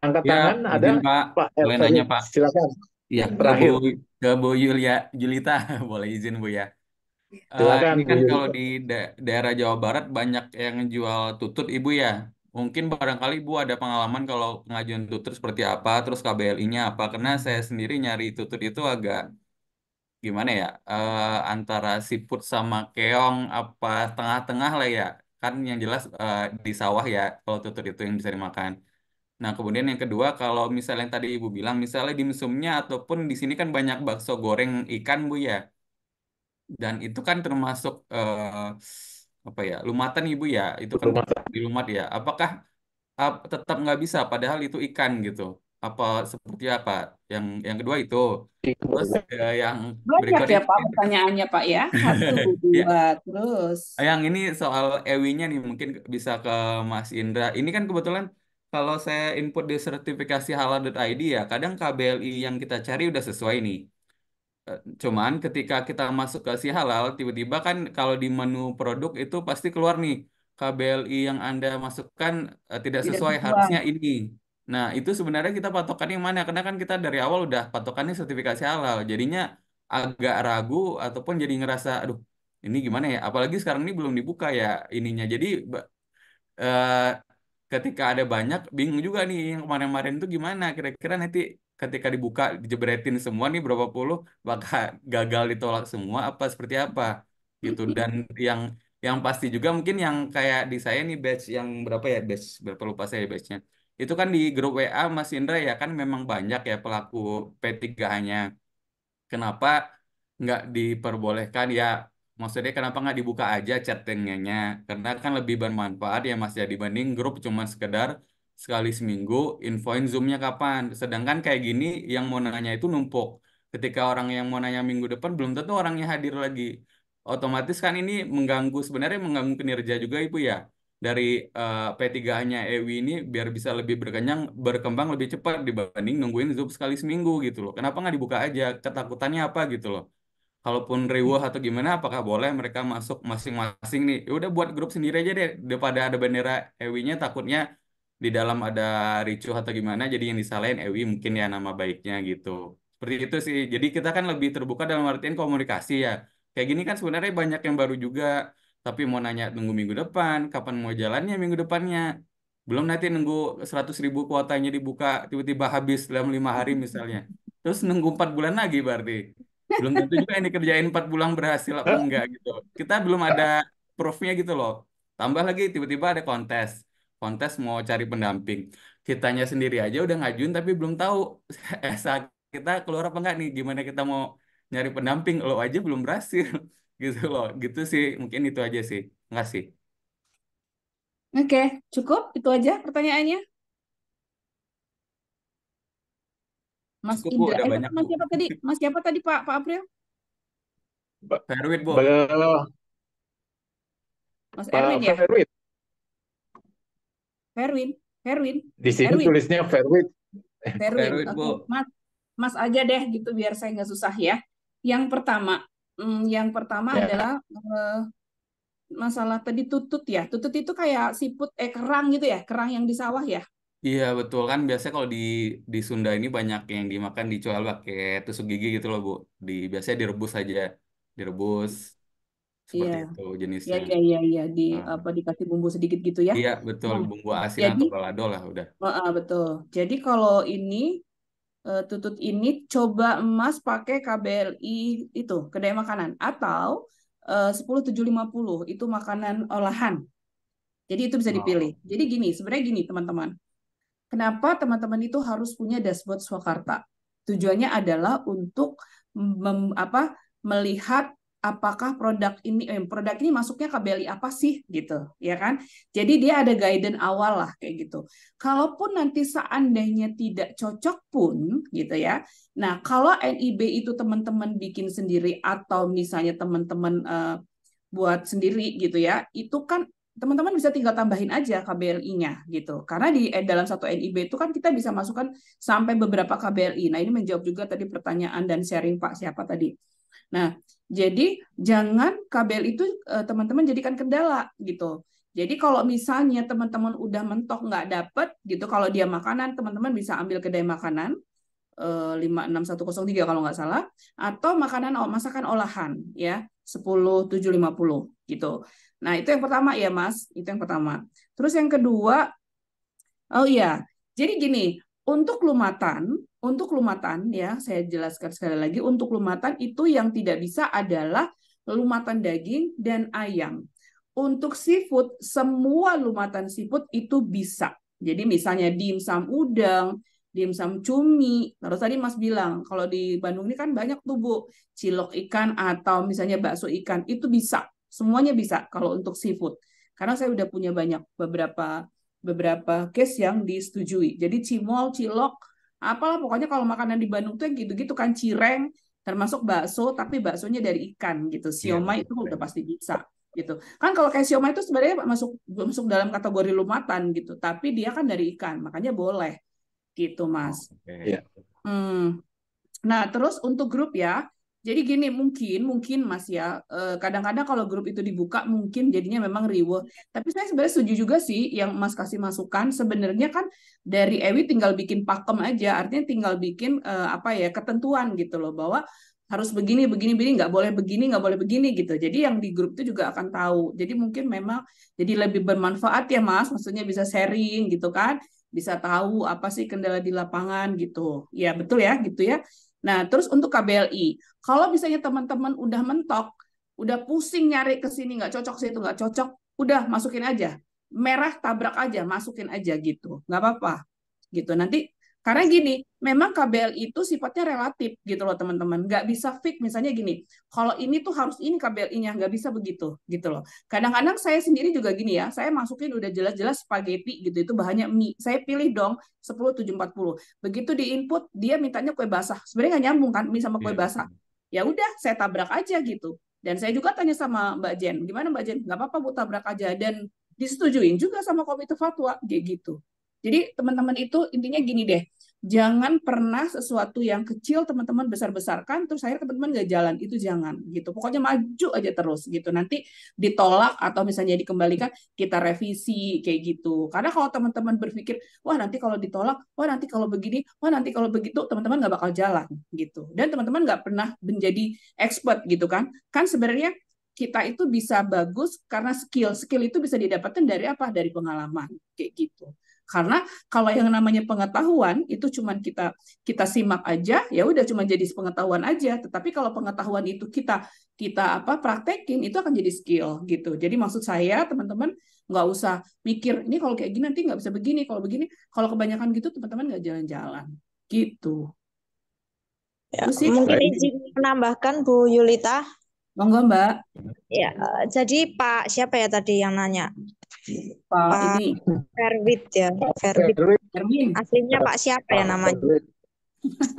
angkat tangan. Ada Pak. Pak. Boleh nanya Pak. Silakan. Ya, Terakhir, ke Bu Julita, boleh izin Bu ya. silakan Ini Bu kan kalau Yulita. di daerah Jawa Barat banyak yang jual tutut Ibu ya. Mungkin barangkali Ibu ada pengalaman kalau pengajuan tutut seperti apa, terus KBLI-nya apa. Karena saya sendiri nyari tutut itu agak gimana ya, antara siput sama keong apa tengah-tengah lah ya. Kan yang jelas di sawah ya kalau tutut itu yang bisa dimakan. Nah, kemudian yang kedua, kalau misalnya yang tadi Ibu bilang, misalnya dimsumnya ataupun di sini kan banyak bakso goreng ikan, Bu ya. Dan itu kan termasuk apa ya, lumatan Ibu ya. Itu kan Rumah di lumat ya. Apakah tetap nggak bisa, padahal itu ikan gitu? Apa seperti apa? Yang kedua itu. Terus yang Banyak berikutnya ya Pak pertanyaannya Pak ya. Satu, ya, dua, terus. yang ini soal EWI-nya nih mungkin bisa ke Mas Indra. Ini kan kebetulan kalau saya input di sertifikasi halal.id ya, kadang KBLI yang kita cari udah sesuai nih. Cuman ketika kita masuk ke si halal, tiba-tiba kan kalau di menu produk itu pasti keluar nih KBLI yang Anda masukkan tidak Tidak sesuai, sesuai. harusnya ini. Nah, itu sebenarnya kita patokan yang mana? Karena kan kita dari awal udah patokannya sertifikasi halal. Jadinya agak ragu ataupun jadi ngerasa, aduh, ini gimana ya? Apalagi sekarang ini belum dibuka ya ininya. Jadi eh, ketika ada banyak bingung juga nih yang kemarin-kemarin itu gimana kira-kira nanti ketika dibuka dijebretin semua nih berapa puluh bakal gagal ditolak semua apa seperti apa gitu. Dan yang yang pasti juga mungkin yang kayak di saya nih batch yang berapa ya, batch berapa lupa saya batchnya itu kan di grup WA Mas Indra ya, kan memang banyak ya pelaku P3H-nya. Kenapa nggak diperbolehkan ya? Maksudnya kenapa nggak dibuka aja chattingnya? Karena kan lebih bermanfaat ya Mas ya, dibanding grup cuma sekedar sekali seminggu infoin Zoom-nya kapan. Sedangkan kayak gini yang mau nanya itu numpuk. Ketika orang yang mau nanya minggu depan belum tentu orangnya hadir lagi. Otomatis kan ini mengganggu, sebenarnya mengganggu kinerja juga Ibu ya. Dari P3-nya EWI ini biar bisa lebih berkembang lebih cepat dibanding nungguin Zoom sekali seminggu gitu loh. Kenapa nggak dibuka aja? Ketakutannya apa gitu loh? Kalaupun riwuh atau gimana, apakah boleh mereka masuk masing-masing nih? Ya udah buat grup sendiri aja deh, daripada ada bendera EWI-nya takutnya di dalam ada ricuh atau gimana, jadi yang disalahin EWI mungkin ya nama baiknya gitu. Seperti itu sih. Jadi kita kan lebih terbuka dalam artian komunikasi ya. Kayak gini kan sebenarnya banyak yang baru juga, tapi mau nanya nunggu minggu depan, kapan mau jalannya minggu depannya. Belum nanti nunggu 100.000 kuotanya dibuka, tiba-tiba habis dalam 5 hari misalnya. Terus nunggu 4 bulan lagi berarti belum tentu juga yang dikerjain 4 bulan berhasil apa enggak gitu. Kita belum ada proofnya gitu loh. Tambah lagi tiba-tiba ada kontes mau cari pendamping. Kitanya sendiri aja udah ngajuin tapi belum tahu saat kita keluar apa enggak nih. Gimana kita mau nyari pendamping, lo aja belum berhasil gitu loh. Gitu sih, mungkin itu aja sih. Enggak sih. Oke, cukup itu aja pertanyaannya. Mas Cukup Bu, Indra, udah banyak Mas Bu. siapa tadi? Mas siapa tadi Pak April? Fairwit Bu. Mas Pak Erwin ya? Ferwit. Herwin, Di sini Erwin, tulisnya Ferwit. Herwin. Fairwit Oke, Bu. Mas aja deh gitu biar saya nggak susah ya. Yang pertama Ya. adalah masalah tadi tutut ya. Tutut itu kayak siput kerang gitu ya, kerang yang di sawah ya. Iya betul kan, biasanya kalau di Sunda ini banyak yang dimakan dijual pakai tusuk gigi gitu loh Bu. Biasanya direbus aja, direbus Iya, seperti itu ya, jenisnya. di Ah, dikasih bumbu sedikit gitu ya. iya betul, Nah, bumbu asin jadi atau balado lah udah. betul. Jadi kalau ini tutut ini coba Emas pakai KBLI itu kedai makanan atau 10750 itu makanan olahan. Jadi itu bisa dipilih. Oh. Jadi gini, sebenarnya gini teman-teman. Kenapa teman-teman itu harus punya dashboard Swakarta? Tujuannya adalah untuk melihat apakah produk ini masuknya KBLI apa sih gitu, ya kan? Jadi dia ada guidance awal lah kayak gitu. Kalaupun nanti seandainya tidak cocok pun gitu ya. Nah, kalau NIB itu teman-teman bikin sendiri atau misalnya teman-teman buat sendiri gitu ya, itu kan teman-teman bisa tinggal tambahin aja KBLI-nya gitu. Karena di dalam satu NIB itu kan kita bisa masukkan sampai beberapa KBLI. Nah, ini menjawab juga tadi pertanyaan dan sharing Pak siapa tadi. Nah, jadi jangan KBLI itu teman-teman jadikan kendala gitu. Jadi kalau misalnya teman-teman udah mentok nggak dapet gitu, kalau dia makanan teman-teman bisa ambil kedai makanan 56103 kalau nggak salah, atau masakan olahan ya 10750 gitu. Nah, itu yang pertama ya, Mas. Itu yang pertama. Terus yang kedua, oh iya. Jadi gini, untuk lumatan ya, saya jelaskan sekali lagi, untuk lumatan itu yang tidak bisa adalah lumatan daging dan ayam. Untuk seafood, semua lumatan seafood itu bisa. Jadi misalnya dimsum udang, dimsum cumi. Terus tadi Mas bilang, kalau di Bandung ini kan banyak tuh Bu, cilok ikan atau misalnya bakso ikan, itu bisa. Semuanya bisa kalau untuk seafood. Karena saya udah punya beberapa case yang disetujui. Jadi cimol, cilok, apalah pokoknya kalau makanan di Bandung tuh yang gitu-gitu kan, cireng, termasuk bakso, tapi baksonya dari ikan gitu. Iya, Siomay itu udah pasti bisa gitu. Kan kalau kayak siomay itu sebenarnya masuk masuk dalam kategori lumatan gitu, tapi dia kan dari ikan, makanya boleh gitu, Mas. Iya. Nah, terus untuk grup ya. Jadi gini, mungkin Mas ya, kadang-kadang kalau grup itu dibuka mungkin jadinya memang riweh. Tapi saya sebenarnya setuju juga sih yang Mas kasih masukan. Sebenarnya kan dari Ewi tinggal bikin pakem aja, artinya tinggal bikin apa ya, ketentuan gitu loh, bahwa harus begini, nggak boleh begini gitu. Jadi yang di grup itu juga akan tahu. Jadi mungkin memang jadi lebih bermanfaat ya Mas, maksudnya bisa sharing gitu kan, bisa tahu apa sih kendala di lapangan gitu. Ya betul ya gitu ya. Nah terus untuk KBLI, kalau misalnya teman-teman udah mentok, udah pusing nyari ke sini nggak cocok, situ nggak cocok, udah masukin aja. Merah tabrak aja, masukin aja gitu. Nggak apa-apa gitu. Nanti karena gini, memang KBLI itu sifatnya relatif gitu loh teman-teman. Nggak bisa fix misalnya gini, kalau ini tuh harus ini KBLI-nya, nggak bisa begitu gitu loh. Kadang-kadang saya sendiri juga gini ya, saya masukin udah jelas-jelas spaghetti gitu, itu bahannya mie. Saya pilih dong 10740. Begitu di input, dia mintanya kue basah. Sebenarnya nggak nyambung kan mie sama kue basah. Ya udah, saya tabrak aja gitu. Dan saya juga tanya sama Mbak Jen, gimana Mbak Jen? Nggak apa-apa Bu, tabrak aja. Dan disetujuin juga sama Komite Fatwa, kayak gitu. Jadi teman-teman itu intinya gini deh, jangan pernah sesuatu yang kecil teman-teman besar-besarkan, terus akhirnya teman-teman nggak jalan, itu jangan gitu. Pokoknya maju aja terus gitu. Nanti ditolak atau misalnya dikembalikan, kita revisi kayak gitu. Karena kalau teman-teman berpikir, wah nanti kalau ditolak, wah nanti kalau begini, wah nanti kalau begitu, teman-teman nggak bakal jalan gitu. Dan teman-teman nggak pernah menjadi expert gitu kan. Kan sebenarnya kita itu bisa bagus karena skill itu bisa didapatkan dari apa? Dari pengalaman kayak gitu. Karena kalau yang namanya pengetahuan itu cuman kita simak aja, ya udah cuma jadi pengetahuan aja. Tetapi kalau pengetahuan itu kita praktekin, itu akan jadi skill gitu. Jadi maksud saya teman-teman nggak usah mikir ini kalau kayak gini nanti nggak bisa begini, kalau begini, kalau kebanyakan gitu teman-teman nggak jalan-jalan gitu. Ya, mungkin izin menambahkan Bu Yulita. Monggo Mbak. Ya, jadi Pak siapa ya tadi yang nanya? Pak ini Ferwit ya, Ferwit. Aslinya Pak siapa ya namanya?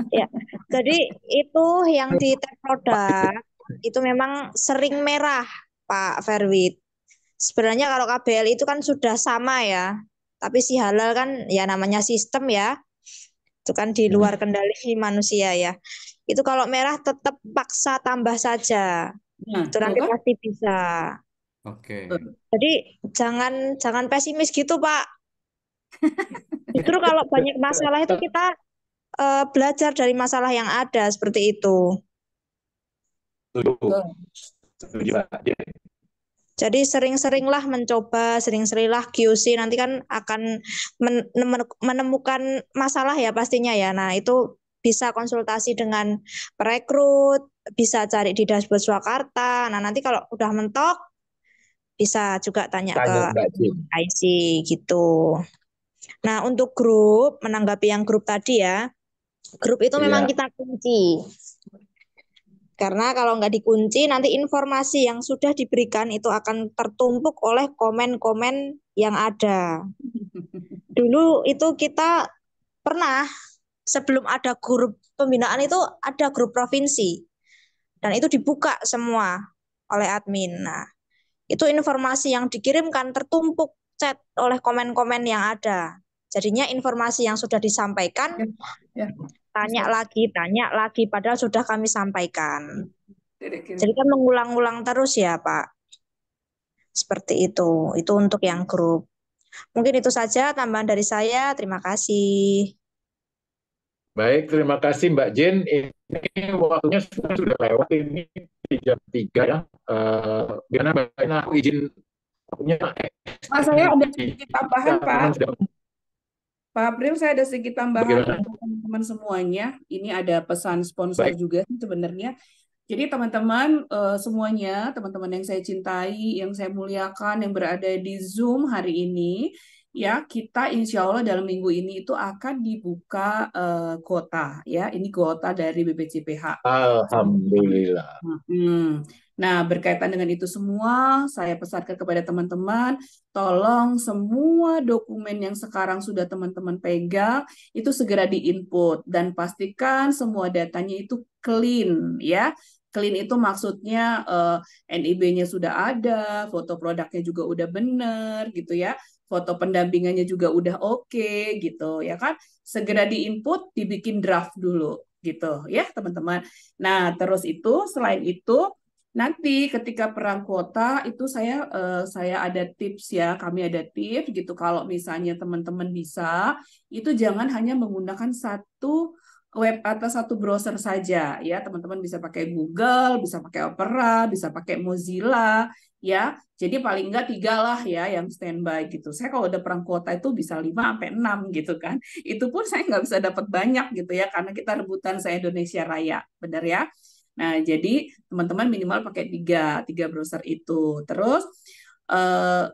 Ya, jadi itu yang di tag produk itu memang sering merah Pak Ferwit. Sebenarnya kalau KBL itu kan sudah sama ya, tapi si halal kan ya namanya sistem ya, itu kan di luar kendali manusia ya. Itu kalau merah tetap paksa tambah saja. Itu nanti pasti bisa. Oke. Jadi jangan pesimis gitu Pak. Justru kalau banyak masalah itu kita belajar dari masalah yang ada seperti itu. Jadi sering-seringlah mencoba, sering-seringlah QC, nanti kan akan menemukan masalah ya pastinya ya. Nah itu bisa konsultasi dengan perekrut, bisa cari di dashboard Swakarta. Nah nanti kalau udah mentok, bisa juga tanya ke IC gitu. Nah untuk grup, menanggapi yang grup tadi ya, grup itu memang kita kunci. Karena kalau nggak dikunci, nanti informasi yang sudah diberikan itu akan tertumpuk oleh komen-komen yang ada. Dulu itu kita pernah, sebelum ada grup pembinaan itu ada grup provinsi. Dan itu dibuka semua oleh admin. Nah, itu informasi yang dikirimkan tertumpuk chat oleh komen-komen yang ada. Jadinya informasi yang sudah disampaikan, tanya lagi, padahal sudah kami sampaikan. Jadi kan mengulang-ulang terus ya Pak. Seperti itu untuk yang grup. Mungkin itu saja tambahan dari saya, terima kasih. Baik, terima kasih Mbak Jen. Ini waktunya sudah lewat ini di jam 3 ya. Gimana Mbak Jen, aku izin waktunya Pak, saya ada di sedikit tambahan, Pak. teman sudah Pak April, saya ada sedikit tambahan bagaimana? untuk teman-teman semuanya. Ini ada pesan sponsor Baik. juga sih sebenarnya. Jadi teman-teman semuanya, teman-teman yang saya cintai, yang saya muliakan, yang berada di Zoom hari ini, ya kita insya Allah dalam minggu ini itu akan dibuka kuota, ya ini kuota dari BPJPH. Alhamdulillah. Nah, berkaitan dengan itu semua, saya pesankan kepada teman-teman, tolong semua dokumen yang sekarang sudah teman-teman pegang itu segera diinput dan pastikan semua datanya itu clean, ya. Clean itu maksudnya NIB-nya sudah ada, foto produknya juga udah benar, gitu ya. Foto pendampingannya juga udah oke, gitu ya kan. Segera diinput, dibikin draft dulu, gitu ya teman-teman. Nah, terus itu selain itu nanti ketika perang kuota itu saya ada tips ya, kami ada tips gitu kalau misalnya teman-teman bisa itu jangan hanya menggunakan satu web atau satu browser saja ya, teman-teman bisa pakai Google, bisa pakai Opera, bisa pakai Mozilla ya. Jadi paling enggak 3 lah ya yang standby gitu. Saya kalau udah perang kuota itu bisa 5 sampai 6 gitu kan. Itu pun saya nggak bisa dapat banyak gitu ya karena kita rebutan se-Indonesia Raya. Benar ya? Nah, jadi teman-teman minimal pakai tiga browser itu. Terus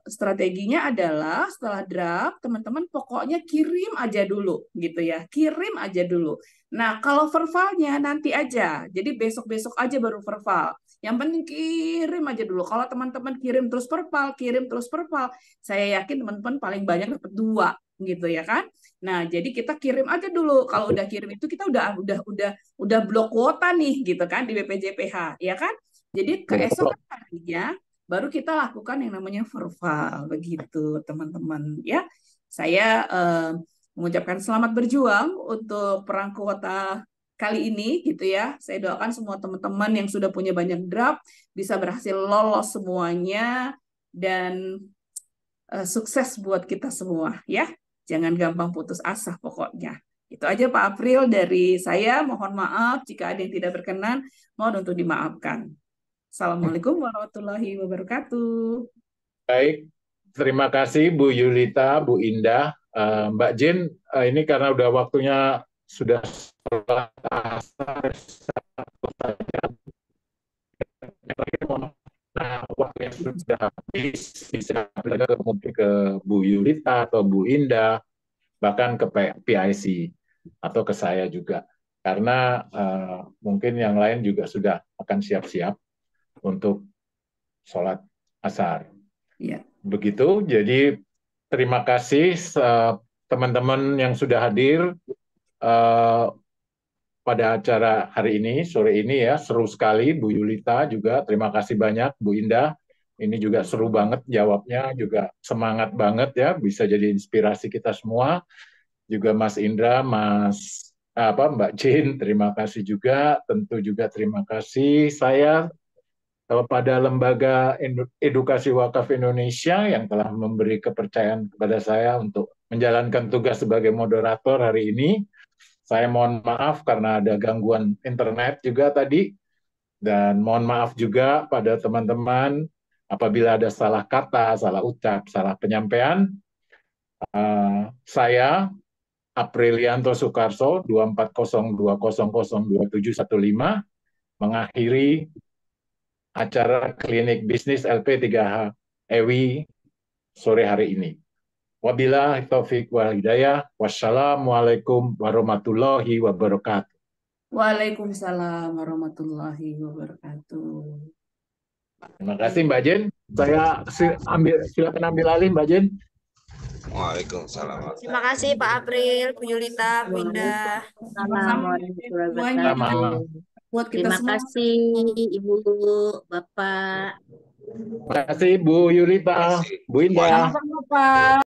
strateginya adalah setelah draft, teman-teman pokoknya kirim aja dulu, gitu ya. Kirim aja dulu. Nah, kalau verbalnya nanti aja. Jadi besok-besok aja baru verbal. Yang penting kirim aja dulu. Kalau teman-teman kirim terus verbal, saya yakin teman-teman paling banyak dapat 2, gitu ya kan? Nah, jadi kita kirim aja dulu. Kalau udah kirim itu kita udah blok kuota nih gitu kan di BPJPH, ya kan? Jadi keesokan harinya baru kita lakukan yang namanya verbal begitu, teman-teman ya. Saya mengucapkan selamat berjuang untuk perang kuota kali ini gitu ya. Saya doakan semua teman-teman yang sudah punya banyak draft bisa berhasil lolos semuanya dan sukses buat kita semua ya. Jangan gampang putus asa pokoknya. Itu aja Pak April dari saya. Mohon maaf jika ada yang tidak berkenan. Mohon untuk dimaafkan. Assalamualaikum warahmatullahi wabarakatuh. Baik, terima kasih Bu Yulita, Bu Indah. Mbak Jen, ini karena udah waktunya sudah sholat asar, nah, waktunya sudah habis, bisa mungkin ke Bu Yulita atau Bu Indah, bahkan ke PIC atau ke saya juga. Karena mungkin yang lain juga sudah akan siap-siap untuk sholat asar. Ya. Begitu, jadi terima kasih teman-teman yang sudah hadir pada acara hari ini, sore ini ya, seru sekali Bu Yulita juga, terima kasih banyak Bu Indah, ini juga seru banget jawabnya, juga semangat banget ya, bisa jadi inspirasi kita semua, juga Mas Indra, Mbak Jen, terima kasih juga, tentu juga terima kasih saya pada Lembaga Edukasi Wakaf Indonesia yang telah memberi kepercayaan kepada saya untuk menjalankan tugas sebagai moderator hari ini. Saya mohon maaf karena ada gangguan internet juga tadi, dan mohon maaf juga pada teman-teman apabila ada salah kata, salah ucap, salah penyampaian. Saya, Aprilianto Soekarso, 24020002715, mengakhiri acara Klinik Bisnis LP3H EWI sore hari ini. Wabillahi taufiq wal hidayah. Wassalamualaikum warahmatullahi wabarakatuh. Waalaikumsalam warahmatullahi wabarakatuh. Terima kasih Mbak Jen. Saya silakan ambil alih Mbak Jen. Waalaikumsalam. Terima kasih Pak April, Bu Yulita, Bu Indah. Terima kasih Ibu, Bapak. Terima kasih Bu Yulita, Bu Indah. Sama-sama Pak.